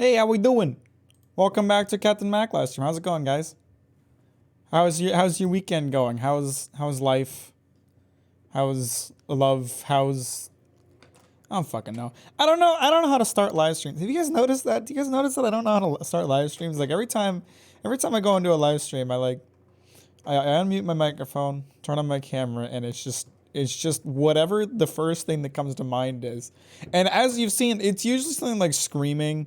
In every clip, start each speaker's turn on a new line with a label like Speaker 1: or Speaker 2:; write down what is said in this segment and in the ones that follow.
Speaker 1: Hey, how we doing? Welcome back to Captain Mac last stream. How's it going, guys? How's your weekend going? How's life? How's love? I don't fucking know. I don't know how to start live streams. Have you guys noticed that? Do you guys notice that I don't know how to start live streams? Like every time I go into a live stream, I unmute my microphone, turn on my camera, and it's just whatever the first thing that comes to mind is. And as you've seen, it's usually something like screaming,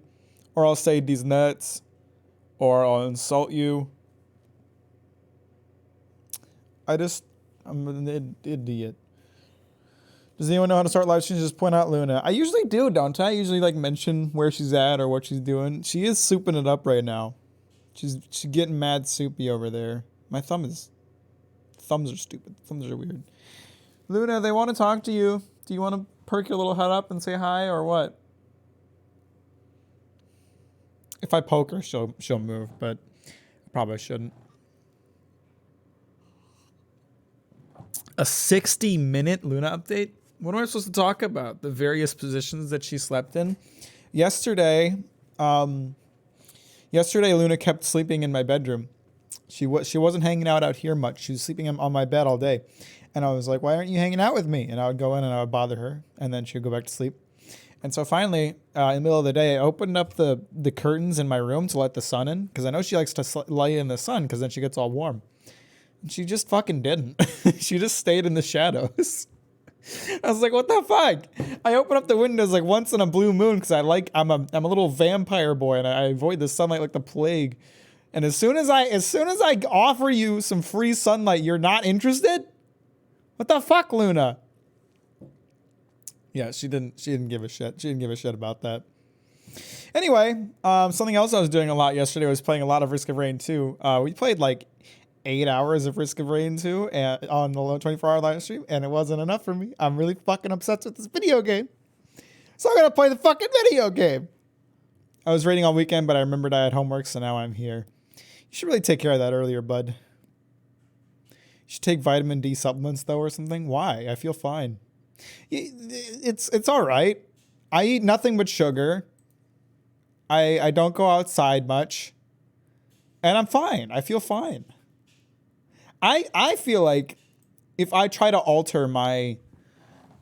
Speaker 1: or I'll say these nuts, or I'll insult you. I'm an idiot. Does anyone know how to start live streams? Just point out Luna. I usually do, don't I? I usually like mention where she's at or what she's doing. She is souping it up right now. She's getting mad soupy over there. My thumbs are stupid. Thumbs are weird. Luna, they want to talk to you. Do you want to perk your little head up and say hi or what? If I poke her, she'll move, but I probably shouldn't. A 60-minute Luna update? What am I supposed to talk about? The various positions that she slept in? Yesterday, Luna kept sleeping in my bedroom. She wasn't hanging out here much. She was sleeping on my bed all day. And I was like, why aren't you hanging out with me? And I would go in and I would bother her. And then she would go back to sleep. And so finally, in the middle of the day, I opened up the curtains in my room to let the sun in. Because I know she likes to lay in the sun because then she gets all warm. And she just fucking didn't. She just stayed in the shadows. I was like, what the fuck? I open up the windows like once in a blue moon because I'm a little vampire boy and I avoid the sunlight like the plague. And as soon as I offer you some free sunlight, you're not interested? What the fuck, Luna? Yeah, she didn't give a shit. She didn't give a shit about that. Anyway, something else I was doing a lot yesterday was playing a lot of Risk of Rain 2. We played like 8 hours of Risk of Rain 2 on the 24-hour live stream, and it wasn't enough for me. I'm really fucking obsessed with this video game. So I'm gonna play the fucking video game. I was raiding all weekend, but I remembered I had homework, so now I'm here. You should really take care of that earlier, bud. You should take vitamin D supplements, though, or something. Why? I feel fine. It's all right. I eat nothing but sugar. I don't go outside much. And I'm fine. I feel fine. I feel like if I try to alter my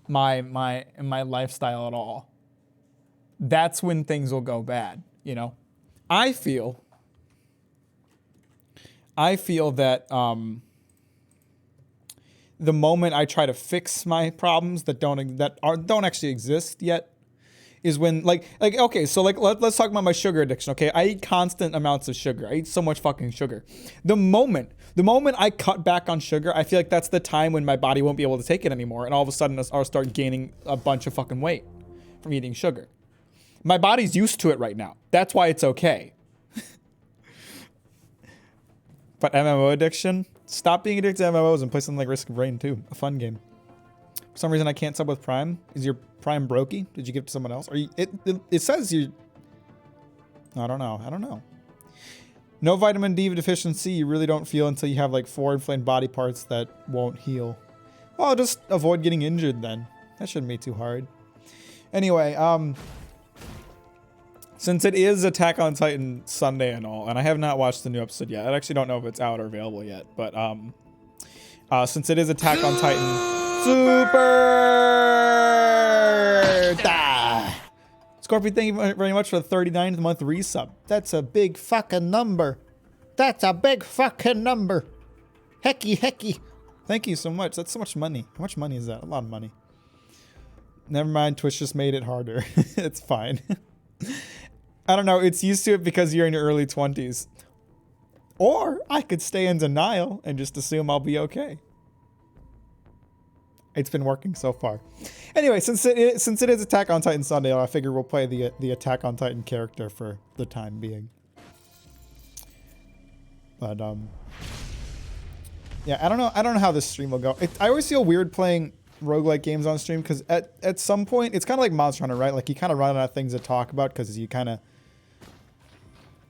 Speaker 1: lifestyle at all, that's when things will go bad, you know? I feel that the moment I try to fix my problems that don't actually exist yet is when okay, so let's talk about my sugar addiction. Okay, I eat constant amounts of sugar. I eat so much fucking sugar. The moment I cut back on sugar, I feel like that's the time when my body won't be able to take it anymore, and all of a sudden I'll start gaining a bunch of fucking weight from eating sugar. My body's used to it right now. That's why it's okay. But MMO addiction? Stop being addicted to MMOs and play something like Risk of Rain 2, a fun game. For some reason I can't sub with Prime. Is your Prime brokey? Did you give it to someone else? Or it says you... I don't know. No vitamin D deficiency you really don't feel until you have like 4 inflamed body parts that won't heal. Well, just avoid getting injured then. That shouldn't be too hard. Anyway, since it is Attack on Titan Sunday and all, and I have not watched the new episode yet. I actually don't know if it's out or available yet, but since it is Attack on Titan Super Scorpion, thank you very much for the 39th month resub. That's a big fucking number. Hecky. Thank you so much. That's so much money. How much money is that? A lot of money. Never mind, Twitch just made it harder. It's fine. I don't know, it's used to it because you're in your early 20s. Or I could stay in denial and just assume I'll be okay. It's been working so far. Anyway, since it is Attack on Titan Sunday, I figure we'll play the Attack on Titan character for the time being. But yeah, I don't know how this stream will go. I always feel weird playing roguelike games on stream because at some point it's kind of like Monster Hunter, right? Like you kind of run out of things to talk about because you kind of...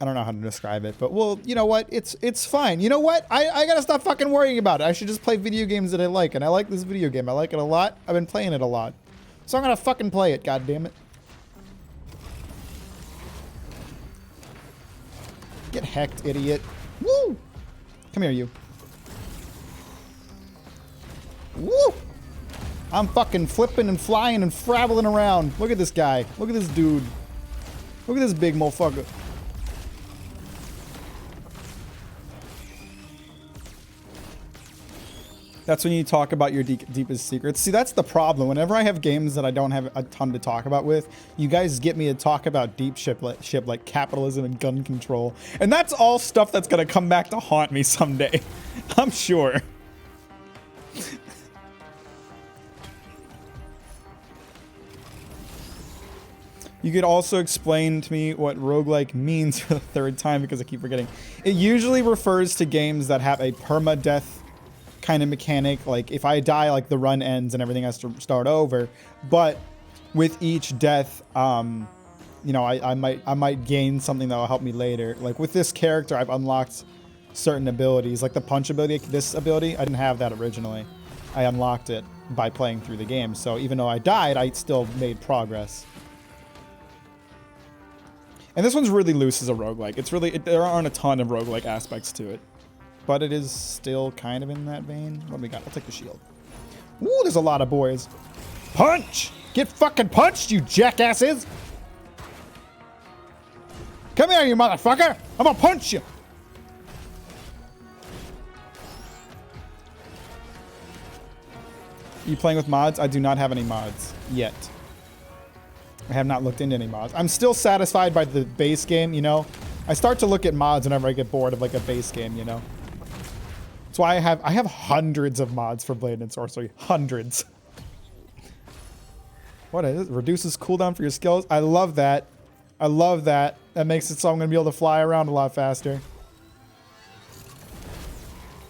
Speaker 1: I don't know how to describe it, but well, you know what? It's fine. You know what? I gotta stop fucking worrying about it. I should just play video games that I like, and I like this video game. I like it a lot. I've been playing it a lot. So I'm gonna fucking play it, god damn it. Get hecked, idiot. Woo! Come here, you. Woo! I'm fucking flipping and flying and frabbling around. Look at this guy. Look at this dude. Look at this big motherfucker. That's when you talk about your deepest secrets. See, that's the problem. Whenever I have games that I don't have a ton to talk about with, you guys get me to talk about deep shit like capitalism and gun control. And that's all stuff that's going to come back to haunt me someday. I'm sure. You could also explain to me what roguelike means for the third time because I keep forgetting. It usually refers to games that have a permadeath kind of mechanic. Like if I die, like the run ends and everything has to start over. But with each death, you know, I might gain something that will help me later. Like with this character, I've unlocked certain abilities, like the punch ability. This ability, I didn't have that originally. I unlocked it by playing through the game. So even though I died, I still made progress. And this one's really loose as a roguelike. It's really, there aren't a ton of roguelike aspects to it. But it is still kind of in that vein. What do we got? I'll take the shield. Ooh, there's a lot of boys. Punch! Get fucking punched, you jackasses! Come here, you motherfucker! I'm gonna punch you! You playing with mods? I do not have any mods yet. I have not looked into any mods. I'm still satisfied by the base game, you know? I start to look at mods whenever I get bored of like a base game, you know? That's why I have hundreds of mods for Blade and Sorcery. Hundreds. What is it? Reduces cooldown for your skills. I love that. I love that. That makes it so I'm going to be able to fly around a lot faster.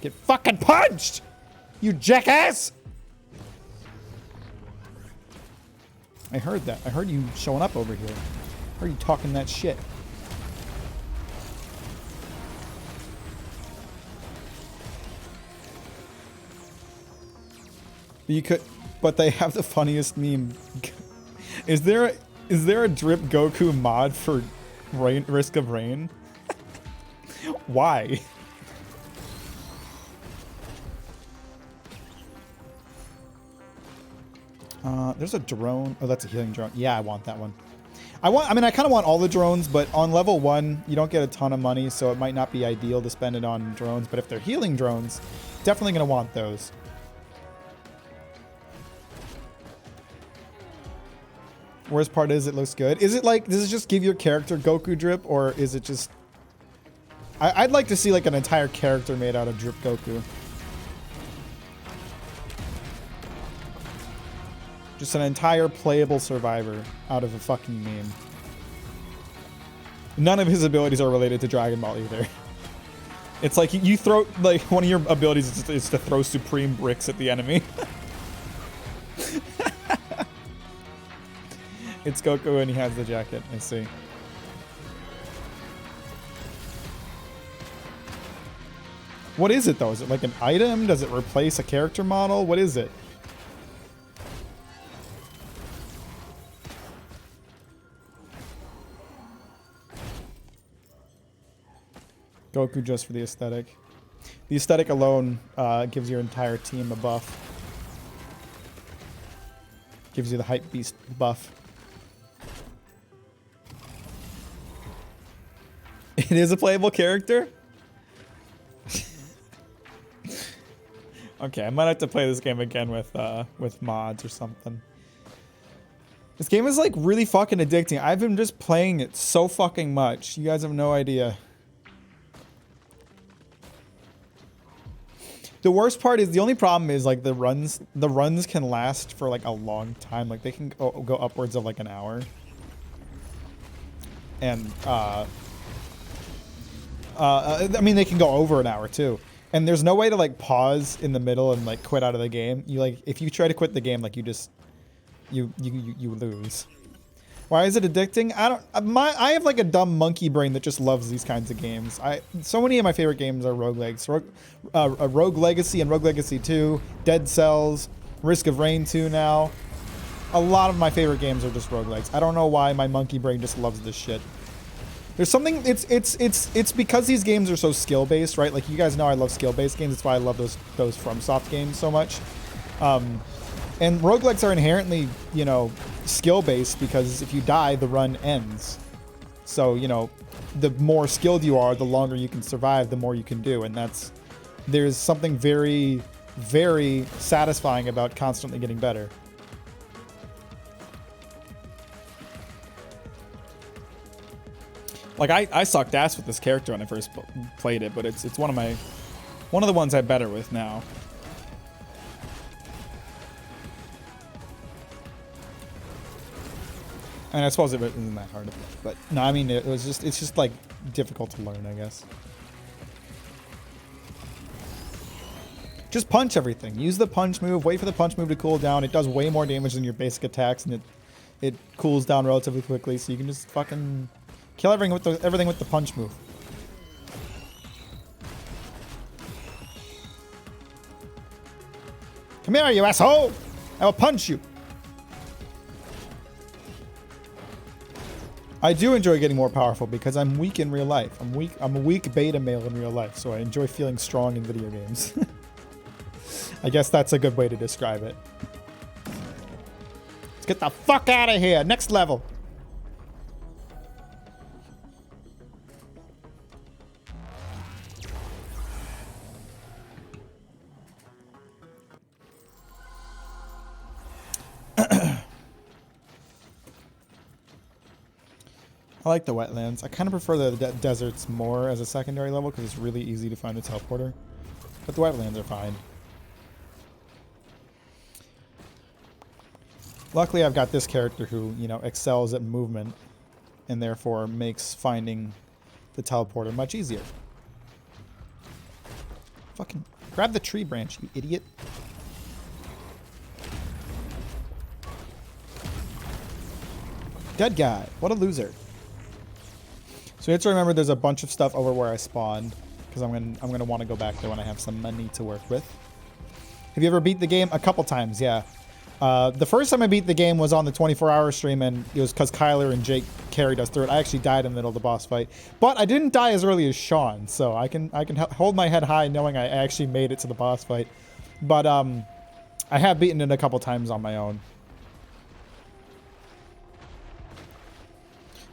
Speaker 1: Get fucking punched! You jackass! I heard that. I heard you showing up over here. I heard you talking that shit. You could, but they have the funniest meme. Is there a drip Goku mod for Risk of Rain? Why? There's a drone. Oh, that's a healing drone. Yeah, I want that one. I mean, I kind of want all the drones, but on level 1, you don't get a ton of money, so it might not be ideal to spend it on drones. But if they're healing drones, definitely going to want those. Worst part is it looks good. Is it like, does it just give your character Goku drip, or is it just... I'd like to see like an entire character made out of drip Goku. Just an entire playable survivor out of a fucking meme. None of his abilities are related to Dragon Ball either. It's like you throw, like one of your abilities is to throw supreme bricks at the enemy. It's Goku and he has the jacket, I see. What is it though? Is it like an item? Does it replace a character model? What is it? Goku just for the aesthetic. The aesthetic alone gives your entire team a buff. Gives you the hype beast buff. It is a playable character? Okay, I might have to play this game again with mods or something. This game is like really fucking addicting. I've been just playing it so fucking much. You guys have no idea. The worst part is, the only problem is like the runs can last for like a long time. Like they can go upwards of like an hour. And I mean, they can go over an hour too. And there's no way to like pause in the middle and like quit out of the game. You like, if you try to quit the game, like you just, you lose. Why is it addicting? I have like a dumb monkey brain that just loves these kinds of games. So many of my favorite games are roguelikes. Rogue Legacy and Rogue Legacy 2, Dead Cells, Risk of Rain 2 now. A lot of my favorite games are just roguelikes. I don't know why my monkey brain just loves this shit. There's something. It's because these games are so skill based, right? Like you guys know, I love skill based games. That's why I love those FromSoft games so much. And roguelikes are inherently, you know, skill based because if you die, the run ends. So you know, the more skilled you are, the longer you can survive, the more you can do, and there's something very, very satisfying about constantly getting better. Like I sucked ass with this character when I first played it, but it's one of the ones I'm better with now. And I suppose it isn't that hard, but no, I mean it's just like difficult to learn, I guess. Just punch everything. Use the punch move. Wait for the punch move to cool down. It does way more damage than your basic attacks, and it cools down relatively quickly. So you can just fucking kill everything with the punch move. Come here, you asshole! I will punch you. I do enjoy getting more powerful because I'm weak in real life. I'm a weak beta male in real life, so I enjoy feeling strong in video games. I guess that's a good way to describe it. Let's get the fuck out of here. Next level. I like the wetlands. I kind of prefer the deserts more as a secondary level because it's really easy to find a teleporter. But the wetlands are fine. Luckily, I've got this character who, you know, excels at movement and therefore makes finding the teleporter much easier. Fucking grab the tree branch, you idiot. Dead guy. What a loser. So you have to remember there's a bunch of stuff over where I spawned because I'm gonna want to go back there when I have some money to work with. Have you ever beat the game? A couple times, yeah. The first time I beat the game was on the 24-hour stream, and it was because Kyler and Jake carried us through it. I actually died in the middle of the boss fight, but I didn't die as early as Sean, so I can hold my head high knowing I actually made it to the boss fight. But I have beaten it a couple times on my own.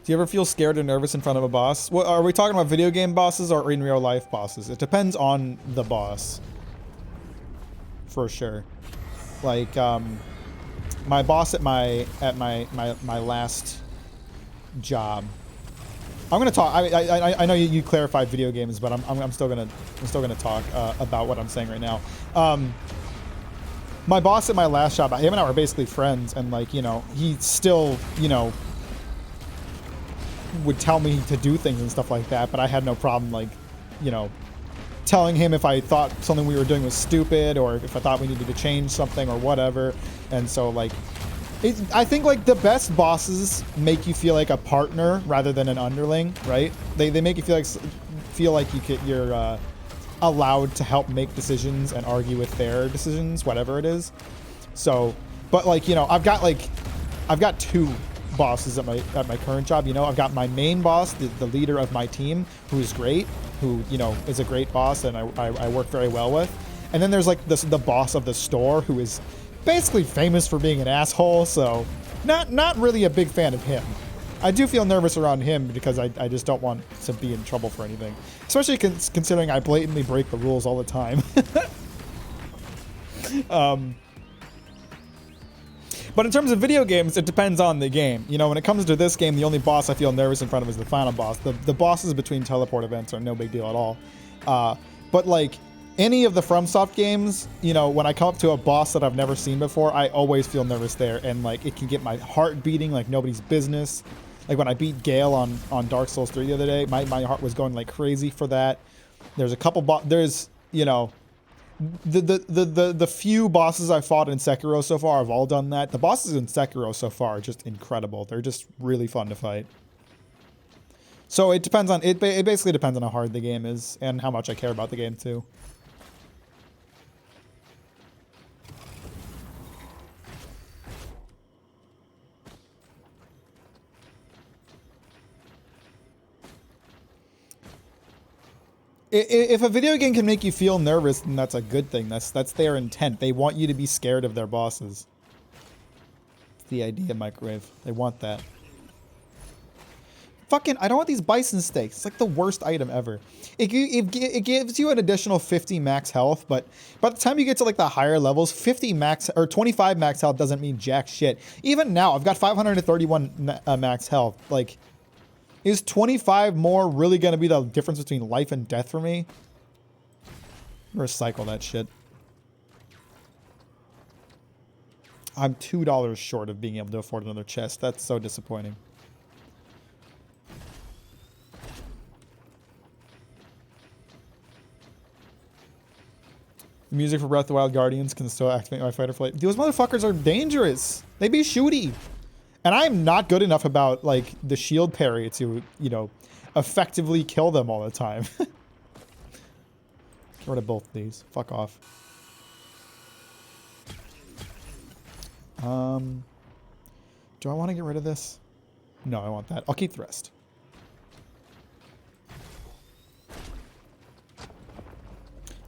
Speaker 1: Do you ever feel scared or nervous in front of a boss? Well, are we talking about video game bosses or in real life bosses? It depends on the boss. For sure. Like, my boss at my last job. I'm gonna talk. I know you clarified video games, but I'm still gonna talk about what I'm saying right now. My boss at my last job, him and I were basically friends, and like, you know, he still, you know, would tell me to do things and stuff like that, but I had no problem, like, you know, telling him if I thought something we were doing was stupid or if I thought we needed to change something or whatever. And so, like, I think, like, the best bosses make you feel like a partner rather than an underling, right? They make you feel like you're allowed to help make decisions and argue with their decisions, whatever it is. So, but, like, you know, I've got two bosses at my current job. You know, I've got my main boss, the leader of my team, who's great, who, you know, is a great boss and I work very well with. And then there's like the boss of the store, who is basically famous for being an asshole, so not really a big fan of him. I do feel nervous around him because I just don't want to be in trouble for anything, especially considering I blatantly break the rules all the time. But in terms of video games, it depends on the game. You know, when it comes to this game, the only boss I feel nervous in front of is the final boss. The bosses between teleport events are no big deal at all. But like any of the FromSoft games, you know, when I come up to a boss that I've never seen before, I always feel nervous there, and like it can get my heart beating like nobody's business. Like when I beat Gale on Dark Souls 3 the other day, my heart was going like crazy for that. There's a couple there's, you know, the few bosses I've fought in Sekiro so far have all done that. The bosses in Sekiro so far are just incredible. They're just really fun to fight. So it depends on it basically depends on how hard the game is and how much I care about the game too. If a video game can make you feel nervous, then that's a good thing. That's their intent. They want you to be scared of their bosses. It's the idea, Microwave. They want that. Fucking, I don't want these bison steaks. It's like the worst item ever. It gives you an additional 50 max health, but by the time you get to like the higher levels, 50 max or 25 max health doesn't mean jack shit. Even now, I've got 531 max health. Like, is 25 more really going to be the difference between life and death for me? Recycle that shit. I'm $2 short of being able to afford another chest. That's so disappointing. The music for Breath of the Wild Guardians can still activate my fight or flight. Those motherfuckers are dangerous. They be shooty. And I'm not good enough about, like, the shield parry to, you know, effectively kill them all the time. Get rid of both of these. Fuck off. Do I want to get rid of this? No, I want that. I'll keep the rest.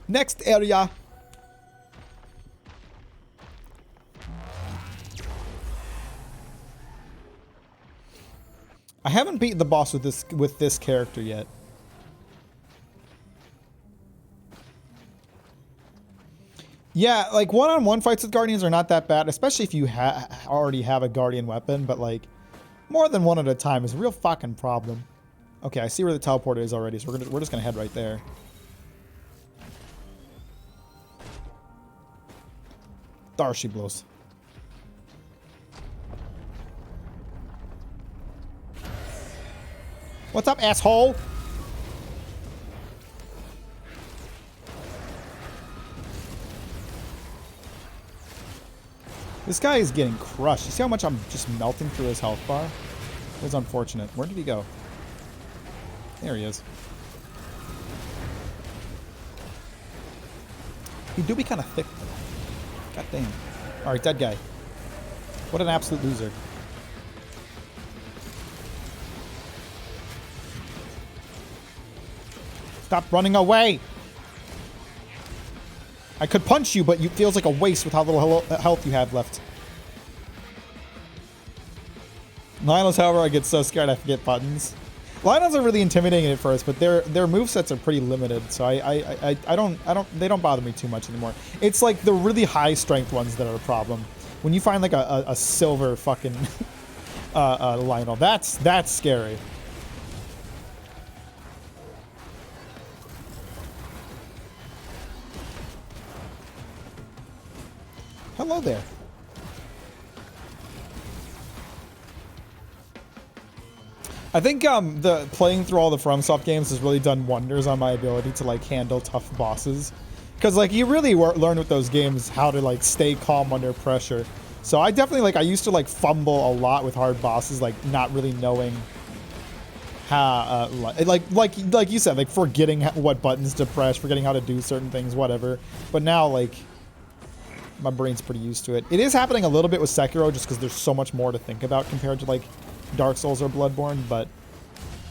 Speaker 1: Next area. I haven't beaten the boss with this character yet. Yeah, like one-on-one fights with Guardians are not that bad, especially if you already have a Guardian weapon, but like more than one at a time is a real fucking problem. Okay, I see where the teleporter is already, so we're just gonna head right there. There she blows. What's up, asshole? This guy is getting crushed. You see how much I'm just melting through his health bar? It was unfortunate. Where did he go? There he is. He do be kind of thick, though. God damn. Alright, dead guy. What an absolute loser. Stop running away! I could punch you, but it feels like a waste with how little health you have left. Lynels, however, I get so scared I forget buttons. Lynels are really intimidating at first, but their movesets are pretty limited, so they don't bother me too much anymore. It's like the really high strength ones that are a problem. When you find like a silver fucking Lynel, that's scary. Hello there. I think the playing through all the FromSoft games has really done wonders on my ability to like handle tough bosses, because like you really learn with those games how to like stay calm under pressure. So I definitely like I used to like fumble a lot with hard bosses, like not really knowing how like you said, like forgetting what buttons to press, forgetting how to do certain things, whatever. But now like my brain's pretty used to it. It is happening a little bit with Sekiro just because there's so much more to think about compared to like Dark Souls or Bloodborne, but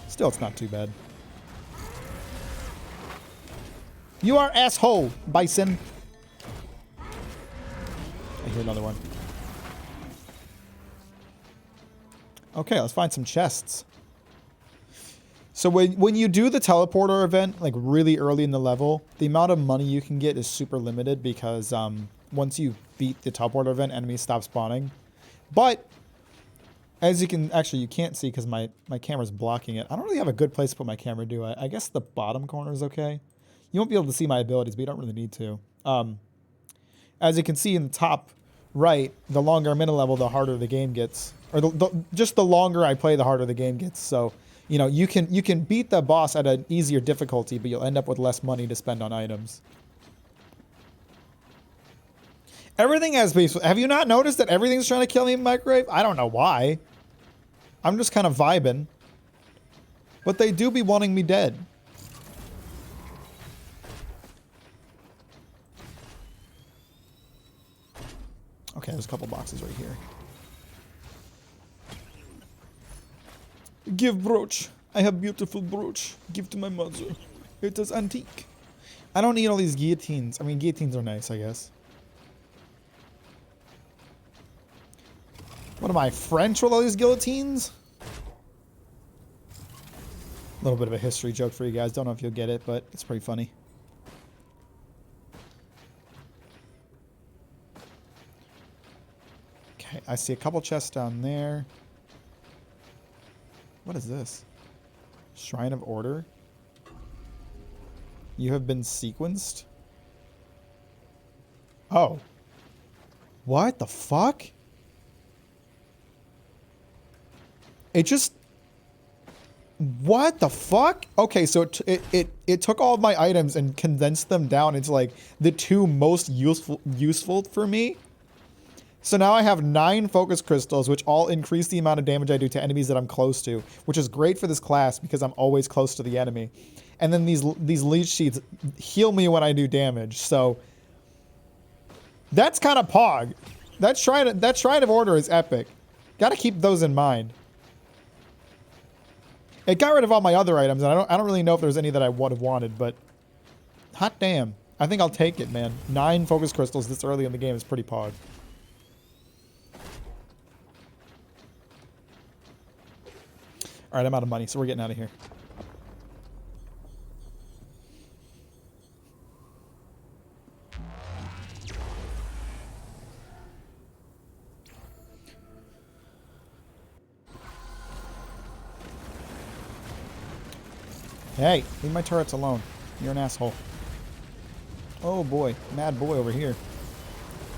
Speaker 1: still it's not too bad. You are asshole, Bison. I hear another one. Okay, let's find some chests. So when you do the teleporter event, like really early in the level, the amount of money you can get is super limited because once you beat the teleporter event, enemies stop spawning. But as you can, actually you can't see because my camera's blocking it. I don't really have a good place to put my camera, do I? I guess the bottom corner is okay. You won't be able to see my abilities, but you don't really need to. As you can see in the top right, the longer I'm in a level, the harder the game gets. Or just the longer I play, the harder the game gets. So, you know, you can beat the boss at an easier difficulty, but you'll end up with less money to spend on items. Everything has base. Have you not noticed that everything's trying to kill me in Microwave? I don't know why. I'm just kind of vibing. But they do be wanting me dead. Okay, there's a couple boxes right here. Give brooch. I have beautiful brooch. Give to my mother. It is antique. I don't need all these guillotines. I mean, guillotines are nice, I guess. What am I, French with all these guillotines? A little bit of a history joke for you guys. Don't know if you'll get it, but it's pretty funny. Okay, I see a couple chests down there. What is this? Shrine of Order? You have been sequenced? Oh. What the fuck? It just... What the fuck? Okay, so it took all of my items and condensed them down into like the two most useful for me. So now I have 9 focus crystals, which all increase the amount of damage I do to enemies that I'm close to, which is great for this class because I'm always close to the enemy. And then these leech sheets heal me when I do damage. So that's kind of pog. That Shrine of Order is epic. Got to keep those in mind. It got rid of all my other items, and I don't really know if there's any that I would have wanted, but hot damn. I think I'll take it, man. 9 focus crystals this early in the game is pretty pog. Alright, I'm out of money, so we're getting out of here. Hey, leave my turrets alone. You're an asshole. Oh boy, mad boy over here.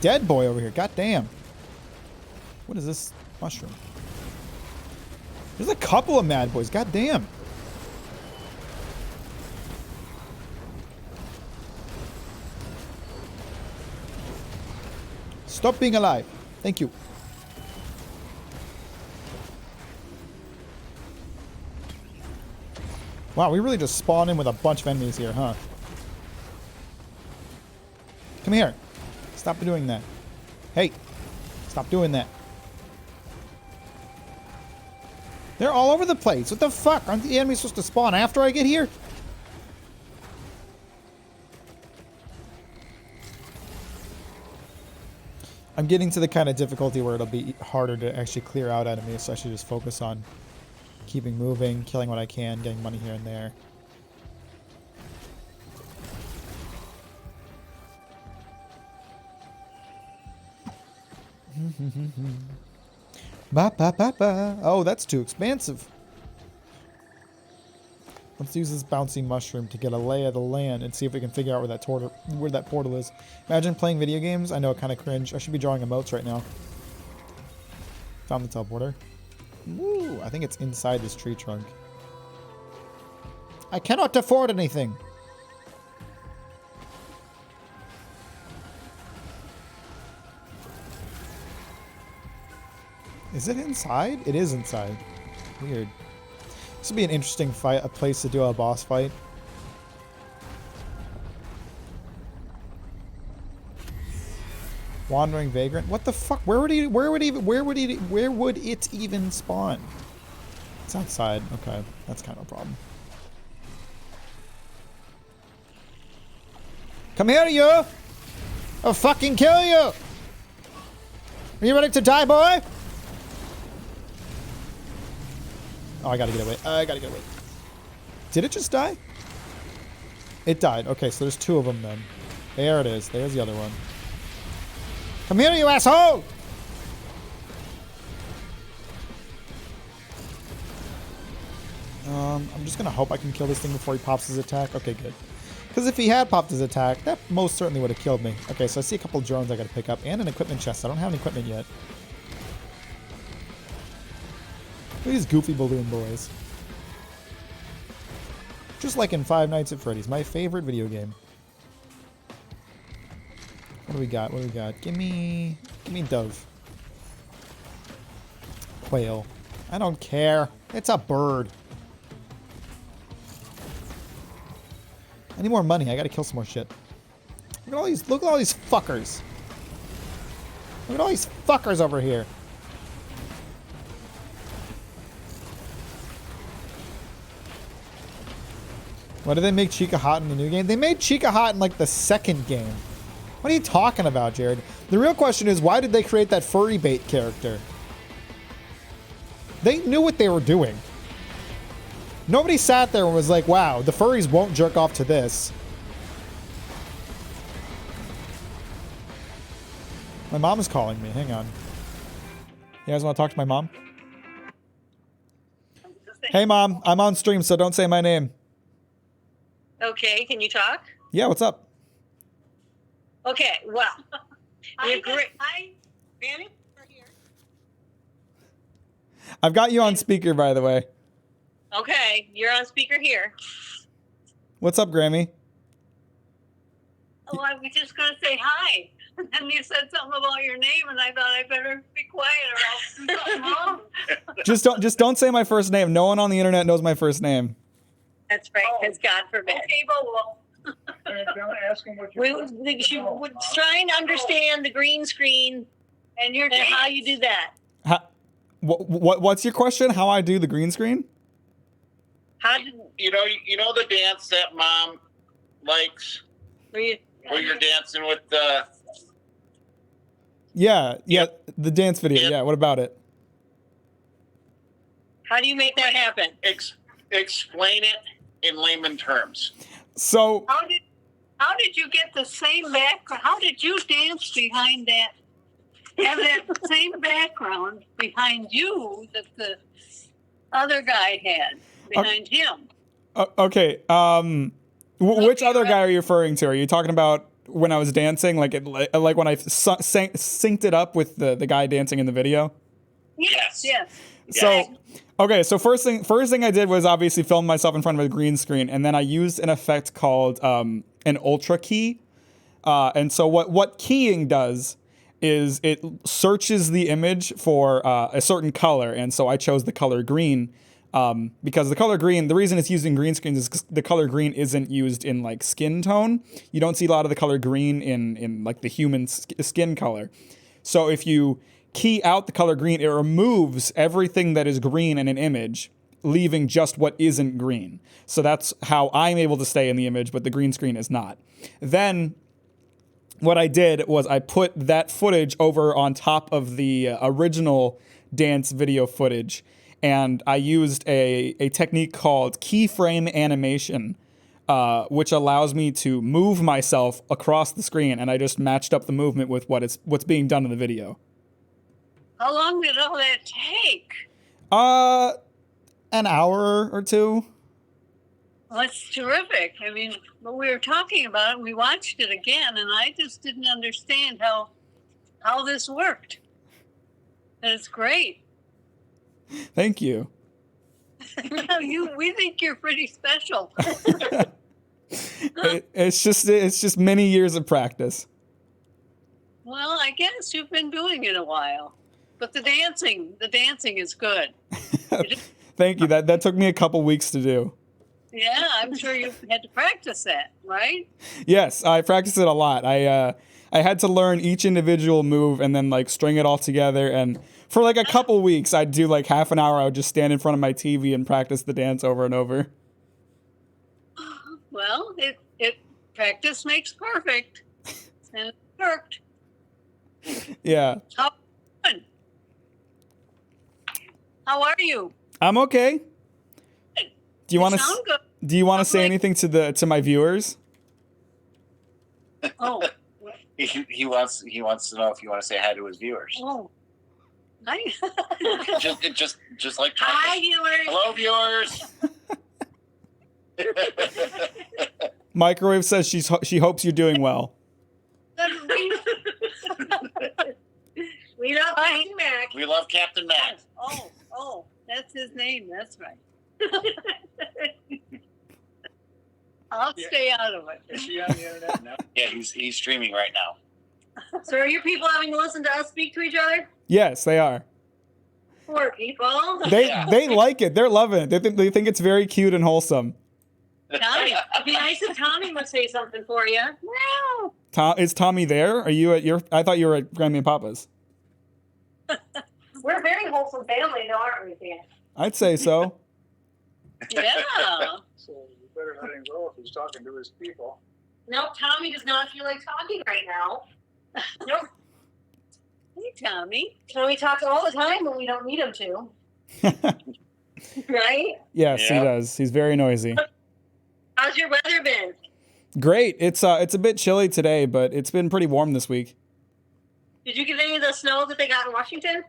Speaker 1: Dead boy over here, goddamn. What is this mushroom? There's a couple of mad boys, goddamn. Stop being alive. Thank you. Wow, we really just spawned in with a bunch of enemies here, huh? Come here. Stop doing that. Hey, stop doing that. They're all over the place. What the fuck? Aren't the enemies supposed to spawn after I get here? I'm getting to the kind of difficulty where it'll be harder to actually clear out enemies, so I should just focus on keeping moving, killing what I can, getting money here and there. Ba, ba, ba, ba. Oh, that's too expansive. Let's use this bouncy mushroom to get a lay of the land and see if we can figure out where that portal is. Imagine playing video games. I know, kind of cringe. I should be drawing emotes right now. Found the teleporter. Woo! I think it's inside this tree trunk. I cannot afford anything. Is it inside? It is inside. Weird. This would be an interesting fight, a place to do a boss fight. Wandering Vagrant? What the fuck? Where would it even spawn? It's outside. Okay. That's kind of a problem. Come here, you! I'll fucking kill you! Are you ready to die, boy? Oh, I gotta get away. I gotta get away. Did it just die? It died. Okay, so there's 2 of them then. There it is. There's the other one. Come here, you asshole! I'm just gonna hope I can kill this thing before he pops his attack. Okay, good. Because if he had popped his attack, that most certainly would have killed me. Okay, so I see a couple of drones I gotta pick up, and an equipment chest. I don't have any equipment yet. Look at these goofy balloon boys. Just like in Five Nights at Freddy's, my favorite video game. What do we got? What do we got? Give me dove. Quail. I don't care. It's a bird. I need more money. I gotta kill some more shit. Look at all these fuckers. Look at all these fuckers over here. Why did they make Chica hot in the new game? They made Chica hot in like the second game. What are you talking about, Jared? The real question is, why did they create that furry bait character? They knew what they were doing. Nobody sat there and was like, wow, the furries won't jerk off to this. My mom is calling me. Hang on. You guys want to talk to my mom? Hey, Mom. I'm on stream, so don't say my name.
Speaker 2: Okay, can you talk?
Speaker 1: Yeah, what's up?
Speaker 2: Okay, well, you're great.
Speaker 3: Hi, Fanny. We're here.
Speaker 1: I've got you on speaker, by the way.
Speaker 2: Okay, you're on speaker here.
Speaker 1: What's up, Grammy?
Speaker 3: Oh, I was just going to say hi. And then you said something about your name, and I thought I better be quiet or else do something wrong.
Speaker 1: Just don't say my first name. No one on the internet knows my first name.
Speaker 2: That's right, because God forbid.
Speaker 3: Okay, but well,
Speaker 2: We was trying to understand the green screen
Speaker 3: and your
Speaker 2: and how you do that.
Speaker 1: What's your question? How I do the green screen?
Speaker 2: How did
Speaker 4: You know the dance that Mom likes,
Speaker 2: were you?
Speaker 4: where you're dancing with the.
Speaker 1: Yeah, the dance video.
Speaker 4: Yep.
Speaker 1: Yeah, what about it?
Speaker 2: How do you make that happen?
Speaker 4: Explain it in layman terms.
Speaker 1: So,
Speaker 3: how did you get the same background? How did you dance behind that? Have that same background behind you that the other guy had behind him.
Speaker 1: okay. Which other guy are you referring to? Are you talking about when I was dancing, like when I synced it up with the guy dancing in the video?
Speaker 4: Yes.
Speaker 3: Yes.
Speaker 1: So, okay, so first thing I did was obviously film myself in front of a green screen, and then I used an effect called an ultra key. And so what keying does is it searches the image for a certain color, and so I chose the color green because the color green, the reason it's used in green screens is 'cause the color green isn't used in like skin tone. You don't see a lot of the color green in like the human skin color. So if you key out the color green, it removes everything that is green in an image, leaving just what isn't green. So that's how I'm able to stay in the image, but the green screen is not. Then what I did was I put that footage over on top of the original dance video footage, and I used a technique called keyframe animation, which allows me to move myself across the screen, and I just matched up the movement with what's being done in the video.
Speaker 3: How long did all that take?
Speaker 1: An hour or two.
Speaker 3: Well, that's terrific. I mean, when we were talking about it, we watched it again, and I just didn't understand how this worked. And it's great.
Speaker 1: Thank you.
Speaker 3: We think you're pretty special.
Speaker 1: It's just many years of practice.
Speaker 3: Well, I guess you've been doing it a while, but the dancing is good.
Speaker 1: Thank you. That took me a couple weeks to do.
Speaker 3: Yeah, I'm sure you had to practice that, right?
Speaker 1: Yes, I practiced it a lot. I had to learn each individual move and then like string it all together. And for like a couple weeks, I'd do like half an hour. I would just stand in front of my TV and practice the dance over and over.
Speaker 3: Well, it practice makes perfect, and it worked.
Speaker 1: Yeah.
Speaker 3: How are you?
Speaker 1: I'm okay. Do you want
Speaker 3: sound good.
Speaker 1: to say anything to my viewers?
Speaker 3: Oh,
Speaker 4: He wants to know if you want to say hi to his viewers.
Speaker 3: oh. Hi.
Speaker 4: Just like
Speaker 3: Hi, viewers.
Speaker 4: hello, viewers.
Speaker 1: Microwave says she hopes you're doing well.
Speaker 3: We love Captain Mac.
Speaker 4: We love Captain Mac.
Speaker 3: Oh, that's his name. That's right. I'll stay out of it.
Speaker 4: Is she on the internet now? Yeah, he's streaming right now.
Speaker 2: So are your people having to listen to us speak to each other?
Speaker 1: Yes, they are.
Speaker 2: Poor people.
Speaker 1: They like it. They're loving it. They think it's very cute and wholesome.
Speaker 2: Tommy, it'd be nice if Tommy would say something for you.
Speaker 3: No.
Speaker 1: Is Tommy there? Are you at your? I thought you were at Grammy and Papa's.
Speaker 2: We're a very wholesome family, though, aren't we, Dan?
Speaker 1: I'd say so.
Speaker 3: Yeah.
Speaker 5: So you better let him go if he's talking to his people.
Speaker 2: Nope, Tommy does not feel like talking right now. Nope.
Speaker 3: Hey, Tommy.
Speaker 2: Tommy talks all the time when we don't need him to. Right?
Speaker 1: Yes, he
Speaker 4: Yeah.
Speaker 1: does. He's very noisy.
Speaker 2: How's your weather been?
Speaker 1: Great. It's a bit chilly today, but it's been pretty warm this week.
Speaker 2: Did you get any of the snow that they got in Washington?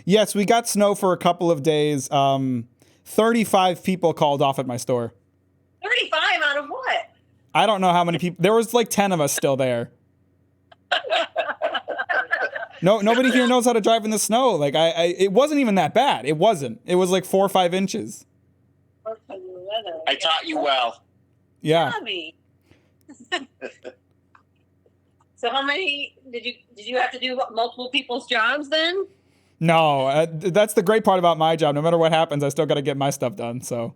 Speaker 1: Yes, we got snow for a couple of days. 35 people called off at my store.
Speaker 2: 35 out of what?
Speaker 1: I don't know how many people. There was like 10 of us still there. No, nobody here knows how to drive in the snow. Like it wasn't even that bad. It wasn't. It was like 4 or 5 inches.
Speaker 3: Because of the weather.
Speaker 4: I taught you well.
Speaker 1: Yeah.
Speaker 3: Tommy.
Speaker 2: So how many did you have to do multiple people's jobs then?
Speaker 1: No, that's the great part about my job. No matter what happens, I still got to get my stuff done. So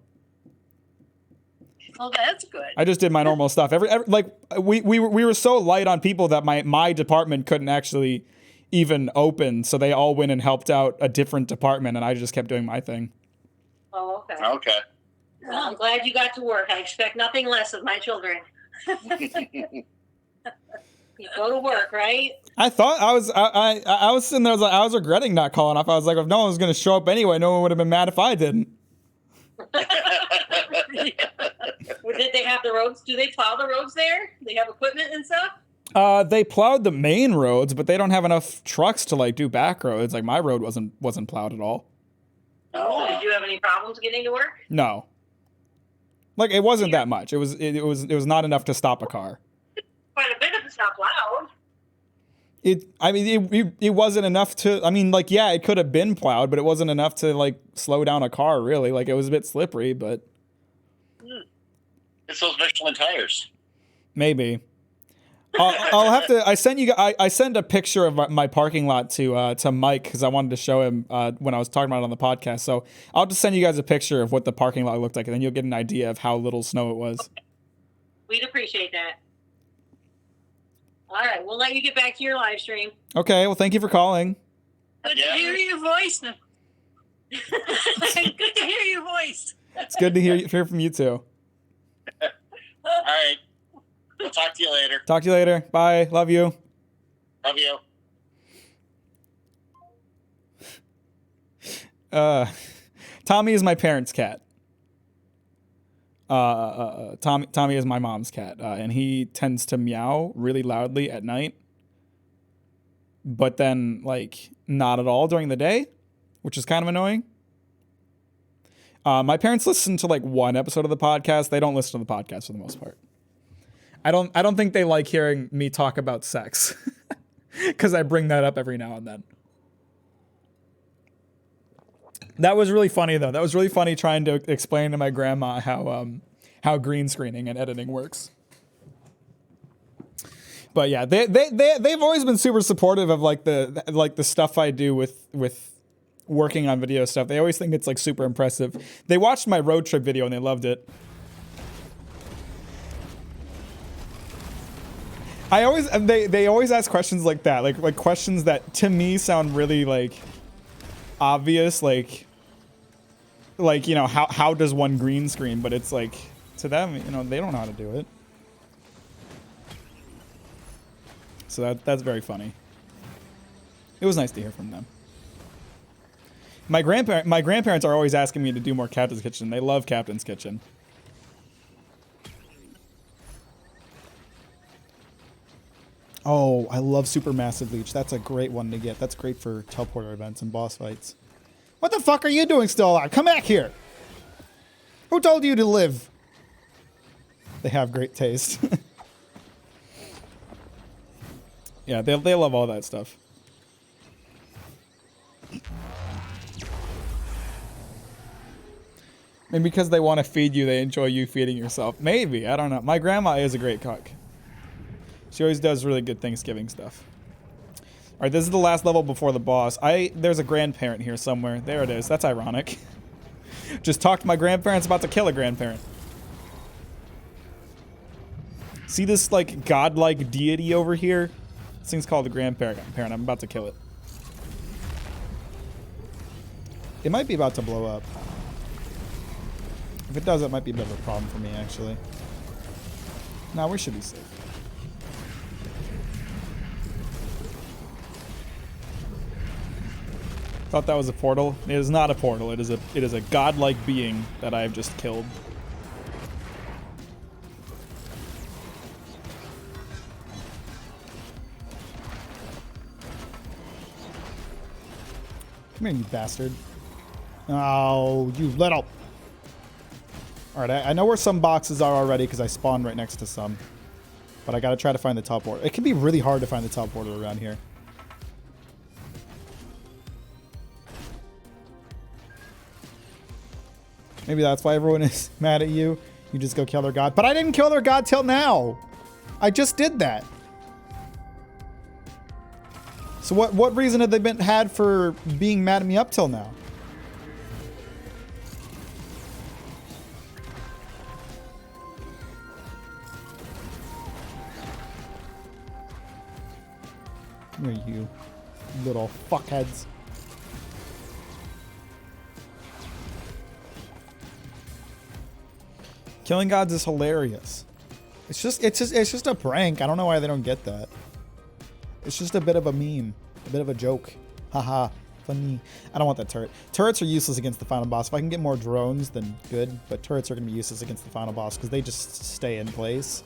Speaker 3: Oh, that's good.
Speaker 1: I just did my normal stuff. Like we were so light on people that my department couldn't actually even open. So they all went and helped out a different department, and I just kept doing my thing.
Speaker 2: Oh, okay.
Speaker 4: Okay.
Speaker 2: Well, I'm glad you got to work. I expect nothing less of my children. You go to work, right?
Speaker 1: I thought I was sitting there. I was regretting not calling off. I was like, if no one was going to show up anyway, no one would have been mad if I didn't.
Speaker 2: Or did they have the roads? Do they plow the roads there? They have equipment and stuff?
Speaker 1: They plowed the main roads, but they don't have enough trucks to like do back roads. Like my road wasn't plowed at all.
Speaker 2: Oh, did you have any problems getting to work?
Speaker 1: No. Like it wasn't that much. It was not enough to stop a car.
Speaker 2: Quite a bit if it's not plowed.
Speaker 1: It wasn't enough to. I mean, like yeah, it could have been plowed, but it wasn't enough to like slow down a car. Really, like it was a bit slippery, but
Speaker 4: It's those Michelin tires.
Speaker 1: maybe. I'll have to. I sent a picture of my parking lot to Mike because I wanted to show him when I was talking about it on the podcast. So I'll just send you guys a picture of what the parking lot looked like, and then you'll get an idea of how little snow it was.
Speaker 2: We'd appreciate that. All right, we'll let you get back to your live stream.
Speaker 1: Okay. Well, thank you for calling.
Speaker 3: Good
Speaker 4: Yeah.
Speaker 3: to hear your voice. Good to hear your voice.
Speaker 1: It's good to hear from you too.
Speaker 4: All right. We'll talk to you later.
Speaker 1: Talk to you later. Bye. Love you.
Speaker 4: Love you.
Speaker 1: Tommy is my parents' cat. Tommy is my mom's cat, and he tends to meow really loudly at night, but then like not at all during the day, which is kind of annoying. My parents listen to like one episode of the podcast. They don't listen to the podcast for the most part. I don't think they like hearing me talk about sex because I bring that up every now and then. That was really funny though. That was really funny trying to explain to my grandma how green screening and editing works. But yeah, they've always been super supportive of like the stuff I do with working on video stuff. They always think it's like super impressive. They watched my road trip video and they loved it. They always ask questions like that, like questions that to me sound really like obvious, like you know, how does one green screen? But it's like to them, you know, they don't know how to do it. So that's very funny. It was nice to hear from them. My grandparents are always asking me to do more Captain's Kitchen. They love Captain's Kitchen. Oh, I love Supermassive Leech. That's a great one to get. That's great for teleporter events and boss fights. What the fuck are you doing still alive? Come back here. Who told you to live? They have great taste. Yeah, they love all that stuff. Maybe because they want to feed you, they enjoy you feeding yourself. Maybe. I don't know. My grandma is a great cook. She always does really good Thanksgiving stuff. All right, this is the last level before the boss. There's a grandparent here somewhere. There it is. That's ironic. Just talked to my grandparents about to kill a grandparent. See this like godlike deity over here? This thing's called a grandparent. I'm about to kill it. It might be about to blow up. If it does, it might be a bit of a problem for me, actually. No, we should be safe. Thought that was a portal. It is not a portal. It is a godlike being that I have just killed. Come here, you bastard. Oh, you little... Alright, I know where some boxes are already because I spawned right next to some. But I gotta try to find the teleporter. It can be really hard to find the teleporter around here. Maybe that's why everyone is mad at you. You just go kill their god. But I didn't kill their god till now. I just did that. So what reason have they had for being mad at me up till now? Come here, you little fuckheads. Killing gods is hilarious. It's just a prank. I don't know why they don't get that. It's just a bit of a meme, a bit of a joke. Haha, funny. I don't want that turret. Turrets are useless against the final boss. If I can get more drones, then good. But turrets are gonna be useless against the final boss because they just stay in place,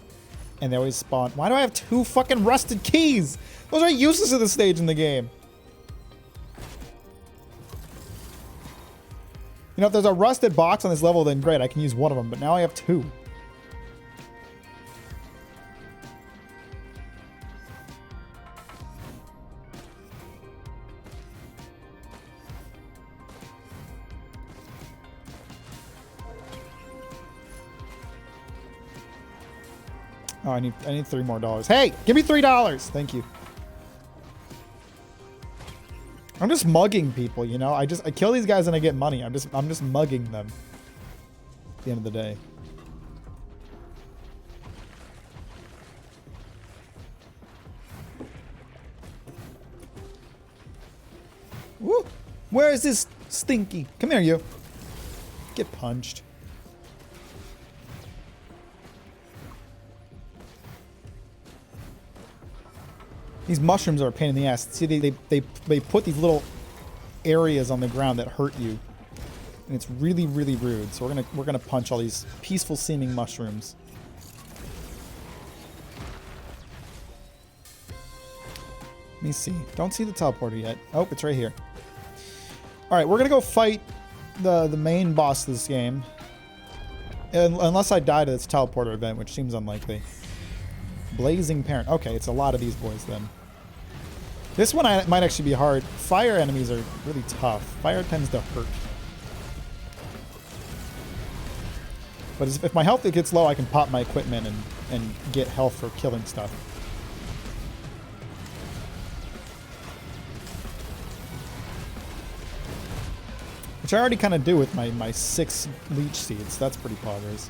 Speaker 1: and they always spawn. Why do I have 2 fucking rusted keys? Those are useless at this stage in the game. You know, if there's a rusted box on this level, then great, I can use one of them. But now I have 2. Oh, I need $3 more. Hey, give me $3. Thank you. I'm just mugging people, you know. I kill these guys and I get money. I'm just mugging them. At the end of the day. Woo! Where is this stinky? Come here, you. Get punched. These mushrooms are a pain in the ass. See, they put these little areas on the ground that hurt you, and it's really, really rude. So we're gonna punch all these peaceful seeming mushrooms. Let me see. Don't see the teleporter yet. Oh, it's right here. All right, we're gonna go fight the main boss of this game, unless I die to this teleporter event, which seems unlikely. Blazing Parent. Okay, it's a lot of these boys then. This one might actually be hard. Fire enemies are really tough. Fire tends to hurt. But if my health gets low, I can pop my equipment and get health for killing stuff. Which I already kind of do with my 6 leech seeds. That's pretty poggers.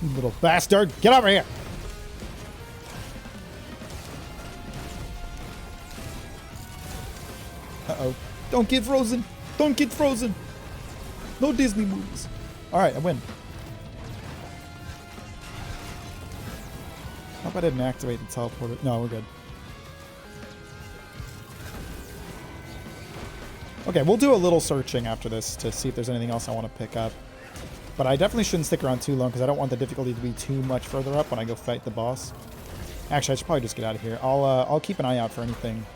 Speaker 1: You little bastard. Get over here. Uh-oh. Don't get frozen. Don't get frozen. No Disney movies. All right, I win. How about I didn't activate the teleporter? No, we're good. Okay, we'll do a little searching after this to see if there's anything else I want to pick up. But I definitely shouldn't stick around too long because I don't want the difficulty to be too much further up when I go fight the boss. Actually, I should probably just get out of here. I'll keep an eye out for anything.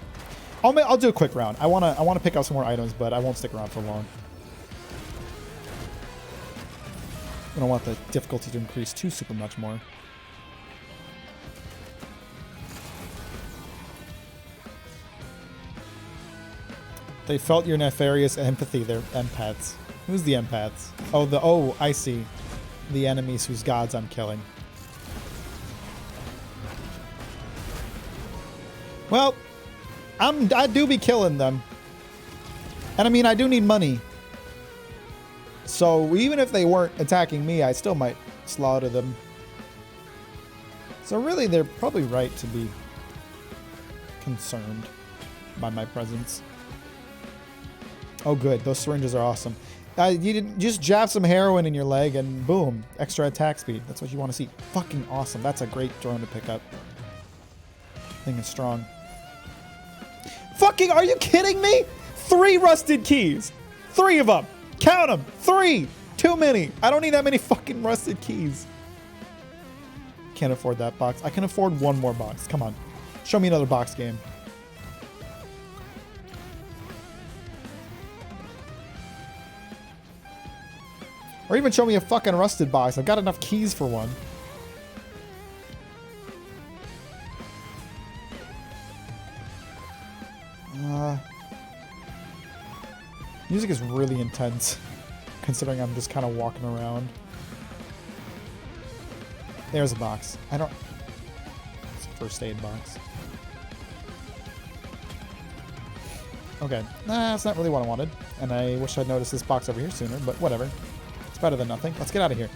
Speaker 1: I'll do a quick round. I wanna pick up some more items, but I won't stick around for long. I don't want the difficulty to increase too super much more. They felt your nefarious empathy. They're empaths. Who's the empaths? Oh, I see. The enemies whose gods I'm killing. Well, I do be killing them. And I mean, I do need money. So even if they weren't attacking me, I still might slaughter them. So really, they're probably right to be concerned. by my presence. Oh, good. Those syringes are awesome. You didn't just jab some heroin in your leg and boom, extra attack speed. That's what you want to see. Fucking awesome. That's a great drone to pick up. Thing is strong. Fucking, are you kidding me? 3 rusted keys. 3 of them. Count them. 3. Too many. I don't need that many fucking rusted keys. Can't afford that box. I can afford 1 more box. Come on. Show me another box game. Or even show me a fucking rusted box. I've got enough keys for one. Music is really intense, considering I'm just kind of walking around. There's a box. I don't... It's a first aid box. Okay. Nah, that's not really what I wanted. And I wish I'd noticed this box over here sooner, but whatever. It's better than nothing. Let's get out of here.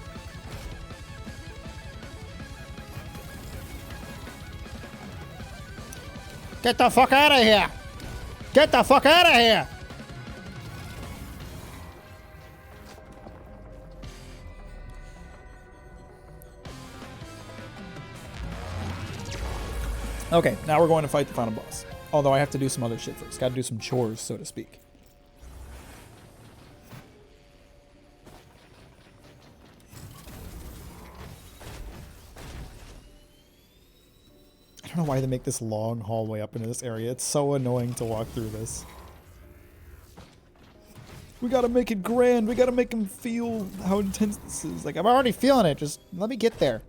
Speaker 1: Get the fuck out of here! Get the fuck out of here! Okay, now we're going to fight the final boss. Although I have to do some other shit first. Gotta do some chores, so to speak. I don't know why they make this long hallway up into this area. It's so annoying to walk through this. We gotta make it grand. We gotta make them feel how intense this is. Like, I'm already feeling it. Just let me get there.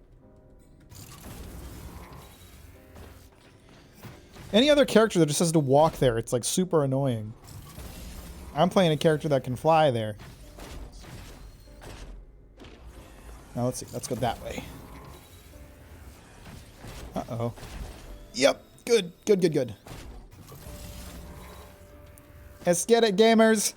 Speaker 1: Any other character that just has to walk there, it's like super annoying. I'm playing a character that can fly there. Now let's see. Let's go that way. Uh-oh. Yep. Good. Good, good, good. Let's get it, gamers.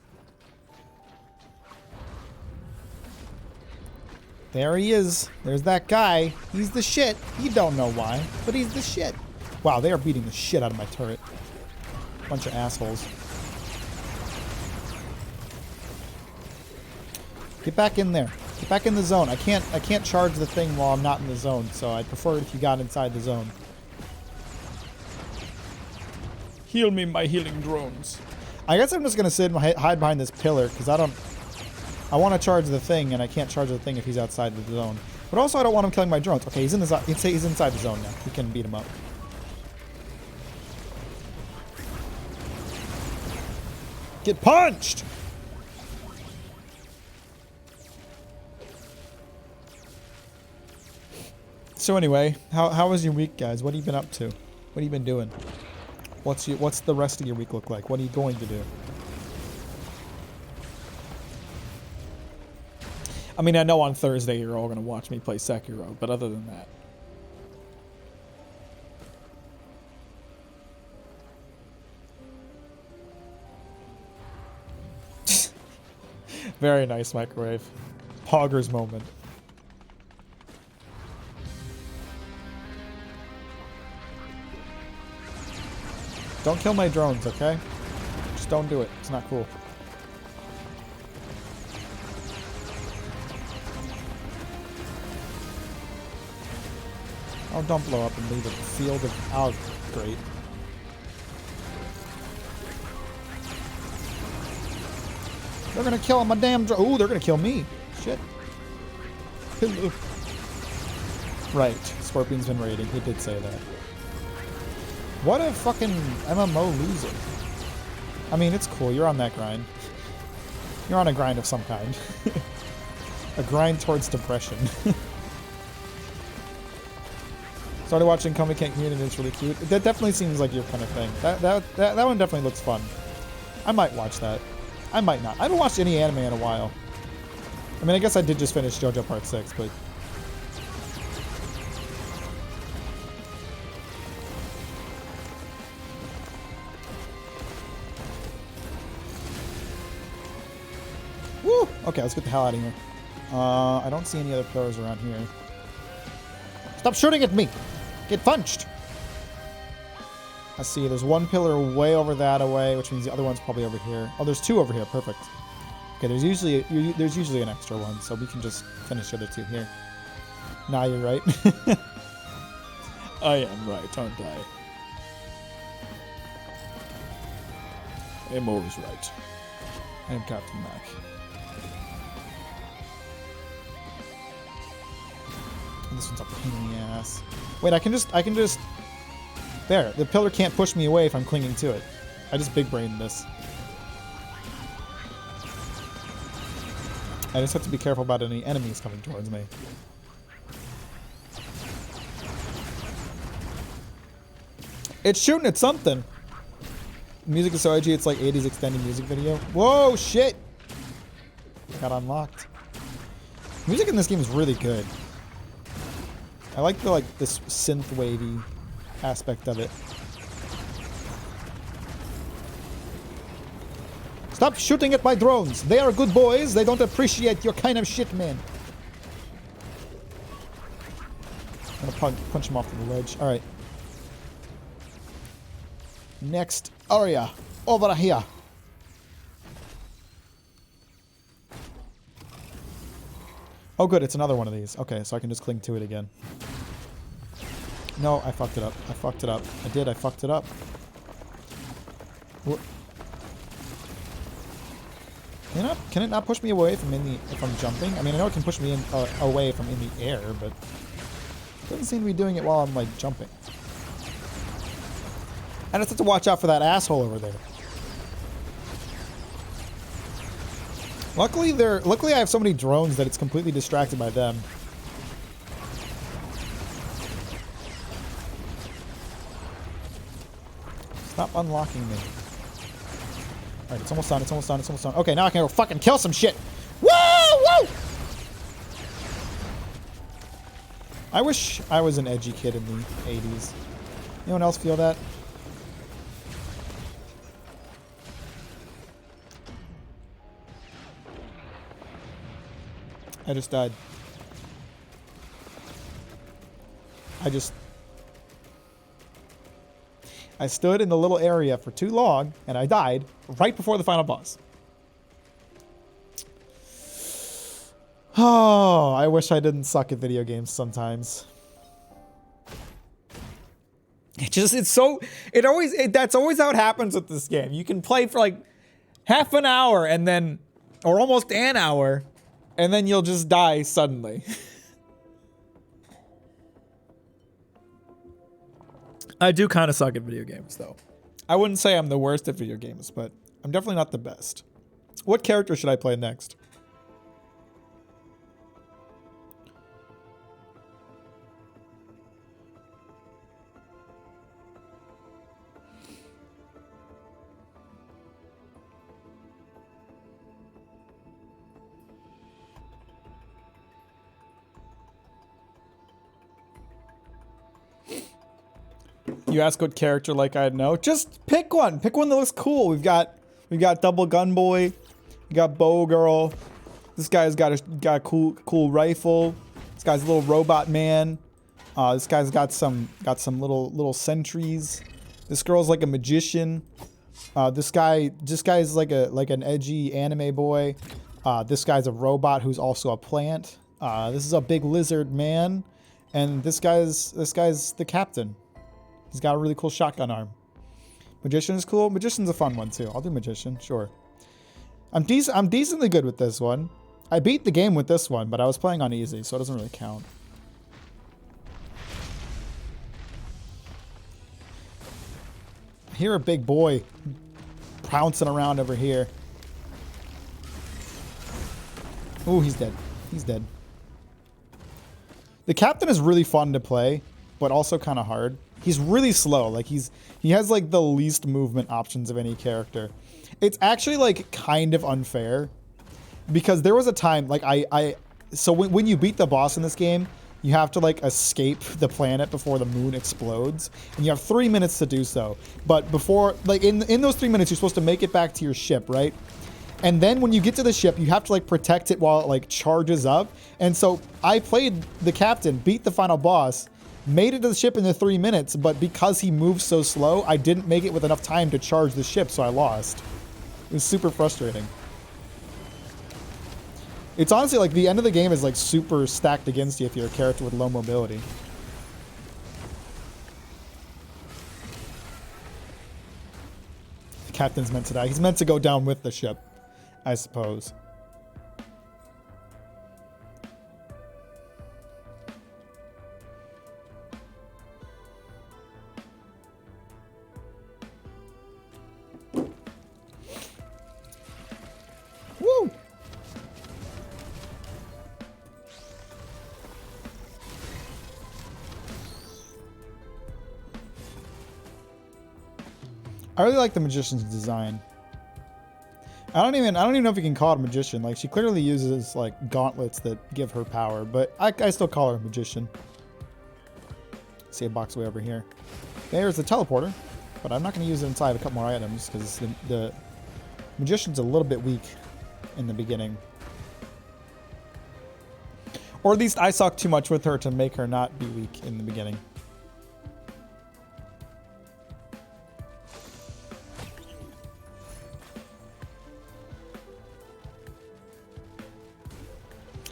Speaker 1: There he is. There's that guy. He's the shit. You don't know why, but he's the shit. Wow, they are beating the shit out of my turret. Bunch of assholes. Get back in there. Get back in the zone. I can't charge the thing while I'm not in the zone, so I'd prefer it if you got inside the zone. Heal me, my healing drones. I guess I'm just gonna sit and hide behind this pillar because I want to charge the thing, and I can't charge the thing if he's outside the zone. But also, I don't want him killing my drones. Okay, he's inside the zone now. We can beat him up. Get punched! So anyway, how was your week, guys? What have you been up to? What have you been doing? What's the rest of your week look like? What are you going to do? I mean, I know on Thursday you're all going to watch me play Sekiro, but other than that. Very nice microwave. Poggers moment. Don't kill my drones, okay? Just don't do it. It's not cool. Oh, don't blow up and leave a field of... Oh, great. They're gonna kill my damn drone. Ooh, they're gonna kill me. Shit. Right. Scorpion's been raiding. He did say that. What a fucking MMO loser. I mean, it's cool. You're on that grind. You're on a grind of some kind. A grind towards depression. Started watching Come We Can't Community and it's really cute. That definitely seems like your kind of thing. That one definitely looks fun. I might watch that. I might not. I haven't watched any anime in a while. I mean, I guess I did just finish JoJo Part 6, but... Woo! Okay, let's get the hell out of here. I don't see any other pillars around here. Stop shooting at me! Get punched! Let's see, there's one pillar way over that away, which means the other one's probably over here. Oh, there's two over here. Perfect. Okay, there's usually an extra one, so we can just finish the other two here. Nah, you're right. I am right, aren't I? I'm always right. I am Captain Mac. And this one's a pain in the ass. Wait, I can just... There, the pillar can't push me away if I'm clinging to it. I just big-brained this. I just have to be careful about any enemies coming towards me. It's shooting at something. Music is so edgy, it's like 80s extended music video. Whoa, shit! Got unlocked. Music in this game is really good. I like the this synth wavy aspect of it. Stop shooting at my drones. They are good boys. They don't appreciate your kind of shit, man. I'm gonna punch him off the ledge. All right. Next area over here. Oh, good. It's another one of these. Okay, so I can just cling to it again. No, I fucked it up. I fucked it up. I did. I fucked it up. What? Can it not push me away from if I'm jumping? I mean, I know it can push me away from in the air, but it doesn't seem to be doing it while I'm like jumping. I just have to watch out for that asshole over there. Luckily I have so many drones that it's completely distracted by them. Stop unlocking me. Alright, it's almost done, it's almost done, it's almost done. Okay, now I can go fucking kill some shit. Woo! Woo! I wish I was an edgy kid in the 80s. Anyone else feel that? I just died. I stood in the little area for too long, and I died right before the final boss. Oh, I wish I didn't suck at video games sometimes. That's always how it happens with this game. You can play for like half an hour and then, or almost an hour, and then you'll just die suddenly. I do kind of suck at video games, though. I wouldn't say I'm the worst at video games, but I'm definitely not the best. What character should I play next? You ask what character like I know. Just pick one. Pick one that looks cool. We've got Double Gun Boy. We got Bow Girl. This guy's got a cool rifle. This guy's a little robot man. This guy's got some little sentries. This girl's like a magician. This guy's like an edgy anime boy. This guy's a robot who's also a plant. This is a big lizard man, and this guy's the captain. He's got a really cool shotgun arm. Magician is cool. Magician's a fun one too. I'll do Magician, sure. I'm decently good with this one. I beat the game with this one, but I was playing on easy, so it doesn't really count. I hear a big boy pouncing around over here. Ooh, he's dead. He's dead. The captain is really fun to play, but also kind of hard. He's really slow. Like he has like the least movement options of any character. It's actually like kind of unfair because there was a time like so when you beat the boss in this game, you have to like escape the planet before the moon explodes, and you have 3 minutes to do so. But before, like in those 3 minutes, you're supposed to make it back to your ship, right? And then when you get to the ship, you have to like protect it while it like charges up. And so I played the captain, beat the final boss, made it to the ship in the 3 minutes, but because he moved so slow, I didn't make it with enough time to charge the ship, so I lost. It was super frustrating. It's honestly like the end of the game is like super stacked against you if you're a character with low mobility. The captain's meant to die. He's meant to go down with the ship, I suppose. Woo! I really like the magician's design. I don't even know if you can call it a magician. Like, she clearly uses like gauntlets that give her power, but I still call her a magician. See a box way over here. There's the teleporter, but I'm not going to use it inside a couple more items because the magician's a little bit weak in the beginning. Or at least I suck too much with her to make her not be weak in the beginning.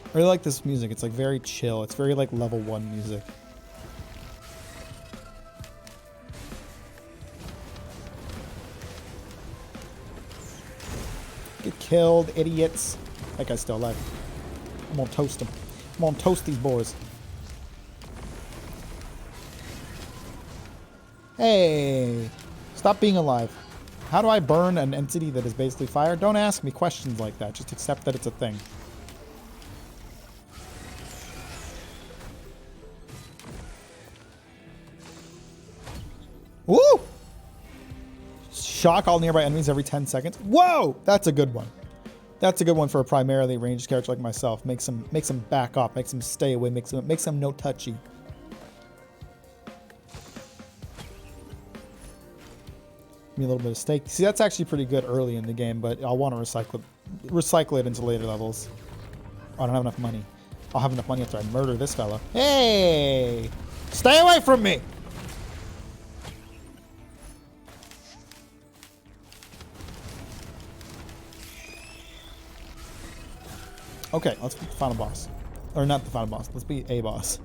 Speaker 1: I really like this music. It's like very chill. It's very like level 1 music. Get killed, idiots. That guy's still alive. I'm gonna toast him. I'm gonna toast these boys. Hey, stop being alive. How do I burn an entity that is basically fire? Don't ask me questions like that. Just accept that it's a thing. Woo! Shock all nearby enemies every 10 seconds. Whoa! That's a good one. That's a good one for a primarily ranged character like myself. Makes them back off, makes them stay away, makes them no touchy. Give me a little bit of steak. See, that's actually pretty good early in the game, but I'll want to recycle it into later levels. Oh, I don't have enough money. I'll have enough money after I murder this fella. Hey! Stay away from me! Okay, let's beat the final boss. Or not the final boss. Let's beat a boss.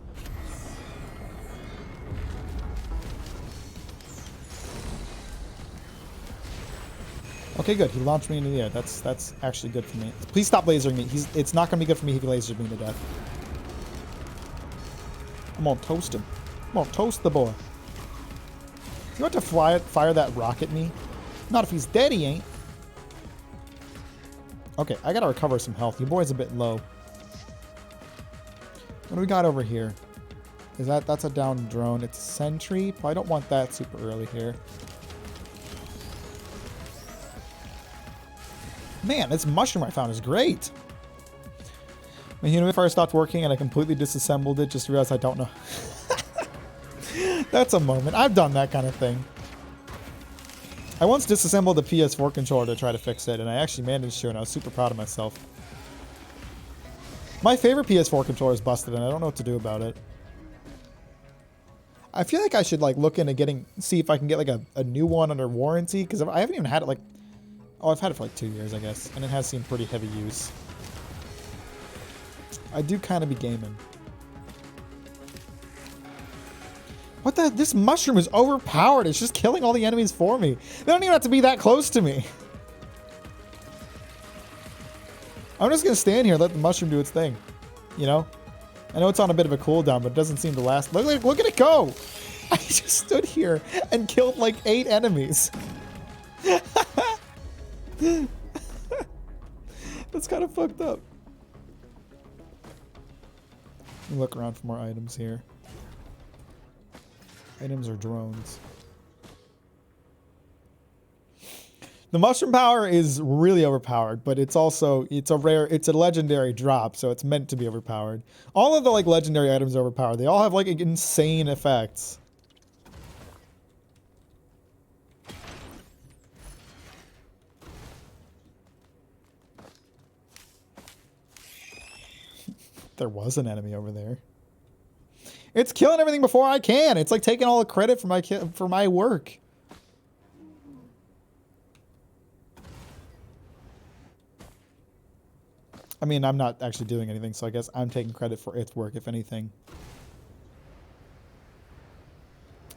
Speaker 1: Okay, good. He launched me into the air. That's actually good for me. Please stop lasering me. It's not going to be good for me if he lasers me to death. I'm going to toast him. I'm going to toast the boy. Is he about to fire that rock at me? Not if he's dead, he ain't. Okay, I gotta recover some health. Your boy's a bit low. What do we got over here? That's a down drone. It's a sentry. Probably don't want that super early here. Man, this mushroom I found is great. My humidifier stopped working and I completely disassembled it just to realize I don't know. That's a moment. I've done that kind of thing. I once disassembled the PS4 controller to try to fix it, and I actually managed to, and I was super proud of myself. My favorite PS4 controller is busted, and I don't know what to do about it. I feel like I should like look into see if I can get like a new one under warranty, because I haven't even had it like... Oh, I've had it for like 2 years, I guess, and it has seen pretty heavy use. I do kind of be gaming. What the? This mushroom is overpowered. It's just killing all the enemies for me. They don't even have to be that close to me. I'm just going to stand here and let the mushroom do its thing. You know? I know it's on a bit of a cooldown, but it doesn't seem to last. Look at it go! I just stood here and killed like 8 enemies. That's kind of fucked up. Let me look around for more items here. Items or drones. The mushroom power is really overpowered, but it's also, it's a legendary drop, so it's meant to be overpowered. All of the like legendary items are overpowered. They all have like insane effects. There was an enemy over there. It's killing everything before I can. It's like taking all the credit for my work. I mean, I'm not actually doing anything, so I guess I'm taking credit for its work, if anything.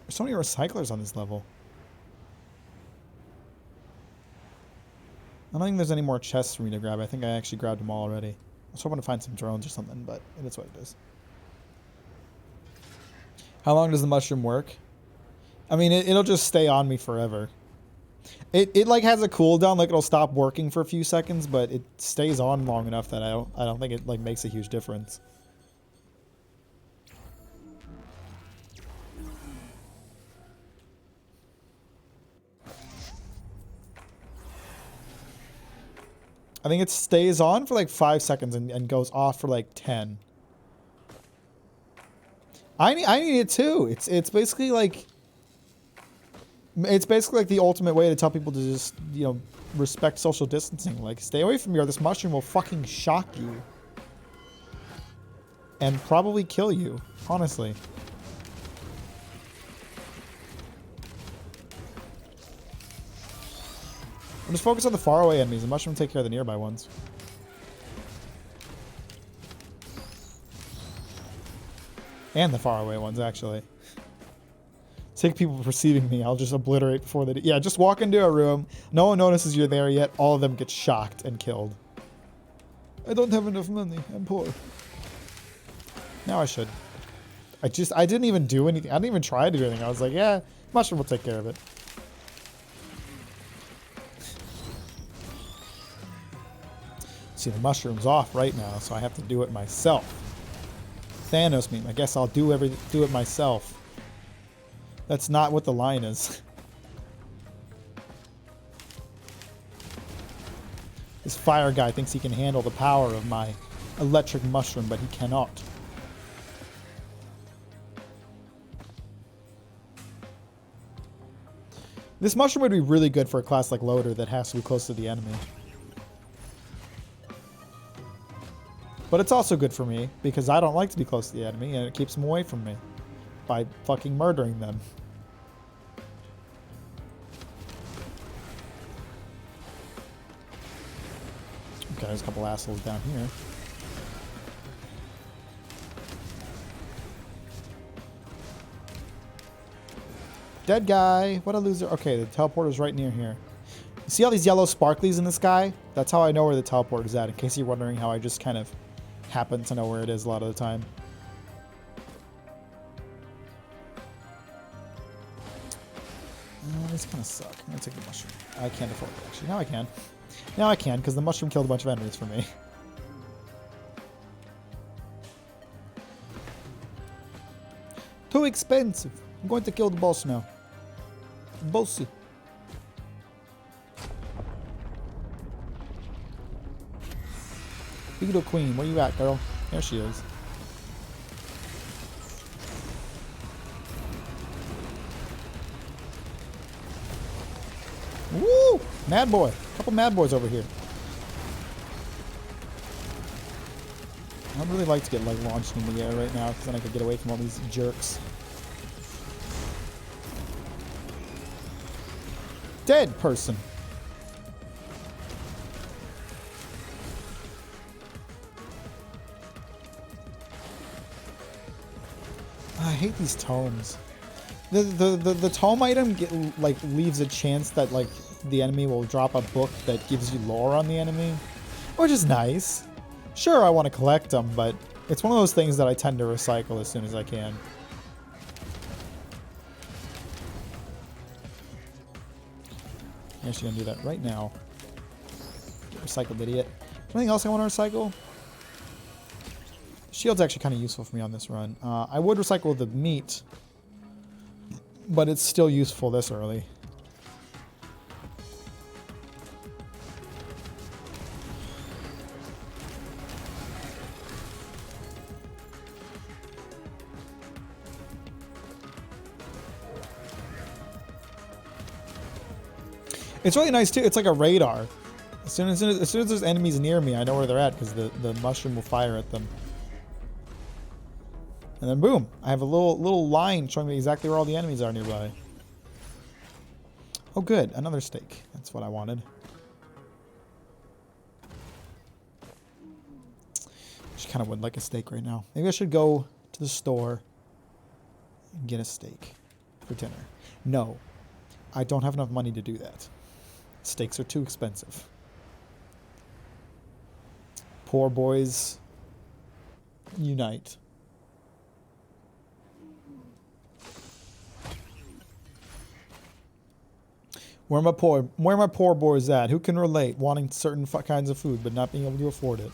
Speaker 1: There's so many recyclers on this level. I don't think there's any more chests for me to grab. I think I actually grabbed them all already. I was hoping to find some drones or something, but it is what it is. How long does the mushroom work? I mean, it'll just stay on me forever. It like has a cooldown, like it'll stop working for a few seconds, but it stays on long enough that I don't think it like makes a huge difference. I think it stays on for like 5 seconds and goes off for like 10. I need it too. It's basically like the ultimate way to tell people to just, you know, respect social distancing. Like, stay away from me or this mushroom will fucking shock you. And probably kill you, honestly. I'm just focused on the faraway enemies. The mushroom will take care of the nearby ones. And the faraway ones, actually. Take people perceiving me. I'll just obliterate before they do. Yeah, just walk into a room. No one notices you're there yet. All of them get shocked and killed. I don't have enough money. I'm poor. Now I should. I didn't even do anything. I didn't even try to do anything. I was like, yeah, mushroom will take care of it. See, the mushroom's off right now, so I have to do it myself. Thanos meme. I guess I'll do it myself. That's not what the line is. This fire guy thinks he can handle the power of my electric mushroom, but he cannot. This mushroom would be really good for a class like Loader that has to be close to the enemy. But it's also good for me, because I don't like to be close to the enemy, and it keeps them away from me. By fucking murdering them. Okay, there's a couple assholes down here. Dead guy. What a loser. Okay, the teleporter's right near here. You see all these yellow sparklies in the sky? That's how I know where the teleporter's at, in case you're wondering how I just kind of happen to know where it is a lot of the time. This kind of suck. I'm gonna take the mushroom. I can't afford it, actually. Now I can. Now I can, because the mushroom killed a bunch of enemies for me. Too expensive. I'm going to kill the boss now. Bossy. Beetle Queen, where you at, girl? There she is. Woo! Mad boy. A couple mad boys over here. I'd really like to get like launched in the air right now, because then I could get away from all these jerks. Dead person. I hate these tomes. The tome item leaves a chance that like the enemy will drop a book that gives you lore on the enemy, which is nice. Sure, I want to collect them, but it's one of those things that I tend to recycle as soon as I can. I'm actually gonna do that right now. Recycled idiot. Anything else I want to recycle? Shield's actually kind of useful for me on this run. I would recycle the meat, but it's still useful this early. It's really nice too. It's like a radar. As soon as there's enemies near me, I know where they're at because the mushroom will fire at them. And then boom, I have a little line showing me exactly where all the enemies are nearby. Oh good, another steak. That's what I wanted. Just kind of would like a steak right now. Maybe I should go to the store and get a steak for dinner. No, I don't have enough money to do that. Steaks are too expensive. Poor boys unite. Where my poor boys at? Who can relate? Wanting certain kinds of food but not being able to afford it.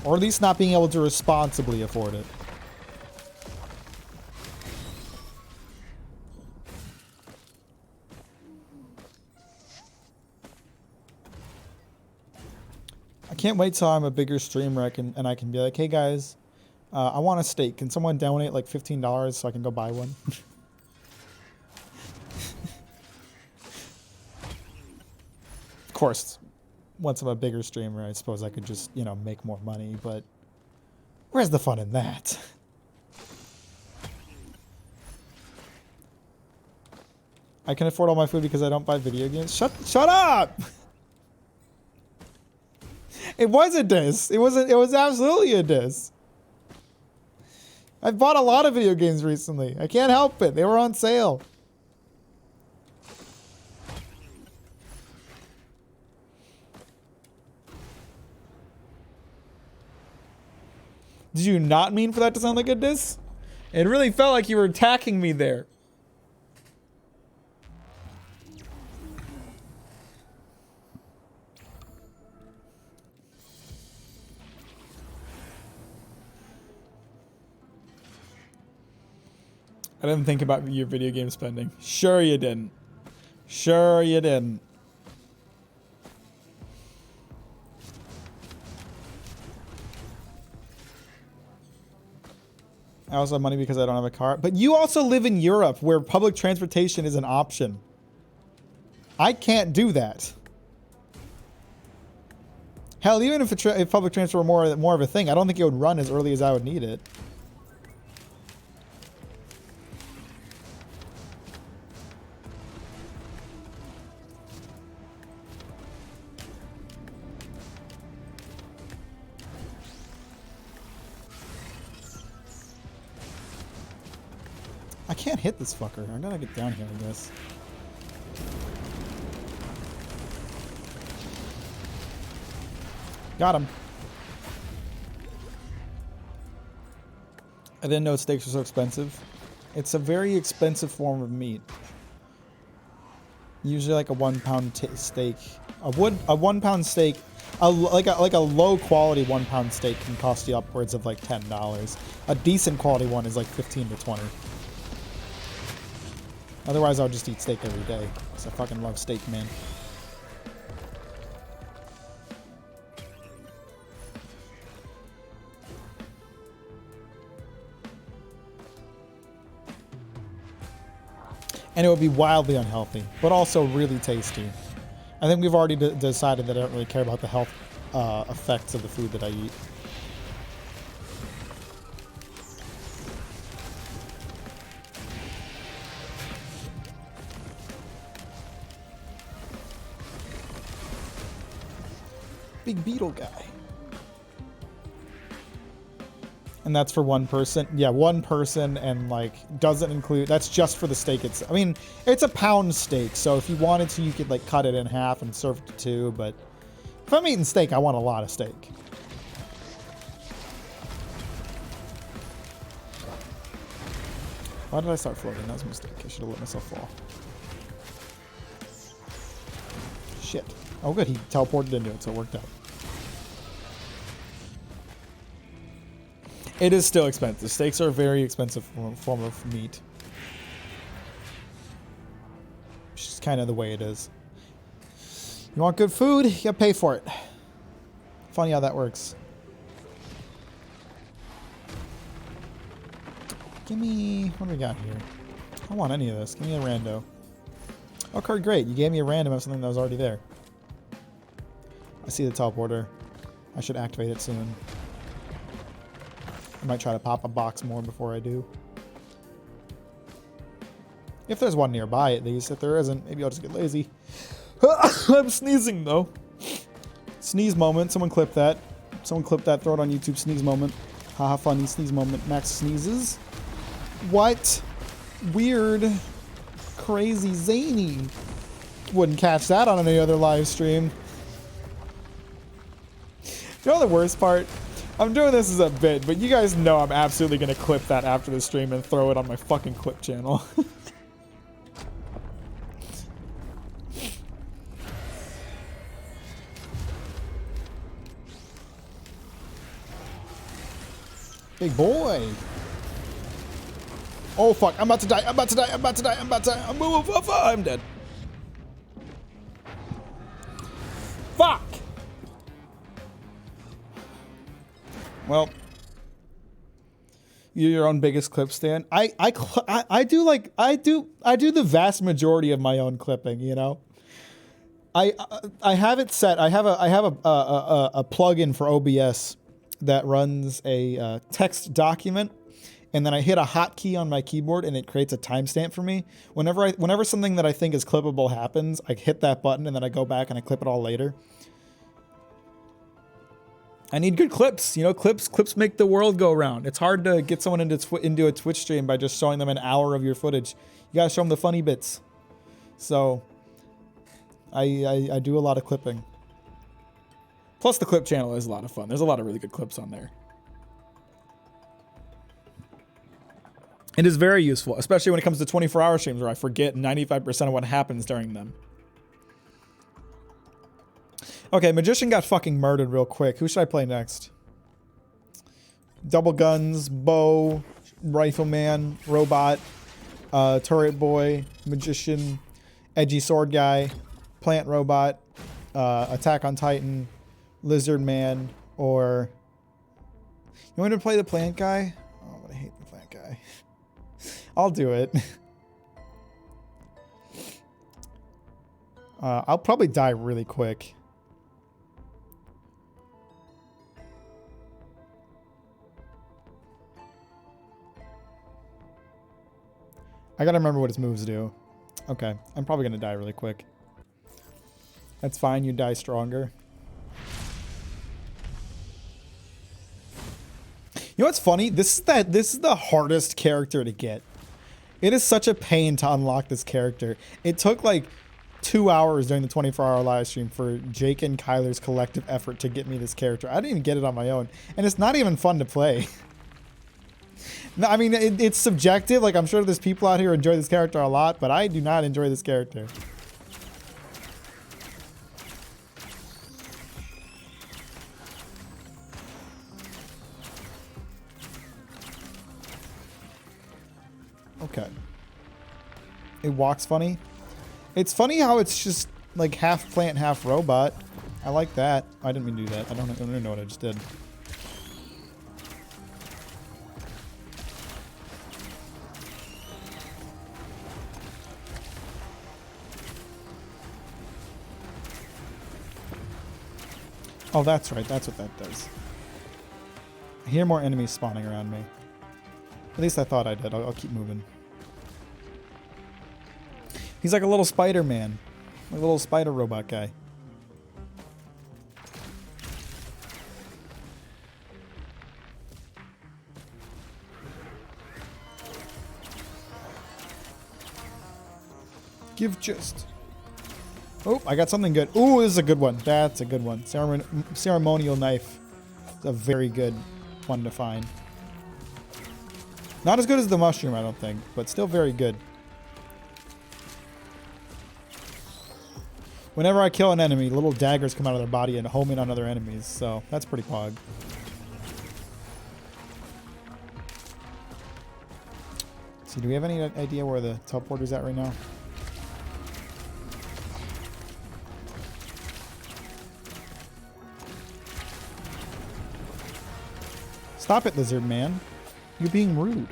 Speaker 1: Or at least not being able to responsibly afford it. I can't wait till I'm a bigger streamer and I can be like, hey guys, I want a steak. Can someone donate like $15 so I can go buy one? Of course, once I'm a bigger streamer, I suppose I could just, you know, make more money, but where's the fun in that? I can afford all my food because I don't buy video games. Shut up! It was a diss. It was absolutely a diss. I bought a lot of video games recently. I can't help it. They were on sale. Did you not mean for that to sound like a diss? It really felt like you were attacking me there. I didn't think about your video game spending. Sure you didn't. Sure you didn't. I also have money because I don't have a car. But you also live in Europe where public transportation is an option. I can't do that. Hell, even if public transport were more of a thing, I don't think it would run as early as I would need it. I can't hit this fucker. I gotta get down here, I guess. Got him. I didn't know steaks were so expensive. It's a very expensive form of meat. Usually like a 1 pound steak. A 1 pound steak, like a low quality 1 pound steak can cost you upwards of like $10. A decent quality one is like 15 to 20. Otherwise, I'll just eat steak every day. Because I fucking love steak, man. And it would be wildly unhealthy, but also really tasty. I think we've already decided that I don't really care about the health effects of the food that I eat. Big beetle guy. And that's for one person. Yeah, one person, and like doesn't include, that's just for the steak itself. I mean, it's a pound steak, so if you wanted to, you could like cut it in half and serve it to two, but if I'm eating steak, I want a lot of steak. Why did I start floating? That was a mistake. I should have let myself fall. Shit. Oh good, he teleported into it, so it worked out. It is still expensive. Steaks are a very expensive form of meat. It's just kind of the way it is. You want good food? You gotta pay for it. Funny how that works. Give me... what do we got here? I don't want any of this. Give me a rando. Okay, great. You gave me a random of something that was already there. I see the teleporter. I should activate it soon. I might try to pop a box more before I do. If there's one nearby, at least. If there isn't, maybe I'll just get lazy. I'm sneezing, though. Sneeze moment. Someone clip that. Someone clip that. Throw it on YouTube. Sneeze moment. Haha, funny. Sneeze moment. Max sneezes. What? Weird. Crazy zany. Wouldn't catch that on any other live stream. You know the worst part? I'm doing this as a bit, but you guys know I'm absolutely going to clip that after the stream and throw it on my fucking clip channel. Big boy. Oh fuck, I'm about to die, I'm about to die, I'm about to die, I'm about to die. I'm dead. Fuck! Well, you're your own biggest clip stand. I do the vast majority of my own clipping, you know. I have it set. I have a plugin for OBS that runs a text document, and then I hit a hotkey on my keyboard and it creates a timestamp for me. Whenever something that I think is clippable happens, I hit that button and then I go back and I clip it all later. I need good clips, you know. Clips make the world go round. It's hard to get someone into a Twitch stream by just showing them an hour of your footage. You gotta show them the funny bits. So I do a lot of clipping. Plus the clip channel is a lot of fun. There's a lot of really good clips on there. It is very useful, especially when it comes to 24-hour streams where I forget 95% of what happens during them. Okay, Magician got fucking murdered real quick. Who should I play next? Double Guns, Bow, Rifleman, Robot, Turret Boy, Magician, Edgy Sword Guy, Plant Robot, Attack on Titan, Lizard Man, or... You want me to play the Plant Guy? Oh, but I hate the Plant Guy. I'll do it. I'll probably die really quick. I gotta remember what his moves do. Okay, I'm probably gonna die really quick. That's fine, you die stronger. You know what's funny? This is the hardest character to get. It is such a pain to unlock this character. It took like 2 hours during the 24-hour live stream for Jake and Kyler's collective effort to get me this character. I didn't even get it on my own, and it's not even fun to play. No, I mean, it's subjective. Like, I'm sure there's people out here who enjoy this character a lot, but I do not enjoy this character. Okay. It walks funny. It's funny how it's just like half plant, half robot. I like that. I didn't mean to do that. I don't even know what I just did. Oh, that's right. That's what that does. I hear more enemies spawning around me. At least I thought I did. I'll keep moving. He's like a little Spider-Man. Like a little spider robot guy. Give just. Oh, I got something good. Ooh, this is a good one. That's a good one. Ceremonial knife. It's a very good one to find. Not as good as the mushroom, I don't think, but still very good. Whenever I kill an enemy, little daggers come out of their body and home in on other enemies, so that's pretty pog. See, do we have any idea where the teleporter's at right now? Stop it, lizard man. You're being rude.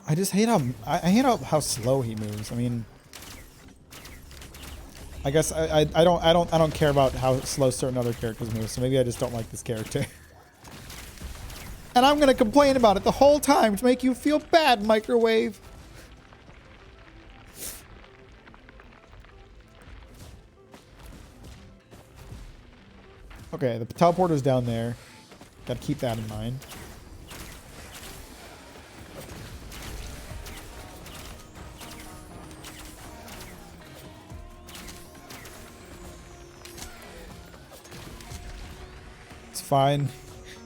Speaker 1: I just hate how I hate how slow he moves. I mean, I guess I don't care about how slow certain other characters move, so maybe I just don't like this character. And I'm gonna complain about it the whole time to make you feel bad, Microwave. Okay, the teleporter's down there. Gotta keep that in mind. It's fine.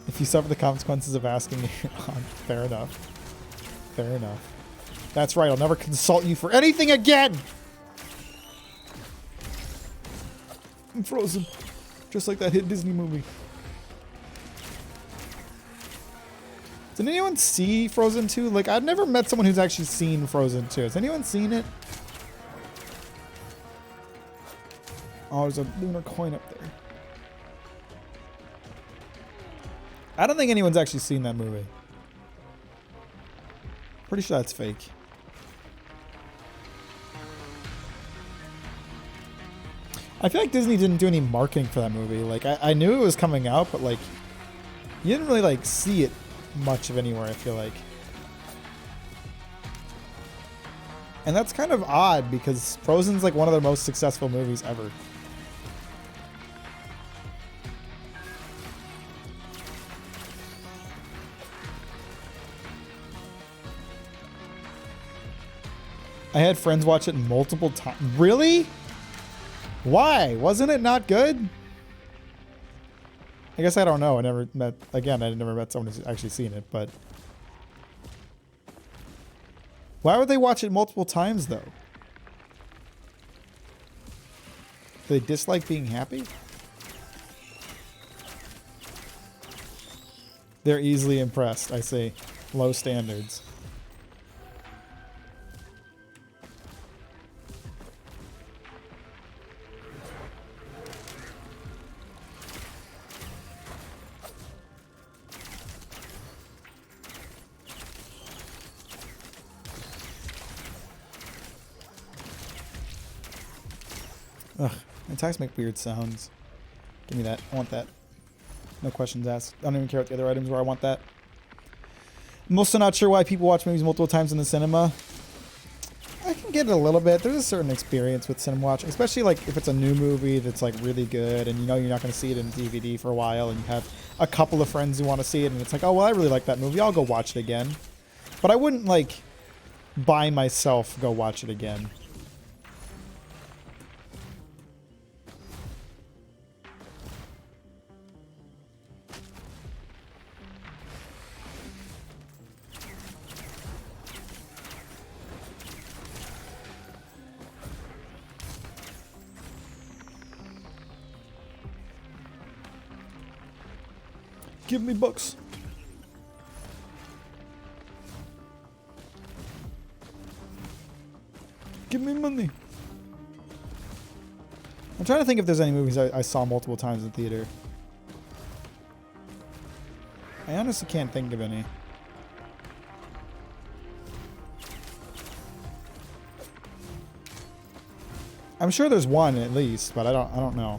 Speaker 1: If you suffer the consequences of asking me on, fair enough. Fair enough. That's right, I'll never consult you for anything again! I'm frozen. Just like that hit Disney movie. Did anyone see Frozen 2? Like, I've never met someone who's actually seen Frozen 2. Has anyone seen it? Oh, there's a lunar coin up there. I don't think anyone's actually seen that movie. Pretty sure that's fake. I feel like Disney didn't do any marketing for that movie. Like, I knew it was coming out, but like, you didn't really like see it much of anywhere, I feel like. And that's kind of odd because Frozen's like one of their most successful movies ever. I had friends watch it multiple times. Really? Why? Wasn't it not good? I guess I don't know. I never met, again, I never met someone who's actually seen it, but. Why would they watch it multiple times, though? Do they dislike being happy? They're easily impressed, I see. Low standards. Ugh, attacks make weird sounds. Give me that. I want that. No questions asked. I don't even care what the other items were. I want that. I'm also not sure why people watch movies multiple times in the cinema. I can get it a little bit. There's a certain experience with cinema watching, especially like if it's a new movie that's like really good and you know you're not going to see it in DVD for a while and you have a couple of friends who want to see it and it's like, oh, well, I really like that movie. I'll go watch it again. But I wouldn't like by myself go watch it again. Give me bucks. Give me money. I'm trying to think if there's any movies I saw multiple times in theater. I honestly can't think of any. I'm sure there's one at least, but I don't know.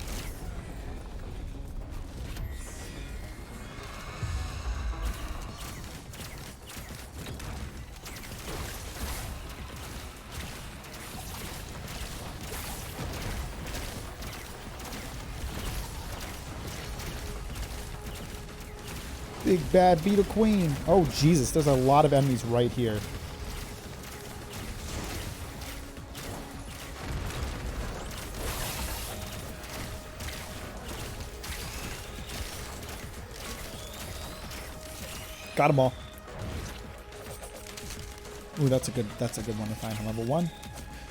Speaker 1: Big bad beetle queen. Oh Jesus, there's a lot of enemies right here. Got them all. Ooh, that's a good one to find on level 1.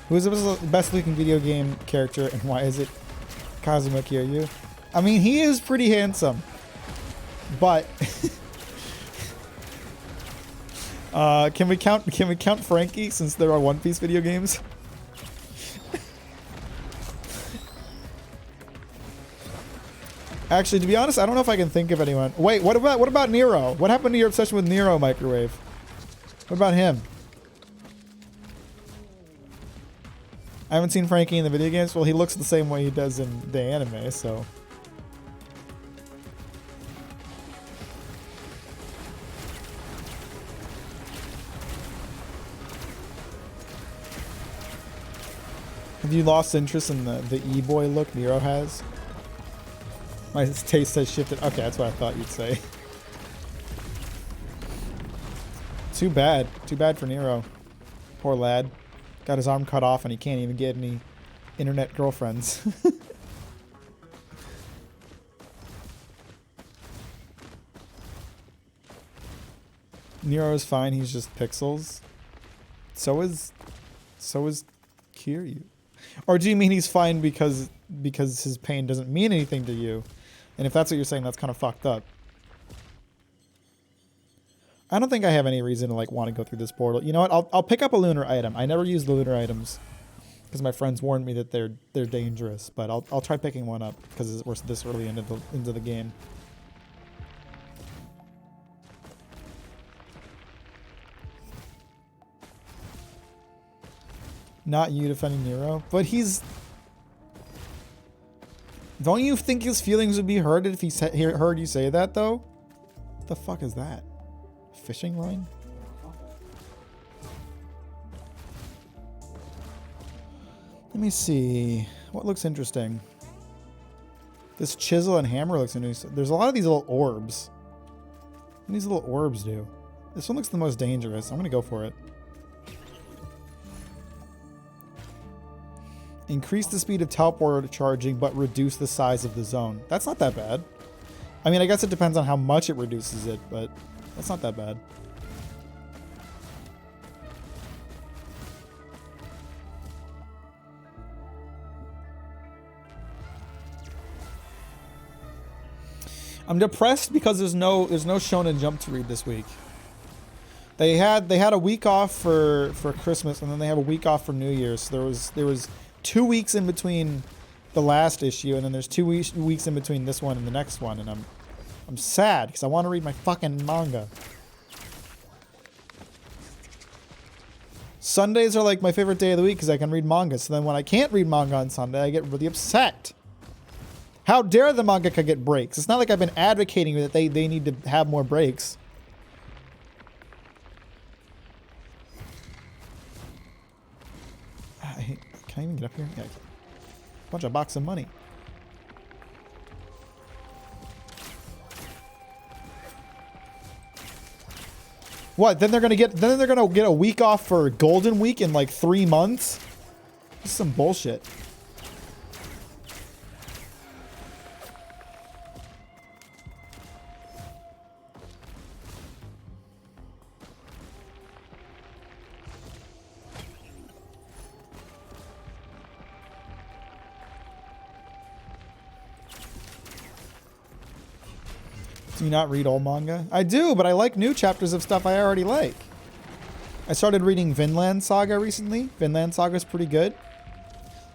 Speaker 1: Who is the best looking video game character and why is it Kazuma Kiryu? I mean, he is pretty handsome. But can we count Frankie since there are One Piece video games? Actually, to be honest, I don't know if I can think of anyone. Wait, what about Nero? What happened to your obsession with Nero, Microwave? What about him? I haven't seen Frankie in the video games. Well, he looks the same way he does in the anime, so. Have you lost interest in the e-boy look Nero has? My taste has shifted. Okay, that's what I thought you'd say. Too bad. Too bad for Nero. Poor lad. Got his arm cut off and he can't even get any internet girlfriends. Nero's fine, he's just pixels. So is Kiryu. Or do you mean he's fine because his pain doesn't mean anything to you? And if that's what you're saying, that's kind of fucked up. I don't think I have any reason to like want to go through this portal. You know what? I'll pick up a lunar item. I never use the lunar items because my friends warned me that they're dangerous. But I'll try picking one up because we're this early into the game. Not you defending Nero, but he's. Don't you think his feelings would be hurt if he heard you say that though? What the fuck is that? Fishing line? Let me see. What looks interesting? This chisel and hammer looks interesting. There's a lot of these little orbs. What do these little orbs do? This one looks the most dangerous. I'm gonna go for it. Increase the speed of teleport charging, but reduce the size of the zone. That's not that bad. I mean, I guess it depends on how much it reduces it, but that's not that bad. I'm depressed because there's no Shonen Jump to read this week. They had a week off for Christmas, and then they have a week off for New Year's. So there was 2 weeks in between the last issue, and then there's 2 weeks in between this one and the next one, and I'm sad because I want to read my fucking manga. Sundays are like my favorite day of the week because I can read manga. So then when I can't read manga on Sunday, I get really upset. How dare the mangaka get breaks? It's not like I've been advocating that they need to have more breaks. Can I even get up here? Yeah, I can. Bunch of box of money. What? Then they're gonna get a week off for Golden Week in like 3 months? This is some bullshit. Do you not read old manga? I do, but I like new chapters of stuff I already like. I started reading Vinland Saga recently. Vinland Saga is pretty good.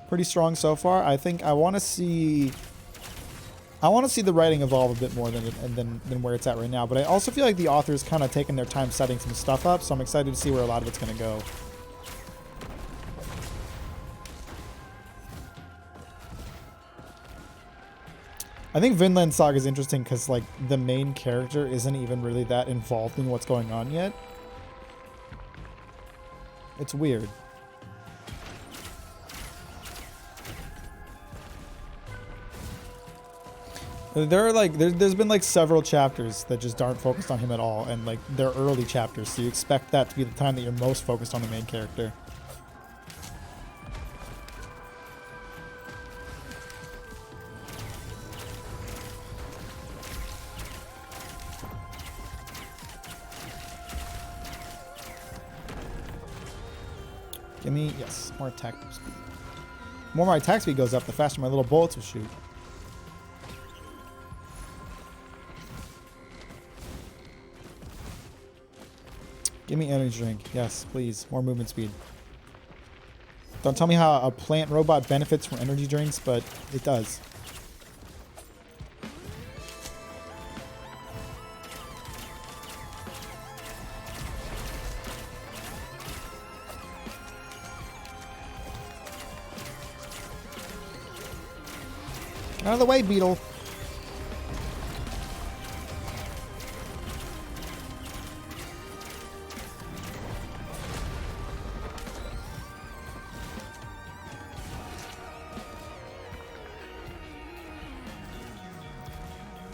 Speaker 1: Pretty strong so far. I think I want to see the writing evolve a bit more than where it's at right now. But I also feel like the author's kind of taking their time setting some stuff up, so I'm excited to see where a lot of it's going to go. I think Vinland Saga is interesting because, like, the main character isn't even really that involved in what's going on yet. It's weird. There are, like, there's been, like, several chapters that just aren't focused on him at all, and, like, they're early chapters, so you expect that to be the time that you're most focused on the main character. Give me, yes, more attack speed. The more my attack speed goes up, the faster my little bullets will shoot. Give me energy drink. Yes, please. More movement speed. Don't tell me how a plant robot benefits from energy drinks, but it does. Out of the way, beetle.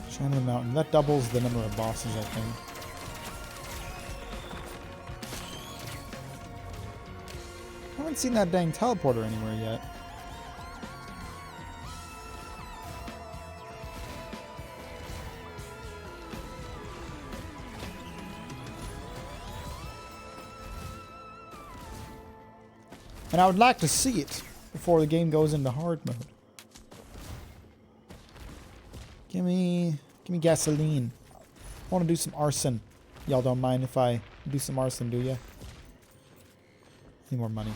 Speaker 1: Shrine of the Mountain. That doubles the number of bosses, I think. I haven't seen that dang teleporter anywhere yet. And I would like to see it before the game goes into hard mode. Give me gasoline. I want to do some arson. Y'all don't mind if I do some arson, do ya? Need more money.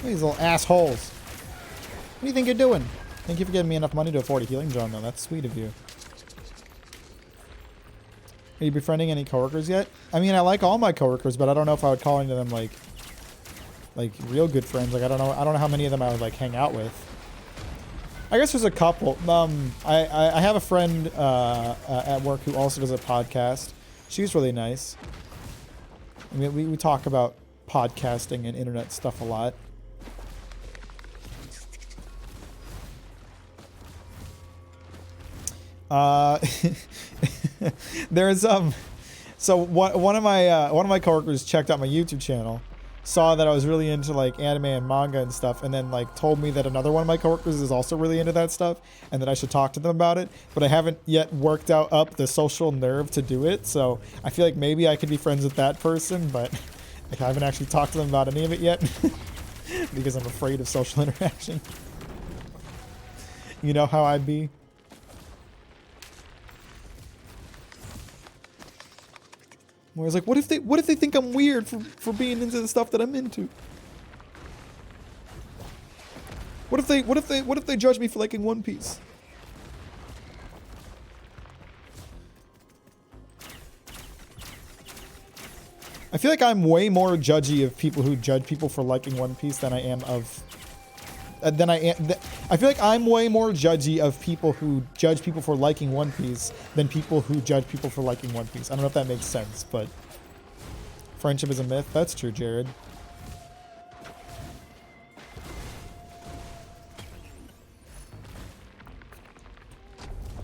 Speaker 1: These little assholes. What do you think you're doing? Thank you for giving me enough money to afford a healing drone, though. That's sweet of you. Are you befriending any coworkers yet? I mean, I like all my coworkers, but I don't know if I would call any of them like real good friends. Like I don't know how many of them I would like hang out with. I guess there's a couple. I have a friend at work who also does a podcast. She's really nice. I mean, we talk about podcasting and internet stuff a lot. There's so one of my coworkers checked out my YouTube channel, saw that I was really into like anime and manga and stuff, and then like told me that another one of my coworkers is also really into that stuff and that I should talk to them about it, but I haven't yet worked out up the social nerve to do it. So I feel like maybe I could be friends with that person, but I haven't actually talked to them about any of it yet because I'm afraid of social interaction. You know how I'd be. Where I was like, what if they think I'm weird for being into the stuff that I'm into? What if they judge me for liking One Piece? I feel like I'm way more judgy of people who judge people for liking One Piece than I am of I feel like I'm way more judgy of people who judge people for liking One Piece than people who judge people for liking One Piece. I don't know if that makes sense, but friendship is a myth. That's true, Jared.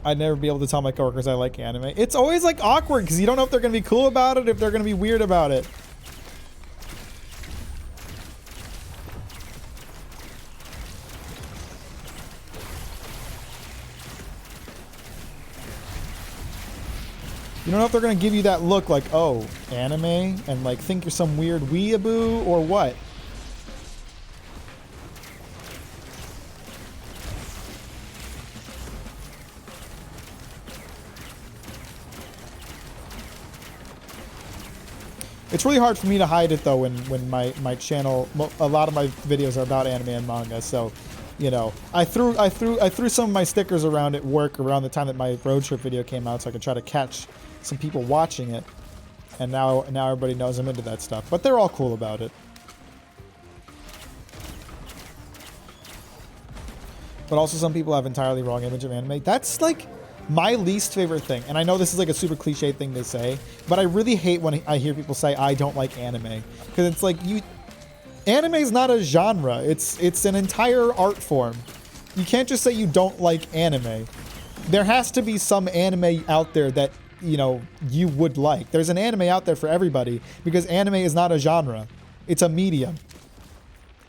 Speaker 1: I'd never be able to tell my coworkers I like anime. It's always like awkward because you don't know if they're going to be cool about it, if they're going to be weird about it. You don't know if they're going to give you that look like, oh, anime? And like think you're some weird weeaboo or what? It's really hard for me to hide it though when my channel, a lot of my videos are about anime and manga, so you know, I threw some of my stickers around at work around the time that my road trip video came out so I could try to catch some people watching it, and now everybody knows I'm into that stuff, but they're all cool about it. But also some people have entirely wrong image of anime. That's like my least favorite thing, and I know this is like a super cliche thing to say, but I really hate when I hear people say I don't like anime, because it's like anime is not a genre. It's an entire art form. You can't just say you don't like anime. There has to be some anime out there that, you know, you would like. There's an anime out there for everybody because anime is not a genre. It's a medium.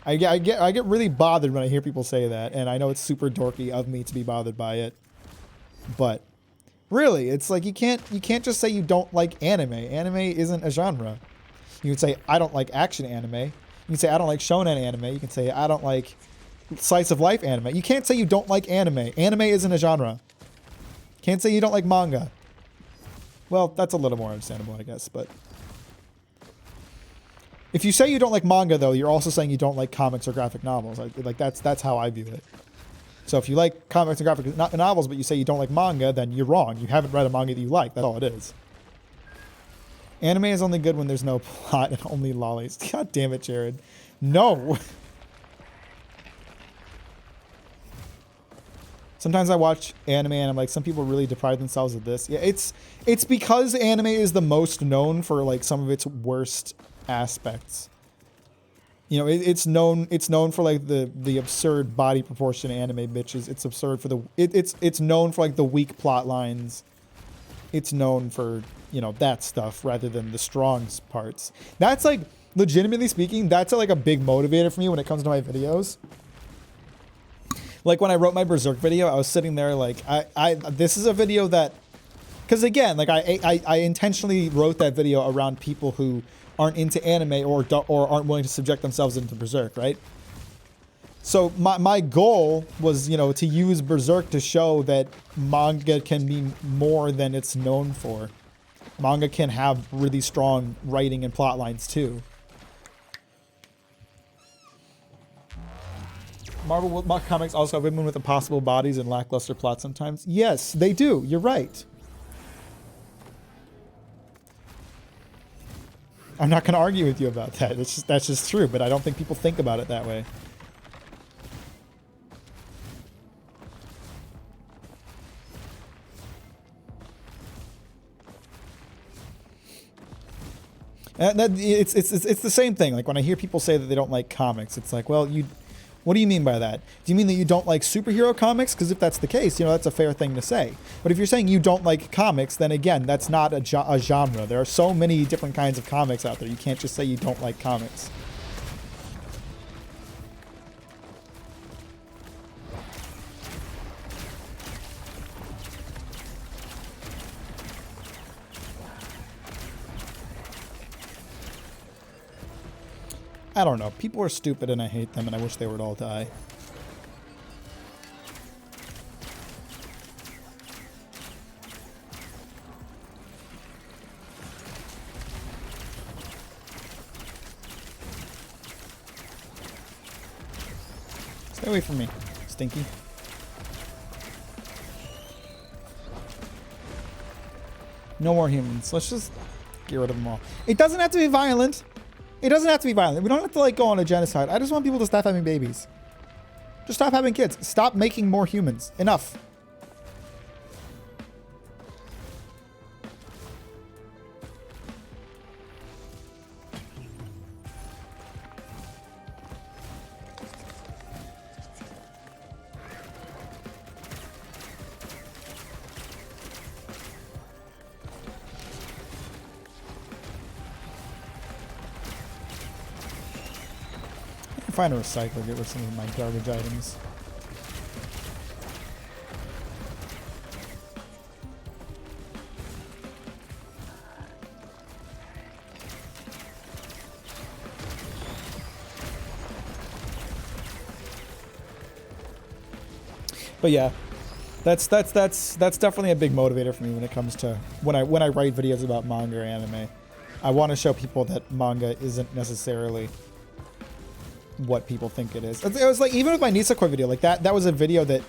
Speaker 1: I get really bothered when I hear people say that, and I know it's super dorky of me to be bothered by it. But really, it's like you can't just say you don't like anime. Anime isn't a genre. You can say I don't like action anime. You can say I don't like shonen anime. You can say I don't like slice of life anime. You can't say you don't like anime. Anime isn't a genre. Can't say you don't like manga. Well, that's a little more understandable, I guess, but if you say you don't like manga, though, you're also saying you don't like comics or graphic novels. Like that's how I view it. So if you like comics and graphic novels, but you say you don't like manga, then you're wrong. You haven't read a manga that you like. That's all it is. Anime is only good when there's no plot and only lollies. God damn it, Jared. No. Sometimes I watch anime and I'm like, some people really deprive themselves of this. Yeah, it's because anime is the most known for like some of its worst aspects. You know, it's known for like the absurd body proportion anime bitches. It's absurd for it's known for like the weak plot lines. It's known for, you know, that stuff rather than the strong parts. That's like, legitimately speaking, that's like a big motivator for me when it comes to my videos. Like when I wrote my Berserk video, I was sitting there like, this is a video that, because again, like I intentionally wrote that video around people who aren't into anime or aren't willing to subject themselves into Berserk, right? So my goal was, you know, to use Berserk to show that manga can be more than it's known for. Manga can have really strong writing and plot lines too. Marvel comics also have women with impossible bodies and lackluster plots sometimes. Yes, they do. You're right. I'm not going to argue with you about that. That's just true, but I don't think people think about it that way. And it's the same thing. Like when I hear people say that they don't like comics, it's like, well, what do you mean by that? Do you mean that you don't like superhero comics? Because if that's the case, you know, that's a fair thing to say. But if you're saying you don't like comics, then again, that's not a genre. There are so many different kinds of comics out there. You can't just say you don't like comics. I don't know. People are stupid and I hate them and I wish they would all die. Stay away from me, Stinky. No more humans. Let's just get rid of them all. It doesn't have to be violent. It doesn't have to be violent. We don't have to like go on a genocide. I just want people to stop having babies. Just stop having kids. Stop making more humans. Enough. Find a recycler, get rid of some of my garbage items. But yeah, that's definitely a big motivator for me when it comes to when I write videos about manga or anime. I want to show people that manga isn't necessarily what people think it is. It was like, even with my Nisekoi video, like that was a video that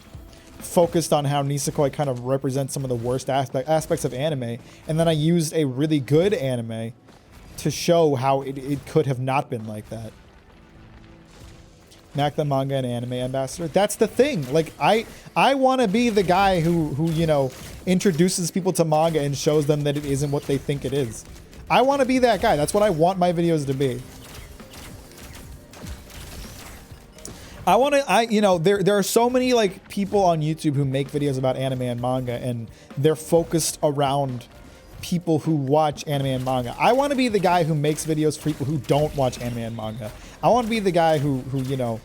Speaker 1: focused on how Nisekoi kind of represents some of the worst aspects of anime, and then I used a really good anime to show how it could have not been like that. Mac the manga and anime ambassador. That's the thing. Like I want to be the guy who you know introduces people to manga and shows them that it isn't what they think it is. I want to be that guy. That's what I want my videos to be. You know, there are so many like people on YouTube who make videos about anime and manga, and they're focused around people who watch anime and manga. I want to be the guy who makes videos for people who don't watch anime and manga. I want to be the guy who you know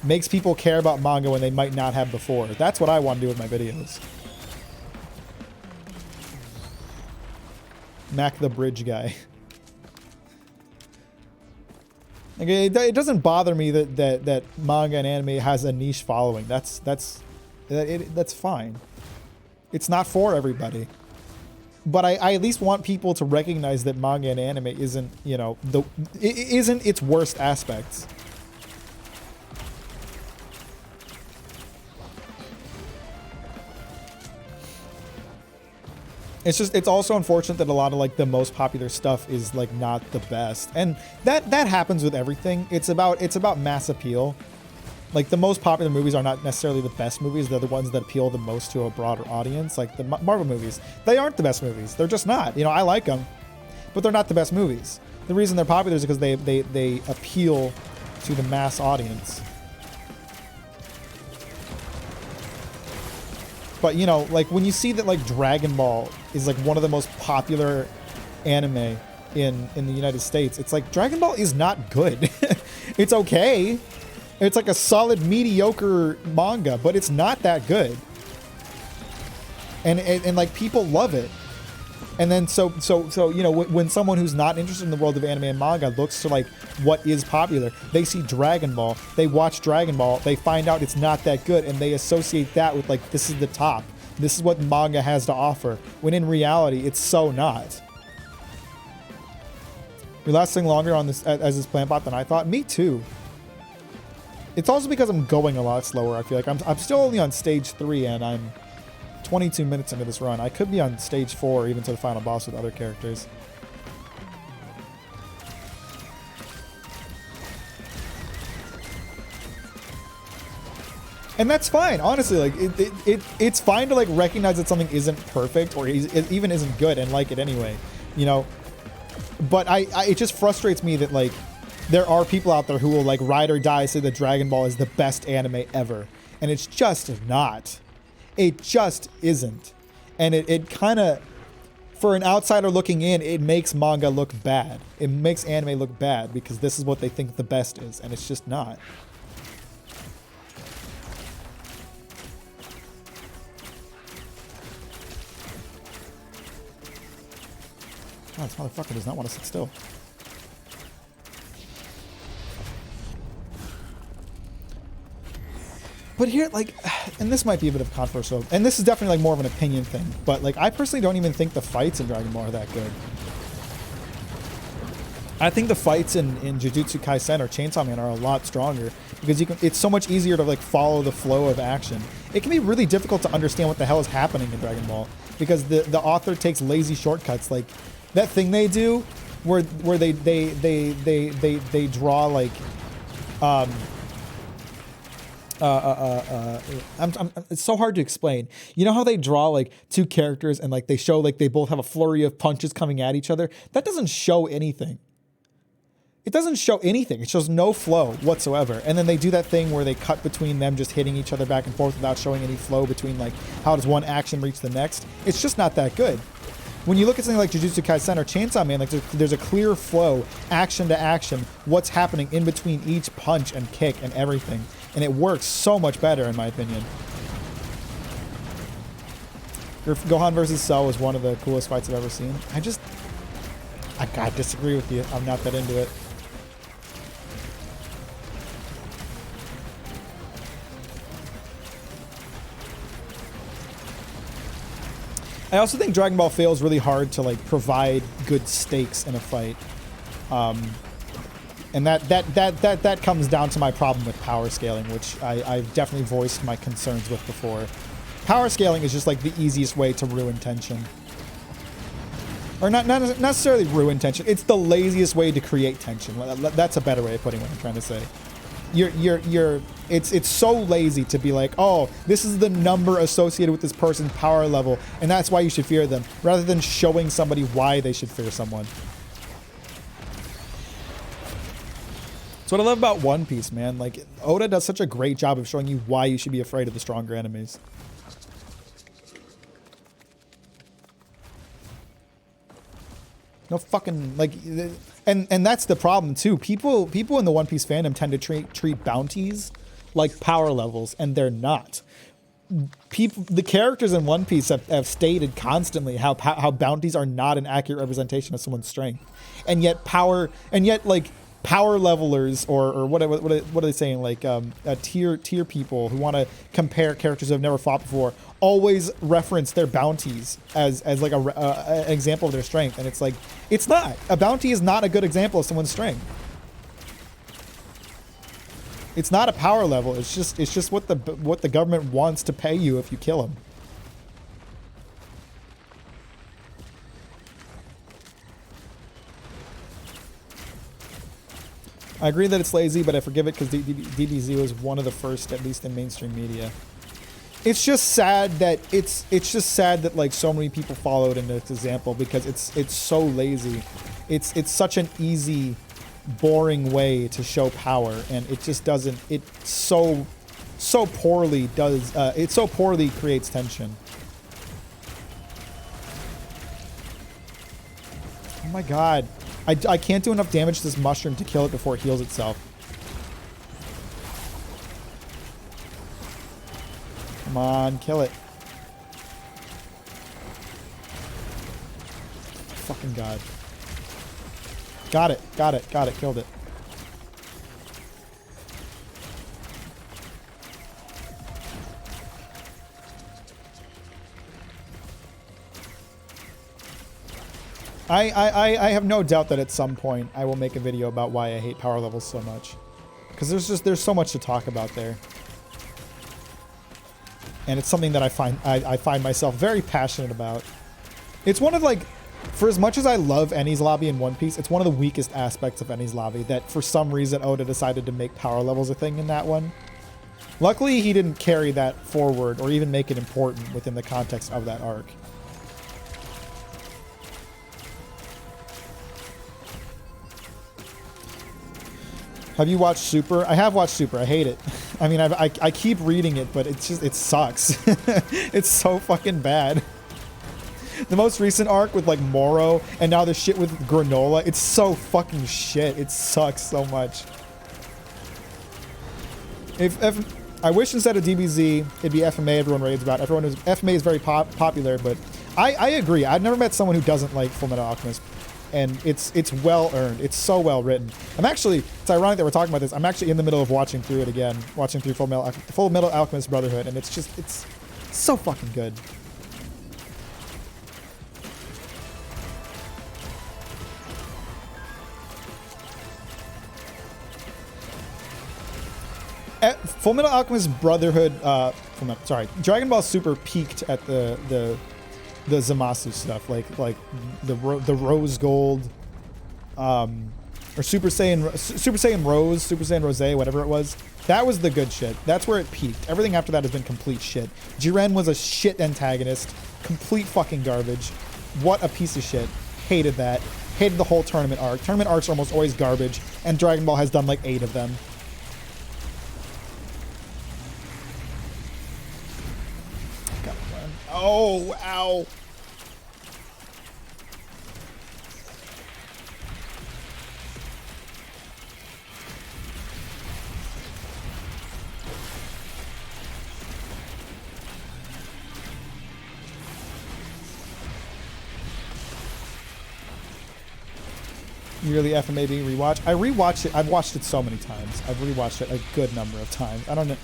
Speaker 1: makes people care about manga when they might not have before. That's what I want to do with my videos. Mac the bridge guy. Like, it doesn't bother me that manga and anime has a niche following. That's fine. It's not for everybody. But I at least want people to recognize that manga and anime isn't, you know, isn't its worst aspects. it's also unfortunate that a lot of like the most popular stuff is like not the best, and that happens with everything. It's about mass appeal. Like the most popular movies are not necessarily the best movies. They're the ones that appeal the most to a broader audience. Like the Marvel movies, they aren't the best movies. They're just not. You know, I like them, but they're not the best movies. The reason they're popular is because they appeal to the mass audience. But you know, like when you see that like Dragon Ball is like one of the most popular anime in the United States, it's like Dragon Ball is not good. It's okay. It's like a solid mediocre manga, but it's not that good. And like people love it. And then so you know, when someone who's not interested in the world of anime and manga looks to like what is popular, they see Dragon Ball, they watch Dragon Ball, they find out it's not that good, and they associate that with like, this is the top. This is what manga has to offer. When in reality, it's so not. You're lasting longer on this as this plant bot than I thought. Me too. It's also because I'm going a lot slower. I feel like I'm still only on stage 3 and I'm 22 minutes into this run. I could be on stage 4 even to the final boss with other characters. And that's fine, honestly. Like it's fine to like recognize that something isn't perfect or it even isn't good and like it anyway, you know. But it just frustrates me that like there are people out there who will like ride or die say that Dragon Ball is the best anime ever, and it's just not. It just isn't. And it kind of, for an outsider looking in, it makes manga look bad. It makes anime look bad because this is what they think the best is, and it's just not. Oh, this motherfucker does not want to sit still. But here, like, and this might be a bit of controversial, and this is definitely like more of an opinion thing, but like I personally don't even think the fights in Dragon Ball are that good. I think the fights in Jujutsu Kaisen or Chainsaw Man are a lot stronger because it's so much easier to like follow the flow of action. It can be really difficult to understand what the hell is happening in Dragon Ball because the author takes lazy shortcuts, like that thing they do where they draw like it's so hard to explain. You know how they draw like two characters and like they show like they both have a flurry of punches coming at each other? That doesn't show anything. It doesn't show anything. It shows no flow whatsoever. And then they do that thing where they cut between them just hitting each other back and forth without showing any flow between like how does one action reach the next. It's just not that good. When you look at something like Jujutsu Kaisen or Chainsaw Man, like there's a clear flow, action to action, what's happening in between each punch and kick and everything. And it works so much better, in my opinion. Gohan versus Cell was one of the coolest fights I've ever seen. I disagree with you. I'm not that into it. I also think Dragon Ball fails really hard to like provide good stakes in a fight. And that comes down to my problem with power scaling, which I've definitely voiced my concerns with before. Power scaling is just like the easiest way to ruin tension. Or not necessarily ruin tension. It's the laziest way to create tension. That's a better way of putting what I'm trying to say. It's so lazy to be like, oh, this is the number associated with this person's power level, and that's why you should fear them, rather than showing somebody why they should fear someone. That's what I love about One Piece, man. Like, Oda does such a great job of showing you why you should be afraid of the stronger enemies. No fucking, like, and that's the problem too. People in the One Piece fandom tend to treat bounties like power levels, and they're not. The characters in One Piece have stated constantly how bounties are not an accurate representation of someone's strength, and yet power levelers or what are they saying, like tier people who want to compare characters who have never fought before always reference their bounties as like an example of their strength, and it's like, it's not. A bounty is not a good example of someone's strength. It's not a power level. It's just what the government wants to pay you if you kill them. I agree that it's lazy, but I forgive it because DBZ was one of the first, at least in mainstream media. It's just sad that like so many people followed in its example because it's so lazy. It's such an easy, boring way to show power, and it just doesn't. It so poorly does. It so poorly creates tension. Oh my god. I can't do enough damage to this mushroom to kill it before it heals itself. Come on, kill it. Fucking god. Got it, killed it. I have no doubt that at some point I will make a video about why I hate power levels so much. Because there's so much to talk about there. And it's something that I find myself very passionate about. It's one of like, for as much as I love Enies Lobby in One Piece, it's one of the weakest aspects of Enies Lobby that for some reason Oda decided to make power levels a thing in that one. Luckily he didn't carry that forward or even make it important within the context of that arc. Have you watched Super? I have watched Super. I hate it. I mean, I keep reading it, but it's just, it sucks. It's so fucking bad. The most recent arc with like Moro and now the shit with Granola, it's so fucking shit. It sucks so much. If I wish instead of DBZ, it'd be FMA everyone raves about. FMA is very popular, but I agree. I've never met someone who doesn't like Fullmetal Alchemist. And it's well earned. It's so well written. It's ironic that we're talking about this. I'm actually in the middle of watching through it again, watching through Full Metal Alchemist Brotherhood, and it's so fucking good. Full Metal Alchemist Brotherhood. Dragon Ball Super peaked at the Zamasu stuff, like the Rose Gold, or Super Saiyan Rose, Super Saiyan Rose, whatever it was. That was the good shit. That's where it peaked. Everything after that has been complete shit. Jiren was a shit antagonist, complete fucking garbage. What a piece of shit. Hated that. Hated the whole tournament arc. Tournament arcs are almost always garbage, and Dragon Ball has done like 8 of them. Oh, ow. Yearly FMA being rewatched. I rewatched it. I've watched it so many times. I've rewatched it a good number of times. I don't know.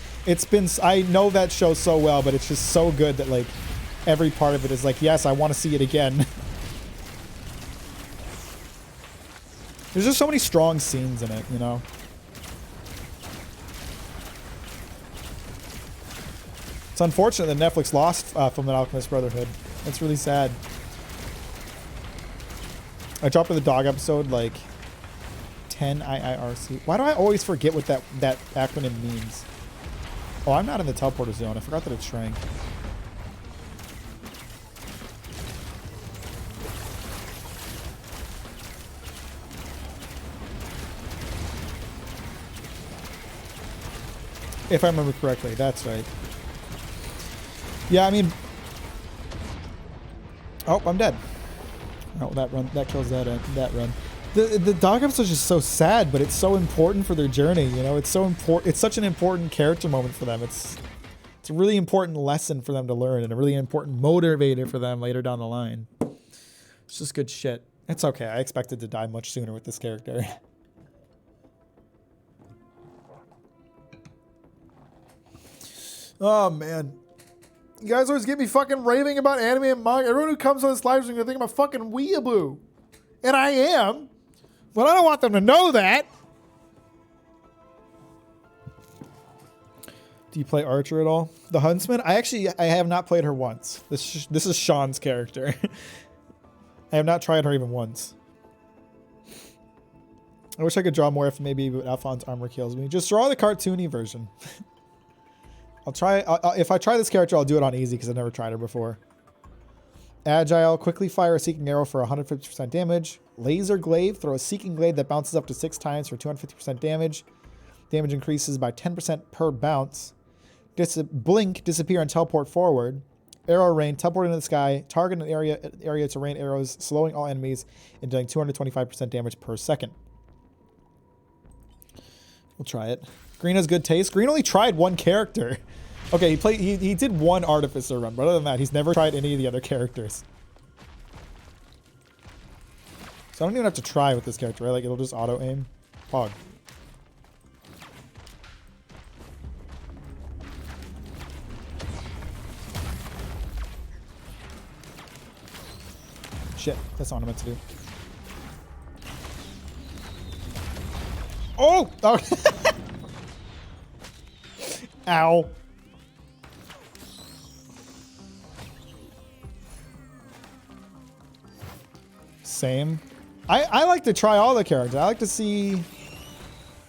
Speaker 1: I know that show so well, but it's just so good that like every part of it is like, yes, I want to see it again. There's just so many strong scenes in it, you know? It's unfortunate that Netflix lost from an Alchemist Brotherhood. That's really sad. I dropped in the dog episode like 10 IIRC. Why do I always forget what that acronym means? Oh, I'm not in the teleporter zone. I forgot that it shrank. If I remember correctly, that's right. Yeah, I mean... Oh, I'm dead. Oh, that kills that run. The dog episode is just so sad, but it's so important for their journey, you know? It's so important. It's such an important character moment for them. It's a really important lesson for them to learn and a really important motivator for them later down the line. It's just good shit. It's okay. I expected to die much sooner with this character. Oh, man. You guys always get me fucking raving about anime and manga. Everyone who comes on this live stream is gonna think I'm a fucking weeaboo. And I am. But I don't want them to know that. Do you play Archer at all? The Huntsman? I have not played her once. This is Sean's character. I have not tried her even once. I wish I could draw more if maybe Alphonse armor kills me. Just draw the cartoony version. I'll try. If I try this character, I'll do it on easy because I've never tried her before. Agile, quickly fire a seeking arrow for 150% damage. Laser glaive, throw a seeking glaive that bounces up to 6 times for 250% damage. Damage increases by 10% per bounce. Blink, disappear and teleport forward. Arrow rain, teleport into the sky. Target an area to rain arrows, slowing all enemies and doing 225% damage per second. We'll try it. Green has good taste. Green only tried one character. Okay, he did one Artificer run, but other than that, he's never tried any of the other characters. So I don't even have to try with this character, right? Like, it'll just auto-aim. Pog. Shit, that's not what I meant to do. Oh! Oh! Ow. Same. I like to try all the characters. I like to see, you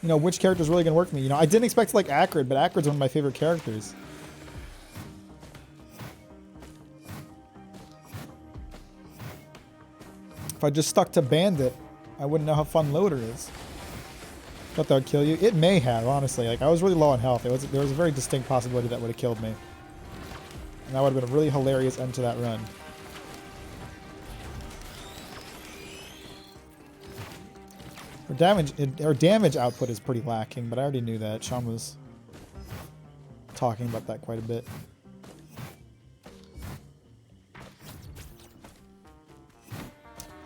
Speaker 1: know, which character is really going to work for me. You know, I didn't expect to like Acrid, but Acrid's one of my favorite characters. If I just stuck to Bandit, I wouldn't know how fun Loader is. Thought that would kill you. It may have, honestly. Like, I was really low on health. There was a very distinct possibility that would have killed me. And that would have been a really hilarious end to that run. Her damage output is pretty lacking, but I already knew that. Sean was talking about that quite a bit.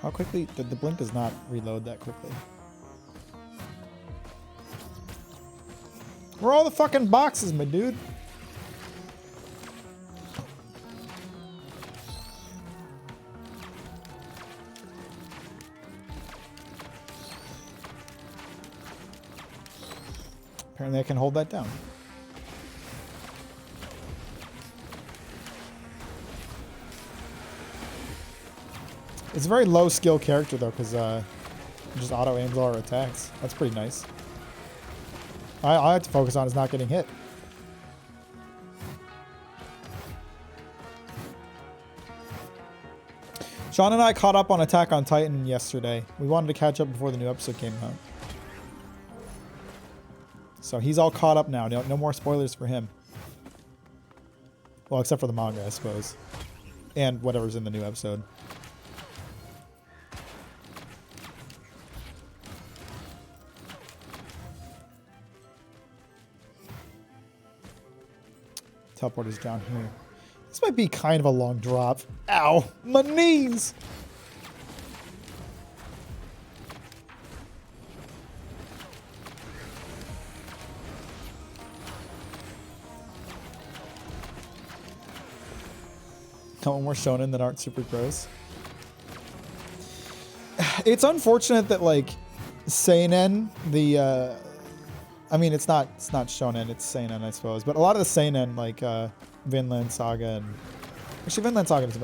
Speaker 1: How quickly? The blink does not reload that quickly. Where are all the fucking boxes, my dude? Apparently I can hold that down. It's a very low skill character though, because it just auto aims all our attacks. That's pretty nice. All I have to focus on is not getting hit. Sean and I caught up on Attack on Titan yesterday. We wanted to catch up before the new episode came out. So he's all caught up now. No more spoilers for him. Well, except for the manga, I suppose. And whatever's in the new episode. Teleport is down here. This might be kind of a long drop. Ow! My knees! Couple more shonen that aren't super gross. It's unfortunate that like seinen, I mean it's not shonen, it's seinen I suppose, but a lot of the seinen like Vinland Saga and actually Vinland Saga isn't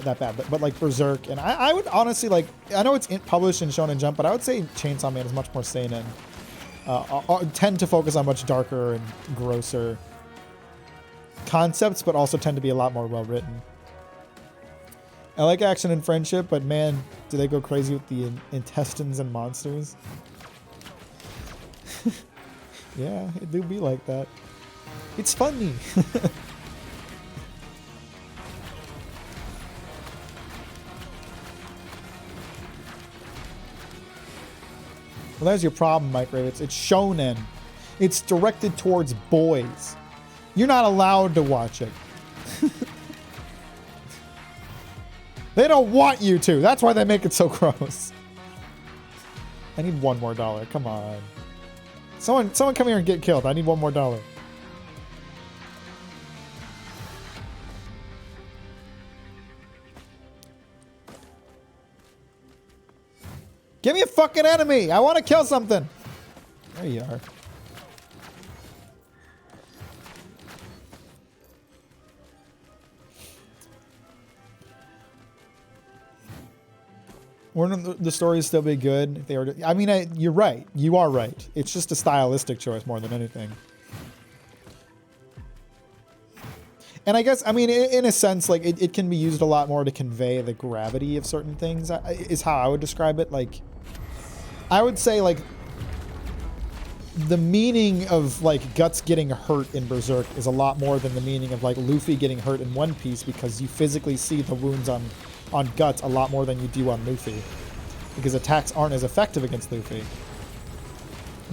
Speaker 1: that bad, but like Berserk and I would honestly like, I know it's published in Shonen Jump, but I would say Chainsaw Man is much more seinen. Tend to focus on much darker and grosser concepts, but also tend to be a lot more well written. I like action and friendship, but man, do they go crazy with the intestines and monsters. Yeah, it do be like that. It's funny. Well, there's your problem, Mike Ravitz. It's shonen. It's directed towards boys. You're not allowed to watch it. They don't want you to. That's why they make it so gross. I need $1 more. Come on. Someone come here and get killed. I need $1 more. Give me a fucking enemy. I want to kill something. There you are. Wouldn't the stories still be good if they were? I mean, you're right. You are right. It's just a stylistic choice more than anything. And I guess, I mean, in a sense, like it can be used a lot more to convey the gravity of certain things. Is how I would describe it. Like, I would say like the meaning of like Guts getting hurt in Berserk is a lot more than the meaning of like Luffy getting hurt in One Piece, because you physically see the wounds on Guts a lot more than you do on Luffy, because attacks aren't as effective against Luffy.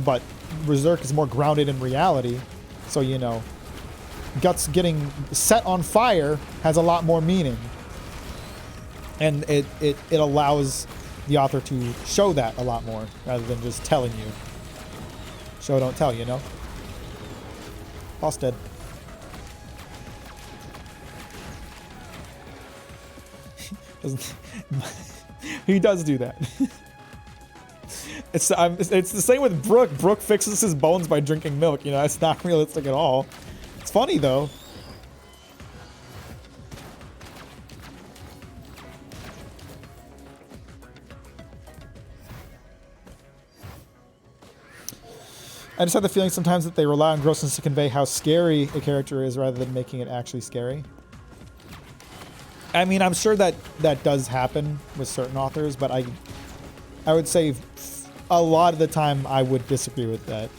Speaker 1: But Berserk is more grounded in reality, so you know, Guts getting set on fire has a lot more meaning, and it allows the author to show that a lot more rather than just telling you. Show don't tell, you know. Boss dead. He does do that. It's the same with Brook. Brook fixes his bones by drinking milk. You know, that's not realistic at all. It's funny though. I just have the feeling sometimes that they rely on grossness to convey how scary a character is rather than making it actually scary. I mean, I'm sure that does happen with certain authors, but I would say a lot of the time I would disagree with that.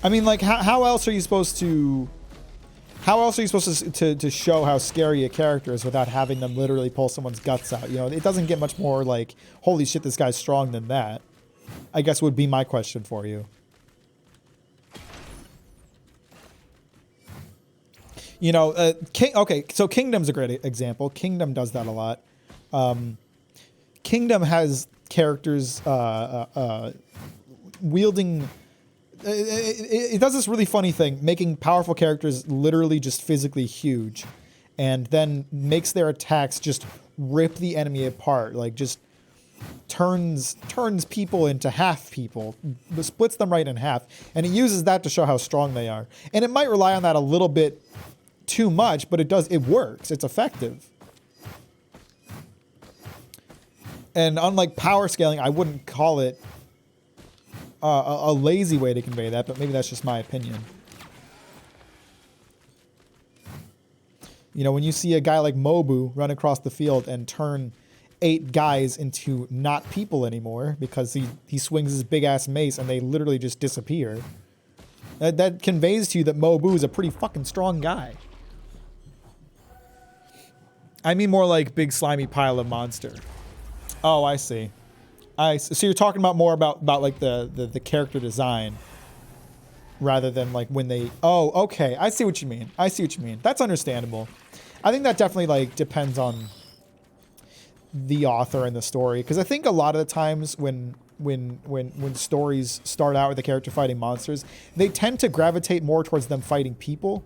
Speaker 1: I mean, like, how else are you supposed to... How else are you supposed to show how scary a character is without having them literally pull someone's guts out? You know, it doesn't get much more like, holy shit, this guy's strong than that. I guess would be my question for you. You know, okay, so Kingdom's a great example. Kingdom does that a lot. Kingdom has characters wielding... It does this really funny thing, making powerful characters literally just physically huge, and then makes their attacks just rip the enemy apart, like just turns people into half people, splits them right in half, and it uses that to show how strong they are. And it might rely on that a little bit too much, but it works. It's effective. And unlike power scaling, I wouldn't call it a lazy way to convey that, but maybe that's just my opinion. You know, when you see a guy like Mobu run across the field and turn 8 guys into not people anymore because he swings his big ass mace and they literally just disappear, that conveys to you that Mobu is a pretty fucking strong guy. I mean more like big slimy pile of monster. Oh, I see. So you're talking about more about like the character design rather than like when they... Oh, okay. I see what you mean. That's understandable. I think that definitely like depends on the author and the story, because I think a lot of the times when stories start out with a character fighting monsters, they tend to gravitate more towards them fighting people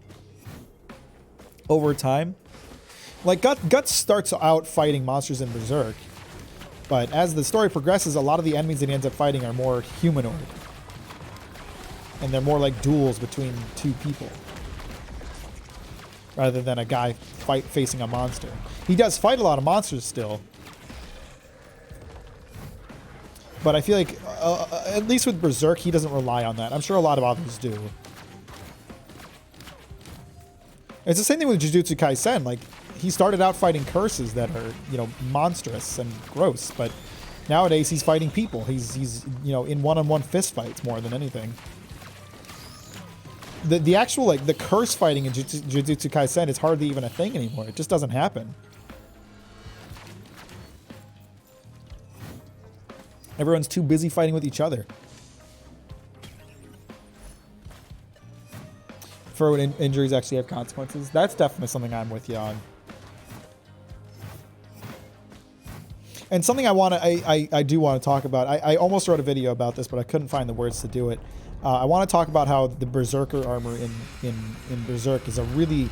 Speaker 1: over time. Like Guts starts out fighting monsters in Berserk, but as the story progresses, a lot of the enemies that he ends up fighting are more humanoid. And they're more like duels between 2 people, rather than a guy facing a monster. He does fight a lot of monsters still, but I feel like, at least with Berserk, he doesn't rely on that. I'm sure a lot of others do. It's the same thing with Jujutsu Kaisen. Like, he started out fighting curses that are, you know, monstrous and gross, but nowadays he's fighting people. He's you know, in one-on-one fist fights more than anything. The actual, like, the curse fighting in Jujutsu Kaisen is hardly even a thing anymore. It just doesn't happen. Everyone's too busy fighting with each other. For when injuries actually have consequences. That's definitely something I'm with you on. And something I do want to talk about. I almost wrote a video about this, but I couldn't find the words to do it. I want to talk about how the Berserker armor in Berserk is a really,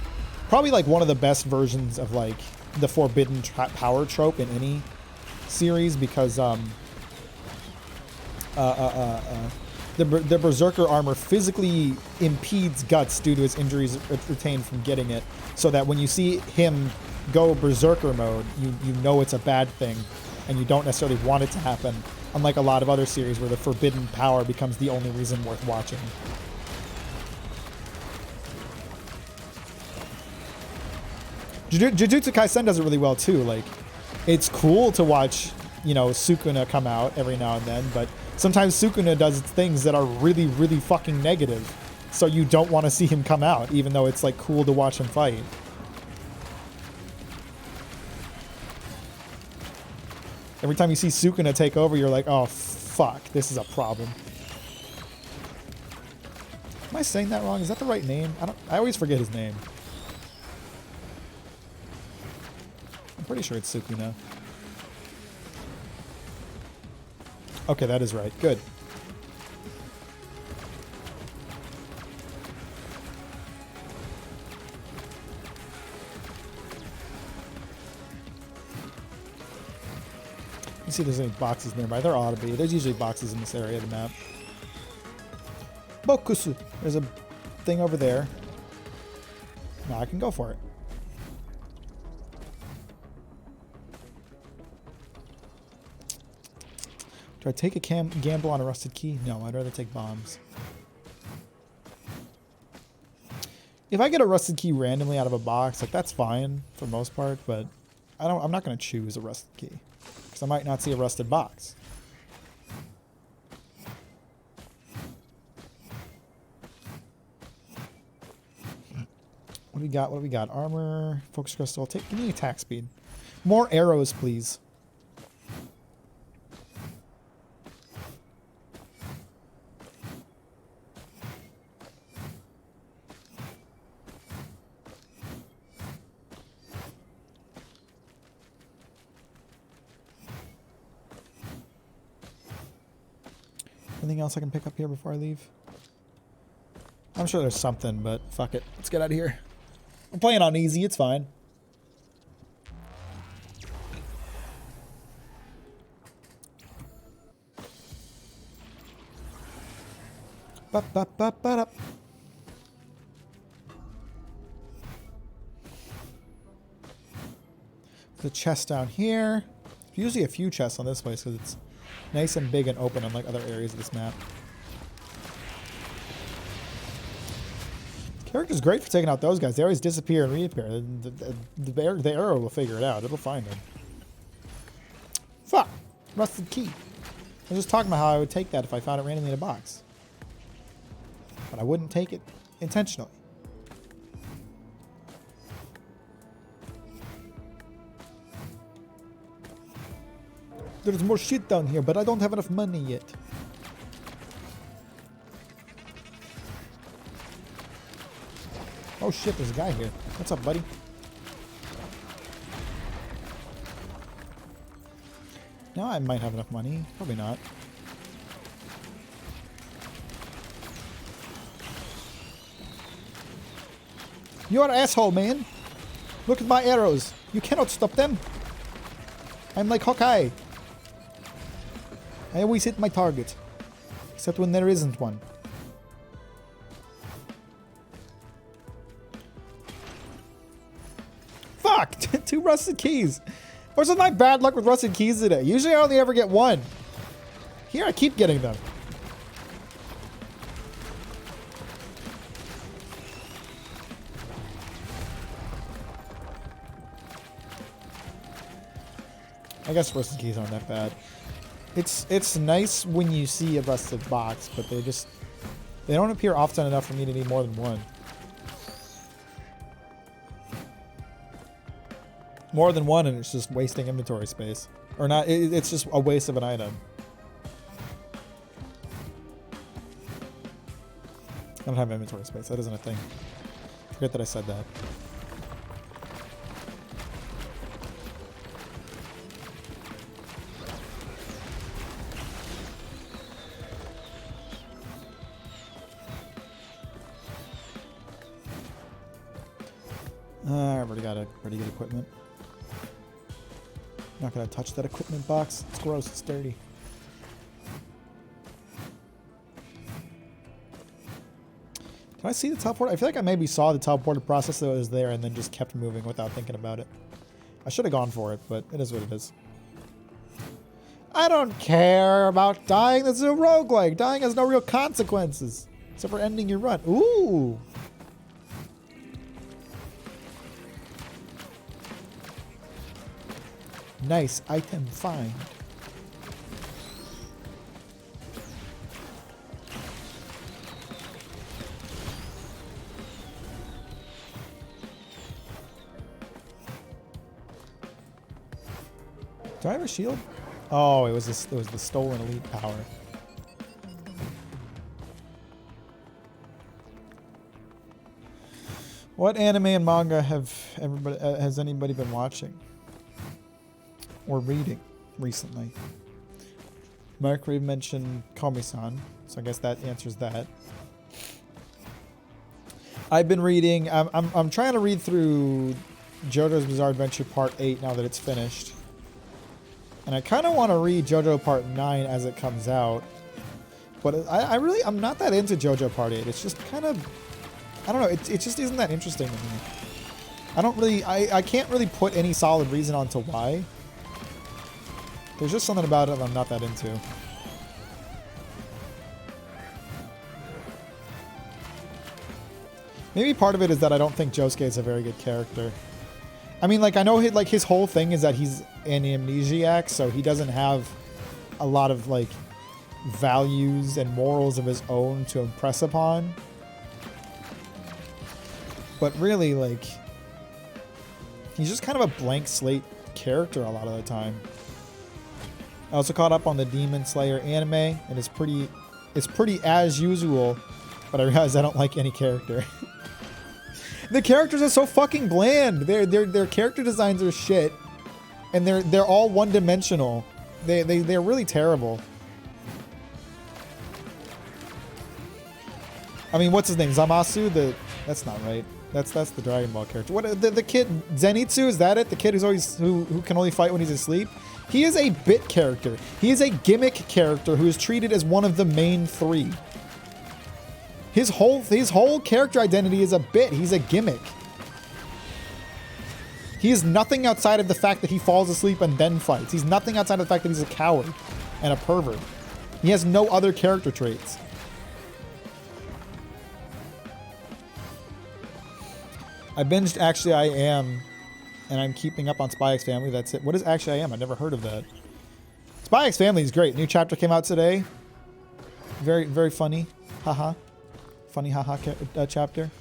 Speaker 1: probably like one of the best versions of like the forbidden power trope in any series, because the Berserker armor physically impedes Guts due to his injuries retained from getting it, so that when you see him go Berserker mode, you know it's a bad thing, and you don't necessarily want it to happen, unlike a lot of other series where the forbidden power becomes the only reason worth watching. Jujutsu Kaisen does it really well too. Like, it's cool to watch, you know, Sukuna come out every now and then, but sometimes Sukuna does things that are really, really fucking negative. So you don't want to see him come out, even though it's like cool to watch him fight. Every time you see Sukuna take over, you're like, oh fuck, this is a problem. Am I saying that wrong? Is that the right name? I always forget his name. I'm pretty sure it's Sukuna. Okay, that is right. Good. Let's see if there's any boxes nearby. There ought to be. There's usually boxes in this area of the map. Bokusu. There's a thing over there. Now I can go for it. Do I take a gamble on a rusted key? No, I'd rather take bombs. If I get a rusted key randomly out of a box, like that's fine for the most part, but I'm not going to choose a rusted key because I might not see a rusted box. What do we got? What do we got? Armor, focus crystal. Give me attack speed. More arrows, please. Anything else I can pick up here before I leave? I'm sure there's something, but fuck it. Let's get out of here. I'm playing on easy. It's fine. Ba-ba-ba-ba-da. The chest down here. There's usually a few chests on this place because it's nice and big and open unlike other areas of this map. Character's great for taking out those guys. They always disappear and reappear. The arrow will figure it out. It'll find them. Fuck! Rusted key. I was just talking about how I would take that if I found it randomly in a box. But I wouldn't take it intentionally. There's more shit down here, but I don't have enough money yet. Oh shit, there's a guy here. What's up, buddy? Now I might have enough money. Probably not. You're an asshole, man. Look at my arrows. You cannot stop them. I'm like Hawkeye. I always hit my target. Except when there isn't one. Fuck! 2 rusted keys. What's with my bad luck with rusted keys today? Usually I only ever get 1. Here I keep getting them. I guess rusted keys aren't that bad. It's nice when you see a rusted box, but they don't appear often enough for me to need more than 1. More than 1 and it's just wasting inventory space. Or not, it's just a waste of an item. I don't have inventory space, that isn't a thing. Forget that I said that. I've already got a pretty good equipment. Not gonna touch that equipment box. It's gross. It's dirty. Did I see the teleport? I feel like I maybe saw the teleported process that was there and then just kept moving without thinking about it. I should have gone for it, but it is what it is. I don't care about dying. This is a roguelike. Dying has no real consequences. Except for ending your run. Ooh. Nice item find. Do I have a shield? Oh, it was the stolen elite power. What anime and manga has anybody been watching or reading recently? Mark Reeve mentioned Komi-san, so I guess that answers that. I've been reading. I'm trying to read through JoJo's Bizarre Adventure Part 8 now that it's finished. And I kind of want to read JoJo Part 9 as it comes out. But I'm not that into JoJo Part 8. It's just kind of, I don't know, it just isn't that interesting to me. I can't really put any solid reason onto why. There's just something about it I'm not that into. Maybe part of it is that I don't think Josuke is a very good character. I mean, like, I know his whole thing is that he's an amnesiac, so he doesn't have a lot of, like, values and morals of his own to impress upon. But really, like, he's just kind of a blank slate character a lot of the time. I also caught up on the Demon Slayer anime, and it's pretty as usual, but I realized I don't like any character. The characters are so fucking bland. Their character designs are shit, and they're all one-dimensional. They're really terrible. I mean, what's his name? Zamasu? That's not right. That's the Dragon Ball character. What the kid Zenitsu, is that it? The kid who can only fight when he's asleep? He is a bit character. He is a gimmick character who is treated as one of the main three. His whole character identity is a bit. He's a gimmick. He is nothing outside of the fact that he falls asleep and then fights. He's nothing outside of the fact that he's a coward and a pervert. He has no other character traits. I binged Actually I Am, and I'm keeping up on Spy X Family. That's it. What is Actually I Am? I've never heard of that. Spy X Family is great. New chapter came out today. Very, very funny. Haha. Funny haha chapter.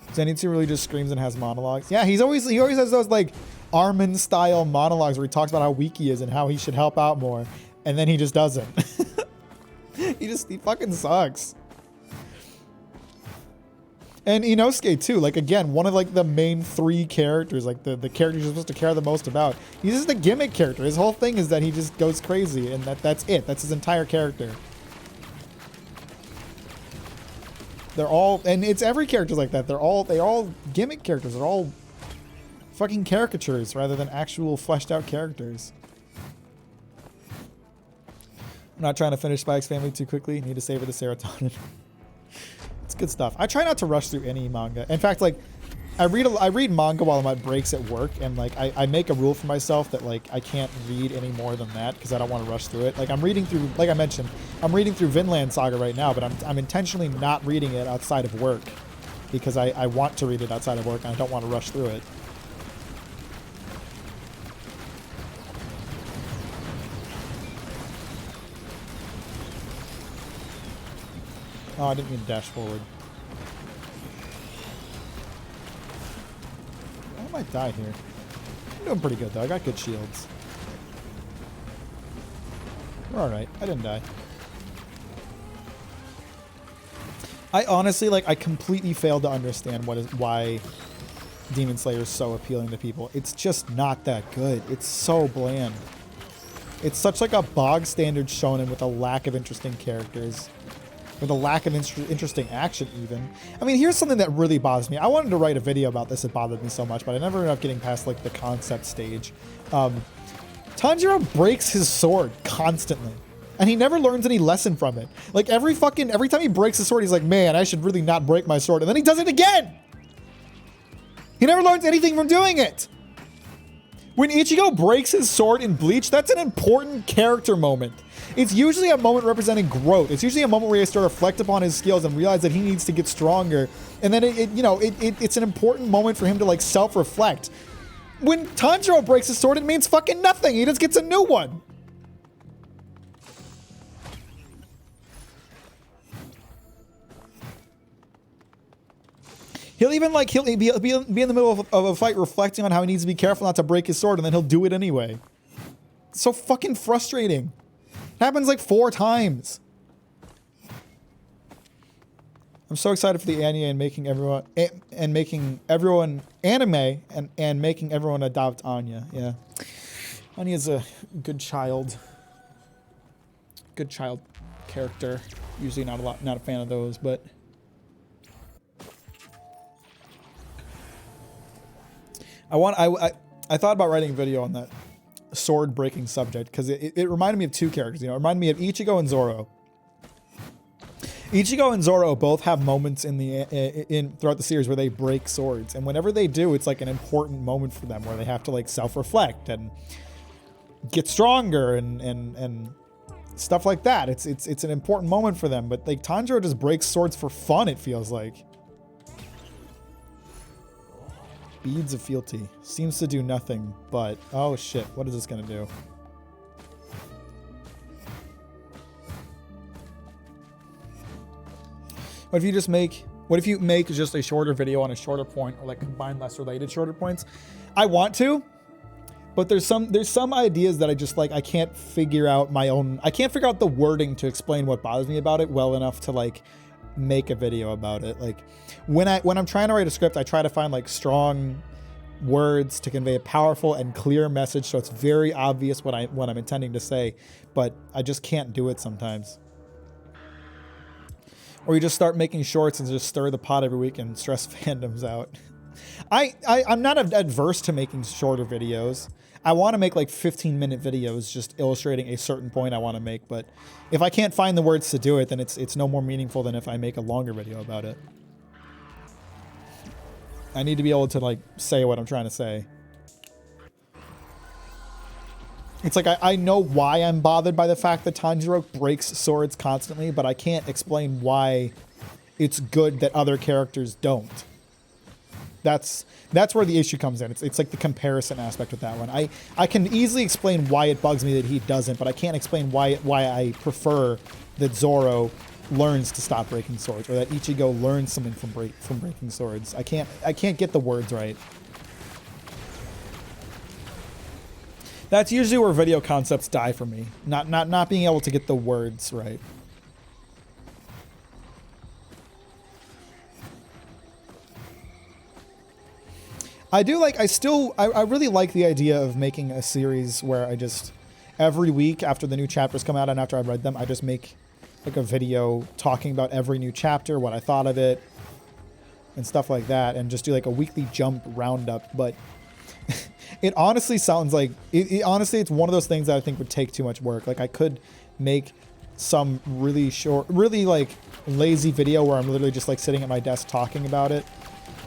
Speaker 1: Zenitsu really just screams and has monologues. Yeah, he always has those like Armin style monologues where he talks about how weak he is and how he should help out more, and then he just doesn't. he fucking sucks. And Inosuke too, like again, one of like the main three characters, like the characters you're supposed to care the most about. He's just a gimmick character. His whole thing is that he just goes crazy, and that's it. That's his entire character. They're all, and it's every character's like that. They're all gimmick characters. They're all fucking caricatures rather than actual fleshed out characters. I'm not trying to finish Spy X Family too quickly. Need to savor the serotonin. It's good stuff. I try not to rush through any manga. In fact, like, I read manga while I'm at breaks at work, and like I make a rule for myself that like I can't read any more than that because I don't want to rush through it. Like I'm reading through, like I mentioned, I'm reading through Vinland Saga right now, but I'm intentionally not reading it outside of work because I want to read it outside of work and I don't want to rush through it. Oh, I didn't mean to dash forward. I might die here. I'm doing pretty good though. I got good shields. We're alright. I didn't die. I honestly, like, I completely failed to understand why Demon Slayer is so appealing to people. It's just not that good. It's so bland. It's such like a bog standard shonen with a lack of interesting characters. With a lack of interesting action, even. I mean, here's something that really bothers me. I wanted to write a video about this. It bothered me so much, but I never ended up getting past, like, the concept stage. Tanjiro breaks his sword constantly. And he never learns any lesson from it. Like every time he breaks his sword, he's like, man, I should really not break my sword. And then he does it again. He never learns anything from doing it. When Ichigo breaks his sword in Bleach, that's an important character moment. It's usually a moment representing growth. It's usually a moment where he has to reflect upon his skills and realize that he needs to get stronger. And then it's an important moment for him to like self-reflect. When Tanjiro breaks his sword, it means fucking nothing. He just gets a new one. He'll be in the middle of a fight reflecting on how he needs to be careful not to break his sword, and then he'll do it anyway. It's so fucking frustrating. It happens like 4 times. I'm so excited for the anime and making everyone adopt Anya. Yeah, Anya's a good child character. Usually not a fan of those, but I thought about writing a video on that sword breaking subject because it reminded me of 2 characters. It reminded me of Ichigo and Zoro. Ichigo and Zoro both have moments throughout the series where they break swords, and whenever they do, it's like an important moment for them where they have to like self-reflect and get stronger and stuff like that. It's an important moment for them, but like Tanjiro just breaks swords for fun, it feels like. Beads of fealty. Seems to do nothing, but oh shit, what is this gonna do? What if you make just a shorter video on a shorter point, or like combine less related shorter points? I want to, but there's some ideas that I just like, I can't figure out the wording to explain what bothers me about it well enough to like make a video about it. Like when I'm trying to write a script, I try to find like strong words to convey a powerful and clear message so it's very obvious what I'm intending to say, but I just can't do it sometimes. Or you just start making shorts and just stir the pot every week and stress fandoms out. I'm not adverse to making shorter videos. I want to make like 15-minute videos just illustrating a certain point I want to make, but if I can't find the words to do it, then it's no more meaningful than if I make a longer video about it. I need to be able to like say what I'm trying to say. It's like I know why I'm bothered by the fact that Tanjiro breaks swords constantly, but I can't explain why it's good that other characters don't. That's where the issue comes in. It's like the comparison aspect with that one. I can easily explain why it bugs me that he doesn't, but I can't explain why I prefer that Zoro learns to stop breaking swords, or that Ichigo learns something from breaking swords. I can't get the words right. That's usually where video concepts die for me. Not being able to get the words right. I really like the idea of making a series where I just, every week after the new chapters come out and after I've read them, I just make like a video talking about every new chapter, what I thought of it, and stuff like that, and just do like a weekly Jump roundup. But it honestly sounds like, honestly, it's one of those things that I think would take too much work. Like I could make some really short, really like lazy video where I'm literally just like sitting at my desk talking about it,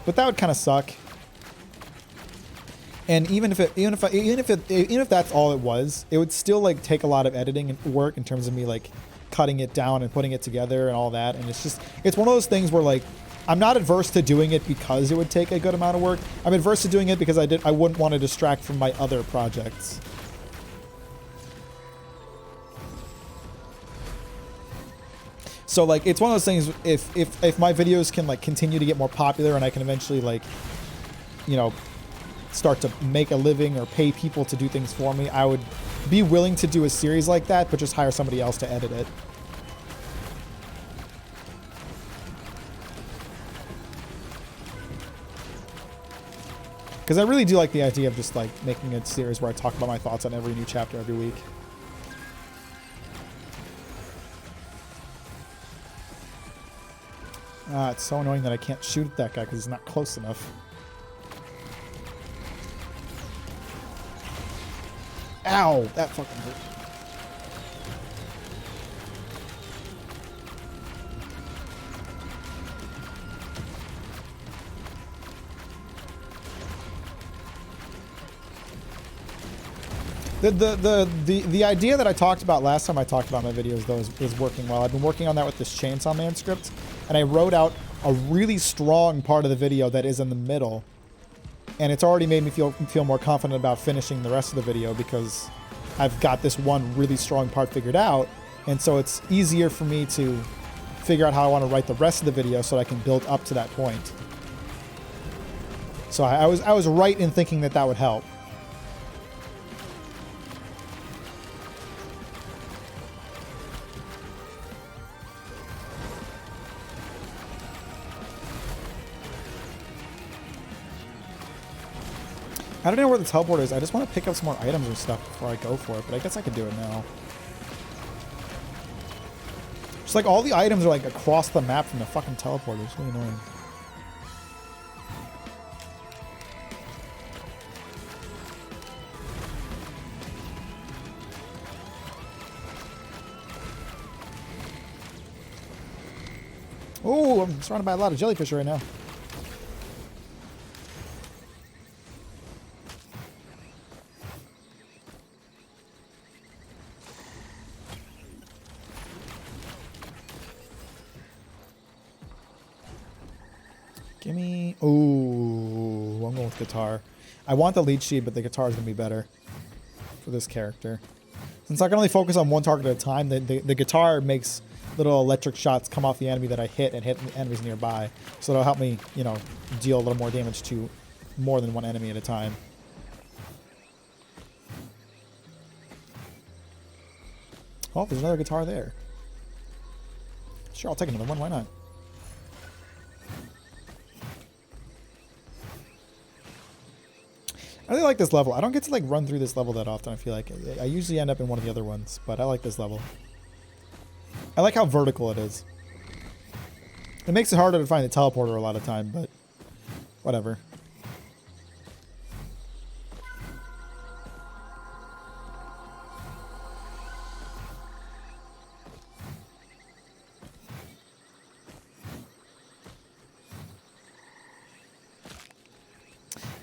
Speaker 1: but that would kind of suck. And even if that's all it was, it would still like take a lot of editing and work in terms of me like cutting it down and putting it together and all that. And it's one of those things where like, I'm not adverse to doing it because it would take a good amount of work. I'm adverse to doing it because I wouldn't want to distract from my other projects. So like, it's one of those things, if my videos can like continue to get more popular and I can eventually like, you know, start to make a living or pay people to do things for me, I would be willing to do a series like that, but just hire somebody else to edit it. Because I really do like the idea of just like making a series where I talk about my thoughts on every new chapter every week. It's so annoying that I can't shoot at that guy because he's not close enough. Ow! That fucking hurt. The idea that I talked about last time I talked about my videos though is working well. I've been working on that with this Chainsaw Man script, and I wrote out a really strong part of the video that is in the middle, and it's already made me feel more confident about finishing the rest of the video because I've got this one really strong part figured out, and so it's easier for me to figure out how I want to write the rest of the video so that I can build up to that point. So I was right in thinking that that would help. I don't know where the teleport is. I just want to pick up some more items and stuff before I go for it, but I guess I could do it now. Just like all the items are like across the map from the fucking teleporter. It's really annoying. Oh, I'm surrounded by a lot of jellyfish right now. Give me... Ooh, I'm going with guitar. I want the leech seed, but the guitar is going to be better for this character. Since I can only focus on one target at a time, the guitar makes little electric shots come off the enemy that I hit and hit enemies nearby. So it'll help me, you know, deal a little more damage to more than one enemy at a time. Oh, there's another guitar there. Sure, I'll take another one. Why not? I really like this level. I don't get to like run through this level that often, I feel like. I usually end up in one of the other ones, but I like this level. I like how vertical it is. It makes it harder to find the teleporter a lot of time, but whatever.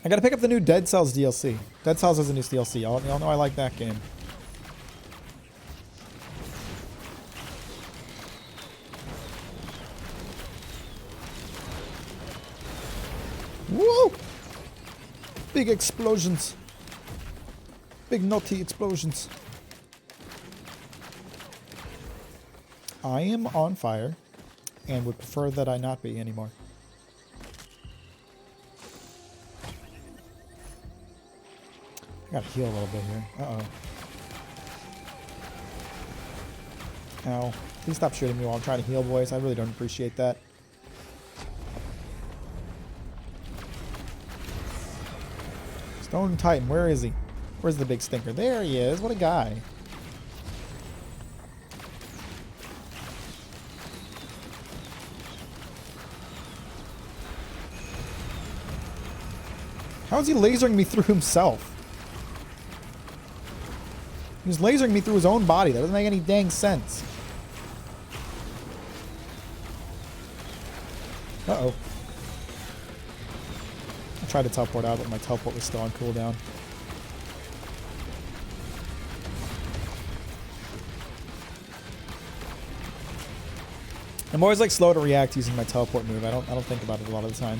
Speaker 1: I gotta pick up the new Dead Cells DLC. Dead Cells is a new DLC. Y'all know I like that game. Woo! Big explosions. Big naughty explosions. I am on fire and would prefer that I not be anymore. I gotta heal a little bit here. Uh-oh. Ow. Please stop shooting me while I'm trying to heal, boys. I really don't appreciate that. Stone Titan, where is he? Where's the big stinker? There he is. What a guy. How is he lasering me through himself? He was lasering me through his own body. That doesn't make any dang sense. Uh-oh. I tried to teleport out, but my teleport was still on cooldown. I'm always like slow to react using my teleport move. I don't think about it a lot of the time.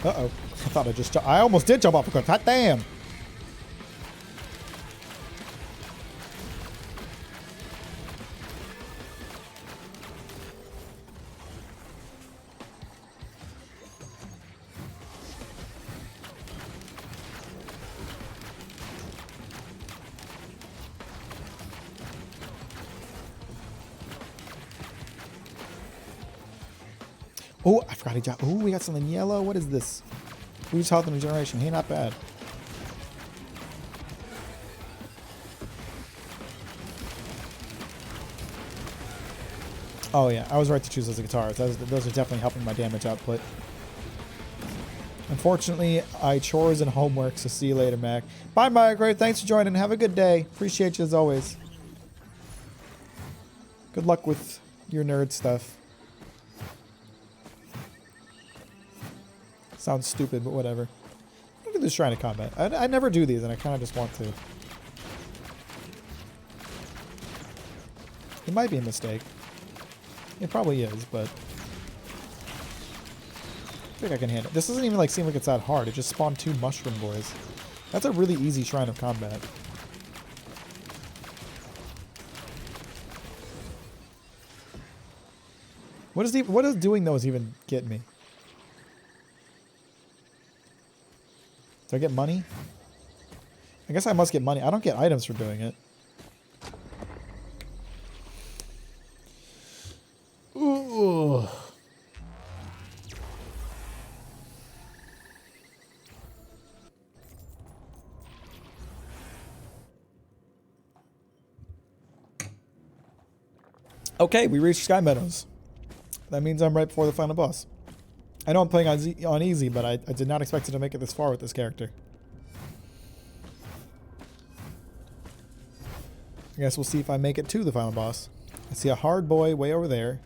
Speaker 1: Uh-oh. I thought I almost did jump off a cliff. Hot damn. Oh, I forgot he dropped. Oh, we got something yellow. What is this? Boost health and regeneration. Hey, not bad. Oh, yeah. I was right to choose those guitars. Those are definitely helping my damage output. Unfortunately, I chores and homework, so see you later, Mac. Bye, Migrate. Thanks for joining. Have a good day. Appreciate you as always. Good luck with your nerd stuff. Sounds stupid, but whatever. can do Shrine of Combat. I never do these, and I kind of just want to. It might be a mistake. It probably is, but I think I can handle it. This doesn't even like seem like it's that hard. It just spawned 2 mushroom boys. That's a really easy Shrine of Combat. What does doing those even get me? Do I get money? I guess I must get money. I don't get items for doing it. Ooh. Okay, we reached Sky Meadows. That means I'm right before the final boss. I know I'm playing on easy, but I did not expect it to make it this far with this character. I guess we'll see if I make it to the final boss. I see a hard boy way over there,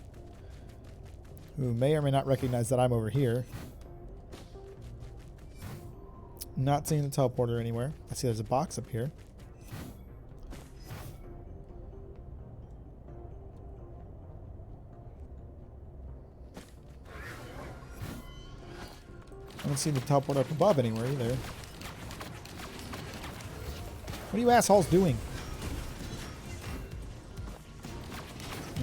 Speaker 1: who may or may not recognize that I'm over here. Not seeing the teleporter anywhere. I see there's a box up here. I don't see the teleport up above anywhere either. What are you assholes doing?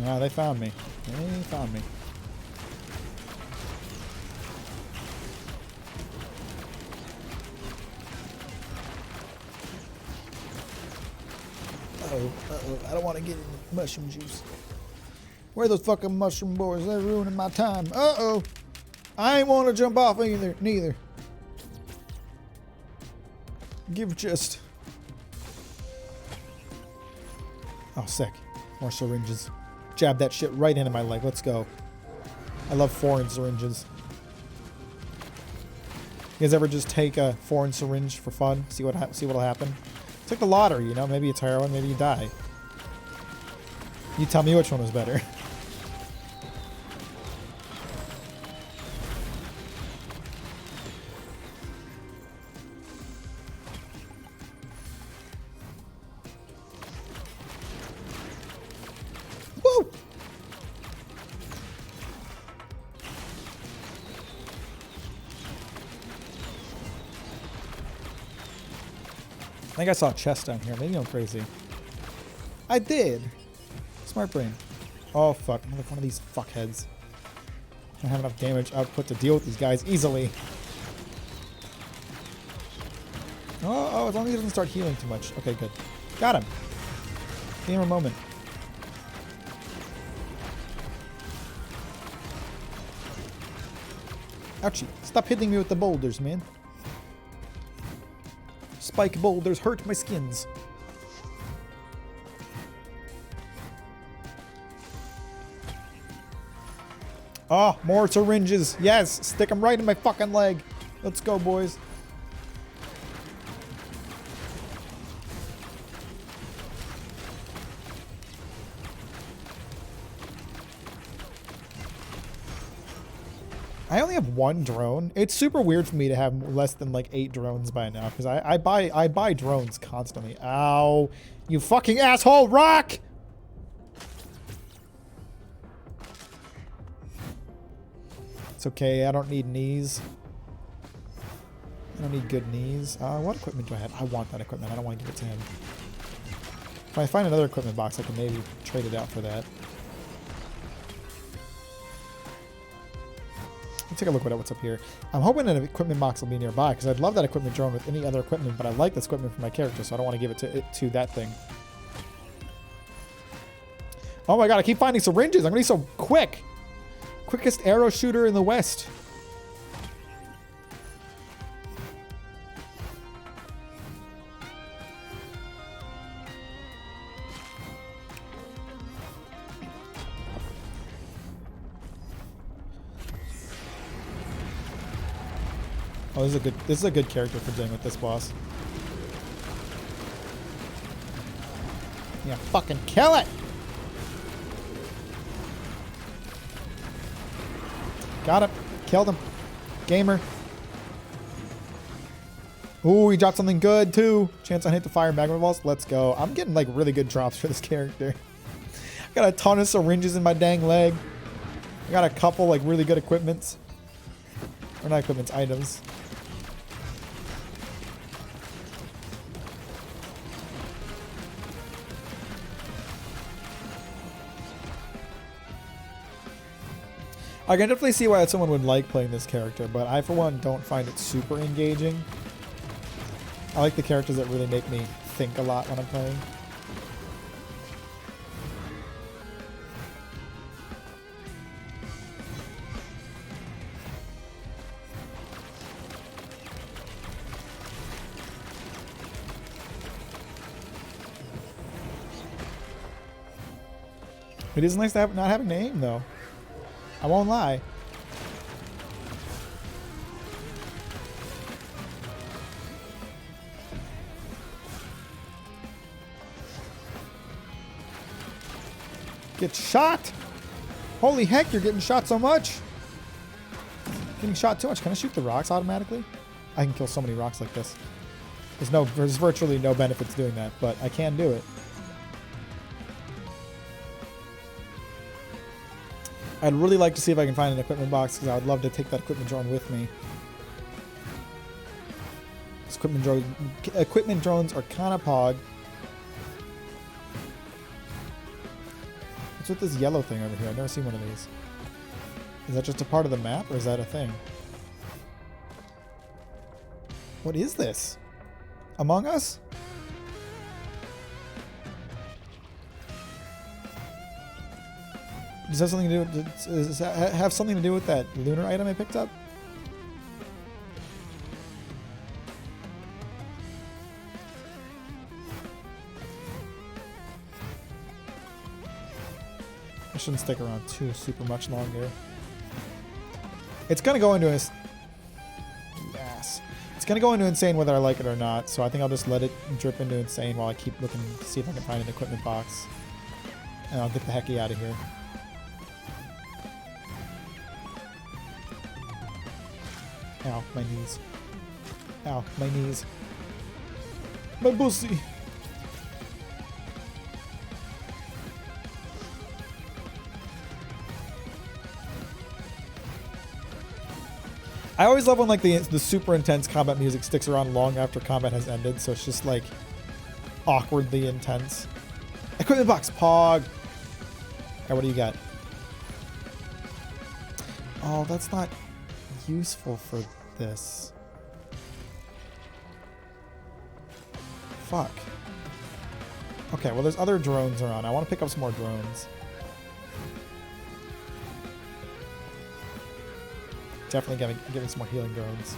Speaker 1: Ah, they found me. They found me. Uh-oh, uh-oh. I don't want to get any mushroom juice. Where are those fucking mushroom boys? They're ruining my time. Uh-oh. I ain't want to jump off either, neither. Give just. Oh, sick. More syringes. Jab that shit right into my leg. Let's go. I love foreign syringes. You guys ever just take a foreign syringe for fun? See what'll happen? It's like the lottery, you know? Maybe it's heroin, maybe you die. You tell me which one was better. Woo! I think I saw a chest down here. Maybe I'm crazy. I did. Smart brain. Oh, fuck. Another one of these fuckheads. I don't have enough damage output to deal with these guys easily. Oh, as long as he doesn't start healing too much. Okay, good. Got him. Gamer moment. Ouchie. Stop hitting me with the boulders, man. Spike boulders hurt my skins. Oh, more syringes. Yes, stick them right in my fucking leg. Let's go, boys. I only have 1 drone. It's super weird for me to have less than like 8 drones by now, because I buy drones constantly. Ow. You fucking asshole, rock! It's okay, I don't need knees. I don't need good knees. What equipment do I have? I want that equipment. I don't want to give it to him. If I find another equipment box, I can maybe trade it out for that. Let's take a look at what's up here. I'm hoping an equipment box will be nearby, because I'd love that equipment drone with any other equipment, but I like this equipment for my character, so I don't want to give it to that thing. Oh my god, I keep finding syringes. I'm going to be so quick. Quickest arrow shooter in the West. Oh, this is a good character for dealing with this boss. Yeah, fucking kill it! Got him. Killed him. Gamer. Ooh, he dropped something good too. Chance on hit to fire magma balls. Let's go. I'm getting like really good drops for this character. I got a ton of syringes in my dang leg. I got a couple like really good equipments. Or not equipments, items. I can definitely see why someone would like playing this character, but I, for one, don't find it super engaging. I like the characters that really make me think a lot when I'm playing. It is nice to have, not having to aim, though. I won't lie. Get shot! Holy heck, you're getting shot so much! Getting shot too much. Can I shoot the rocks automatically? I can kill so many rocks like this. There's virtually no benefit to doing that, but I can do it. I'd really like to see if I can find an equipment box because I would love to take that equipment drone with me. This equipment drones are kind of pog. What's with this yellow thing over here? I've never seen one of these. Is that just a part of the map or is that a thing? What is this? Among Us? Does that something to do? Does that have something to do with that lunar item I picked up? I shouldn't stick around too super much longer. It's gonna go into yes. It's gonna go into insane whether I like it or not. So I think I'll just let it drip into insane while I keep looking to see if I can find an equipment box, and I'll get the hecky out of here. Ow, my knees. Ow, my knees. My pussy. I always love when like the super intense combat music sticks around long after combat has ended, so it's just like awkwardly intense. Equipment box, pog. Alright, what do you got? Oh, that's not useful for this. Fuck. Okay, well there's other drones around. I want to pick up some more drones. Definitely gonna give me some more healing drones.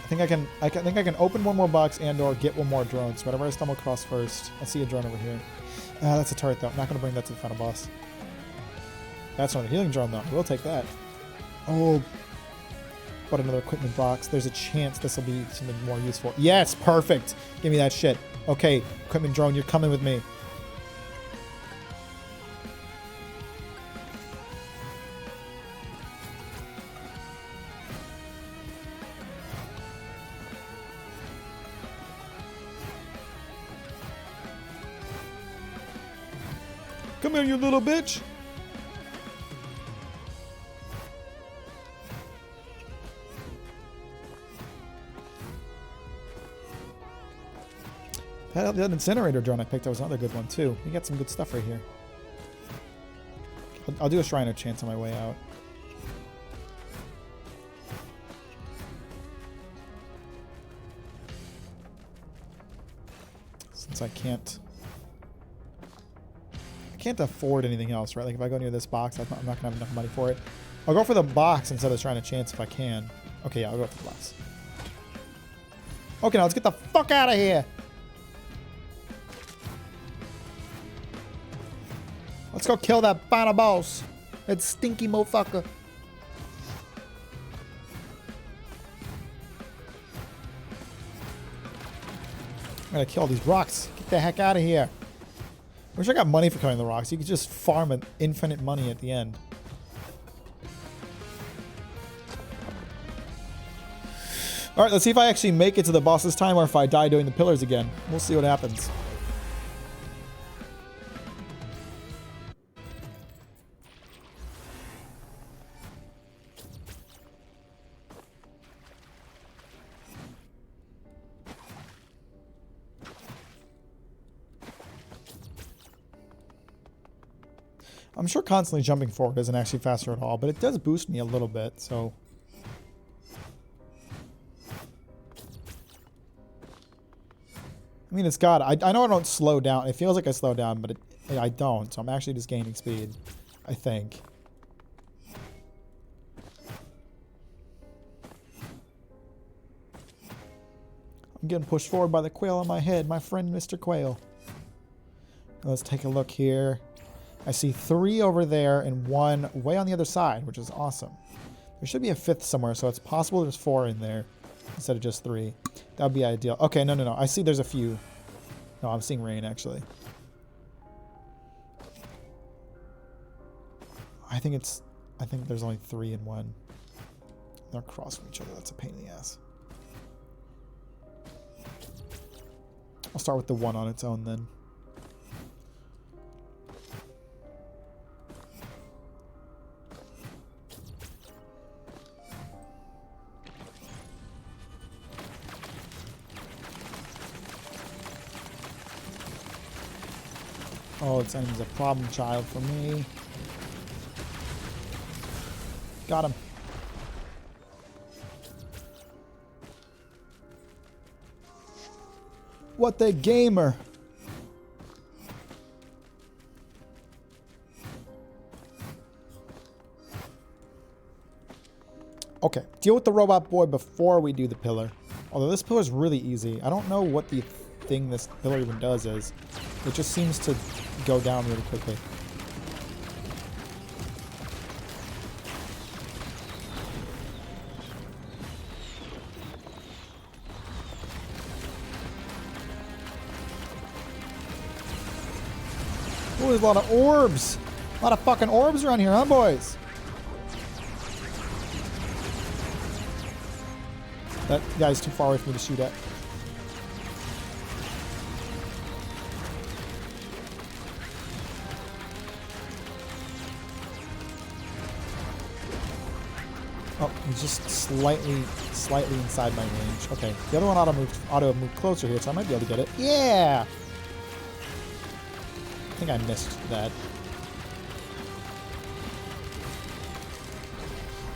Speaker 1: I think I can open one more box and or get one more drone. So whatever I stumble across first. I see a drone over here. That's a turret though. I'm not gonna bring that to the final boss. That's not a healing drone though. We'll take that. Oh, but another equipment box. There's a chance this will be something more useful. Yes, perfect. Give me that shit. Okay, equipment drone, you're coming with me. Come here, you little bitch. That incinerator drone I picked up was another good one too. We got some good stuff right here. I'll do a Shrine of Chance on my way out. Since I can't afford anything else, right? Like if I go near this box, I'm not gonna have enough money for it. I'll go for the box instead of Shrine of Chance if I can. Okay, yeah, I'll go for the box. Okay, now let's get the fuck out of here. Let's go kill that final boss. That stinky motherfucker. gotta kill all these rocks. Get the heck out of here. Wish I got money for killing the rocks. You could just farm an infinite money at the end. Alright, let's see if I actually make it to the boss this time or if I die doing the pillars again. We'll see what happens. I'm sure constantly jumping forward isn't actually faster at all, but it does boost me a little bit, so... I mean, it's got... I know I don't slow down. It feels like I slow down, but I don't, so I'm actually just gaining speed, I think. I'm getting pushed forward by the quail on my head, my friend Mr. Quail. Let's take a look here. I see 3 over there and 1 way on the other side, which is awesome. There should be a 5th somewhere, so it's possible there's 4 in there instead of just 3. That would be ideal. Okay, no. I see there's a few. No, I'm seeing rain, actually. I think there's only 3 and 1. They're across from each other. That's a pain in the ass. I'll start with the 1 on its own then. Oh, this enemy's a problem child for me. Got him. What a gamer. Okay, deal with the robot boy before we do the pillar. Although this pillar is really easy. I don't know what the thing this pillar even does is. It just seems to go down really quickly. Oh, there's a lot of orbs. A lot of fucking orbs around here, huh, boys? That guy's too far away for me to shoot at. Oh, he's just slightly inside my range. Okay, the other one auto moved closer here, so I might be able to get it. Yeah! I think I missed that.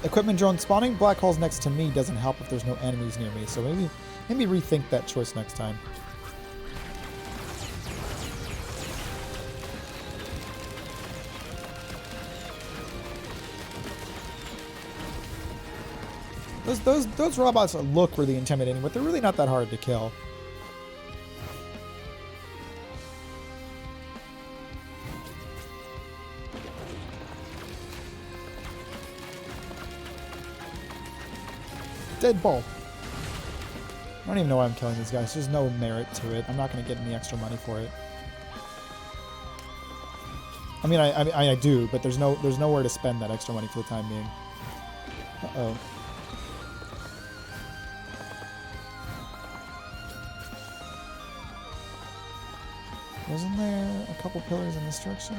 Speaker 1: Equipment drone spawning black holes next to me doesn't help if there's no enemies near me, so maybe rethink that choice next time. Those robots look really intimidating, but they're really not that hard to kill. Dead ball. I don't even know why I'm killing these guys. There's no merit to it. I'm not going to get any extra money for it. I mean, I do, but there's nowhere to spend that extra money for the time being. Uh-oh. Wasn't there a couple pillars in this direction?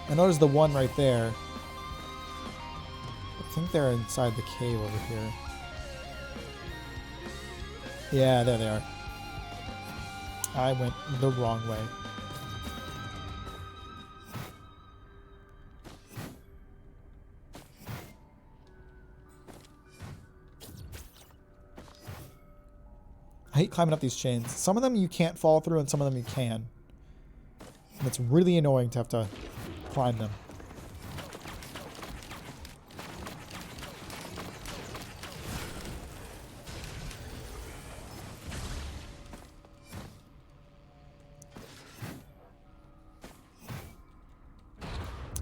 Speaker 1: I noticed the one right there. I think they're inside the cave over here. Yeah, there they are. I went the wrong way. I hate climbing up these chains. Some of them you can't fall through and some of them you can. And it's really annoying to have to climb them.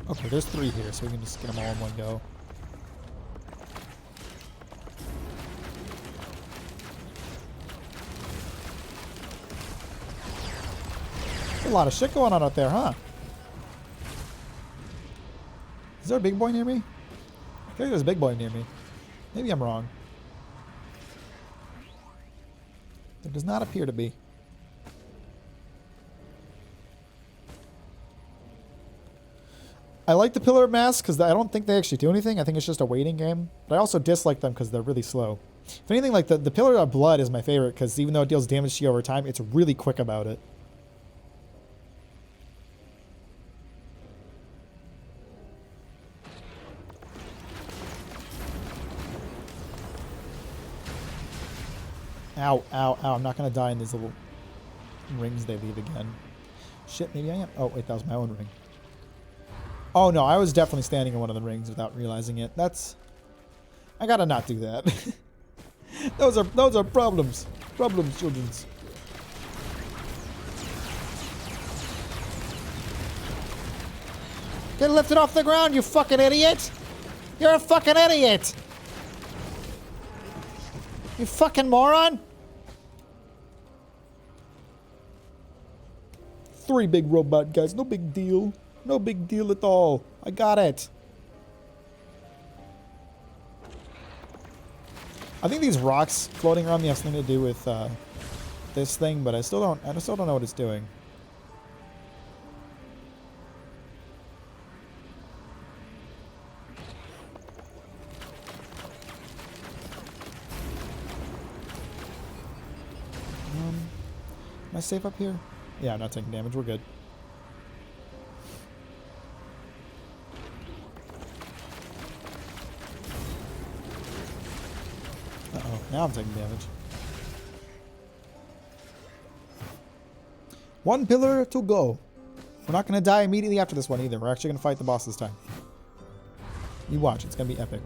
Speaker 1: Okay, there's 3 here, so we can just get them all in one go. A lot of shit going on out there, huh? Is there a big boy near me? I feel like there's a big boy near me. Maybe I'm wrong. There does not appear to be. I like the Pillar of Mass because I don't think they actually do anything. I think it's just a waiting game. But I also dislike them because they're really slow. If anything, like the Pillar of Blood is my favorite because even though it deals damage to you over time, it's really quick about it. Ow, ow, ow. I'm not going to die in these little rings they leave again. Shit, maybe I am. Oh, wait, that was my own ring. Oh, no, I was definitely standing in one of the rings without realizing it. That's... I gotta not do that. Those are problems. Problems, children's. Get lifted off the ground, you fucking idiot! You're a fucking idiot! You fucking moron! 3 big robot guys, no big deal. No big deal at all. I got it. I think these rocks floating around me have something to do with this thing, but I still don't know what it's doing. Am I safe up here? Yeah, I'm not taking damage. We're good. Uh-oh. Now I'm taking damage. 1 pillar to go. We're not going to die immediately after this one either. We're actually going to fight the boss this time. You watch. It's going to be epic.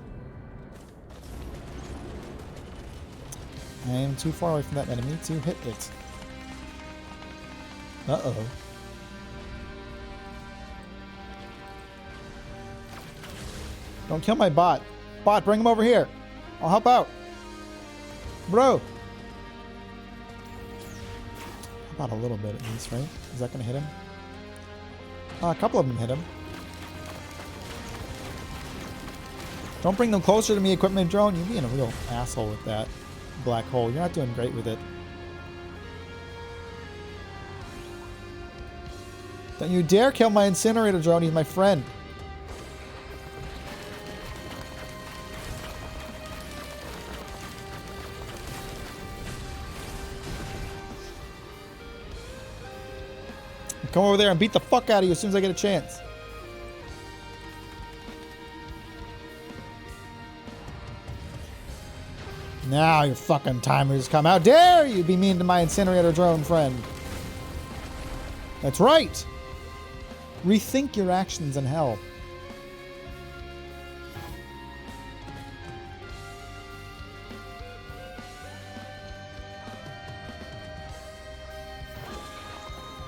Speaker 1: I am too far away from that enemy to hit it. Uh-oh. Don't kill my bot. Bot, bring him over here. I'll help out. Bro. About a little bit at least, right? Is that going to hit him? A couple of them hit him. Don't bring them closer to me, equipment drone. You're being a real asshole with that black hole. You're not doing great with it. Don't you dare kill my incinerator drone. He's my friend. Come over there and beat the fuck out of you as soon as I get a chance. Now your fucking timers come. How dare you be mean to my incinerator drone friend? That's right. Rethink your actions in hell.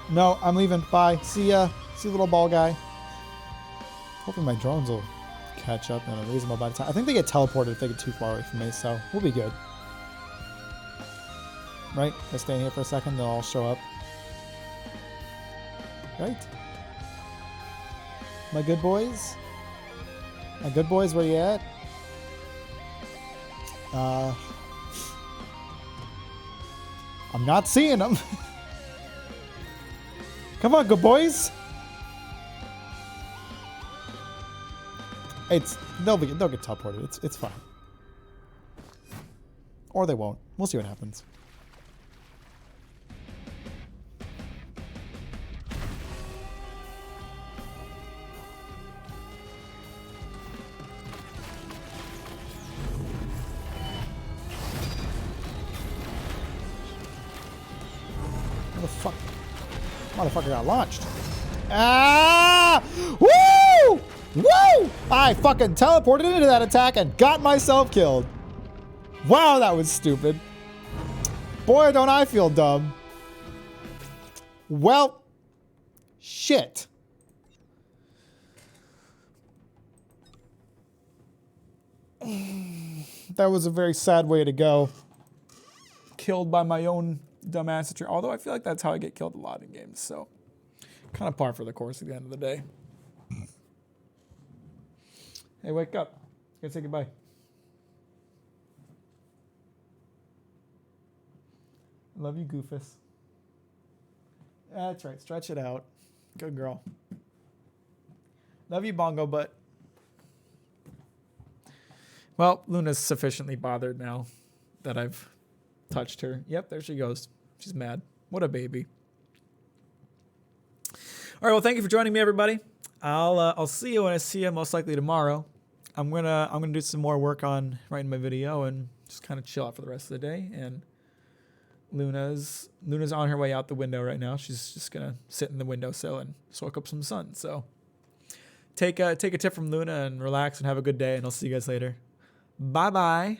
Speaker 1: No, I'm leaving. Bye. See ya. See you, little ball guy. Hopefully my drones will catch up in a reasonable amount of time. I think they get teleported if they get too far away from me, so we'll be good. Right? If I stay here for a second, they'll all show up. Right? My good boys? My good boys, where you at? I'm not seeing them. Come on, good boys. They'll get teleported. It's fine. Or they won't. We'll see what happens. Where the fuck? Motherfucker got launched. Ah! Woo! Woo! I fucking teleported into that attack and got myself killed. Wow, that was stupid. Boy, don't I feel dumb. Well, shit. That was a very sad way to go. Killed by my own dumbassatry. Although I feel like that's how I get killed a lot in games, so Kind of par for the course at the end of the day. Hey, wake up. Gotta say goodbye. Love you, Goofus. That's right. Stretch it out. Good girl. Love you, Bongo Butt. Well, Luna's sufficiently bothered now that I've touched her. Yep, there she goes. She's mad. What a baby. All right, well, thank you for joining me, everybody. I'll see you when I see you, most likely tomorrow. I'm gonna do some more work on writing my video and just kind of chill out for the rest of the day. And Luna's on her way out the window right now. She's just gonna sit in the windowsill and soak up some sun. So take a tip from Luna and relax and have a good day. And I'll see you guys later. Bye bye.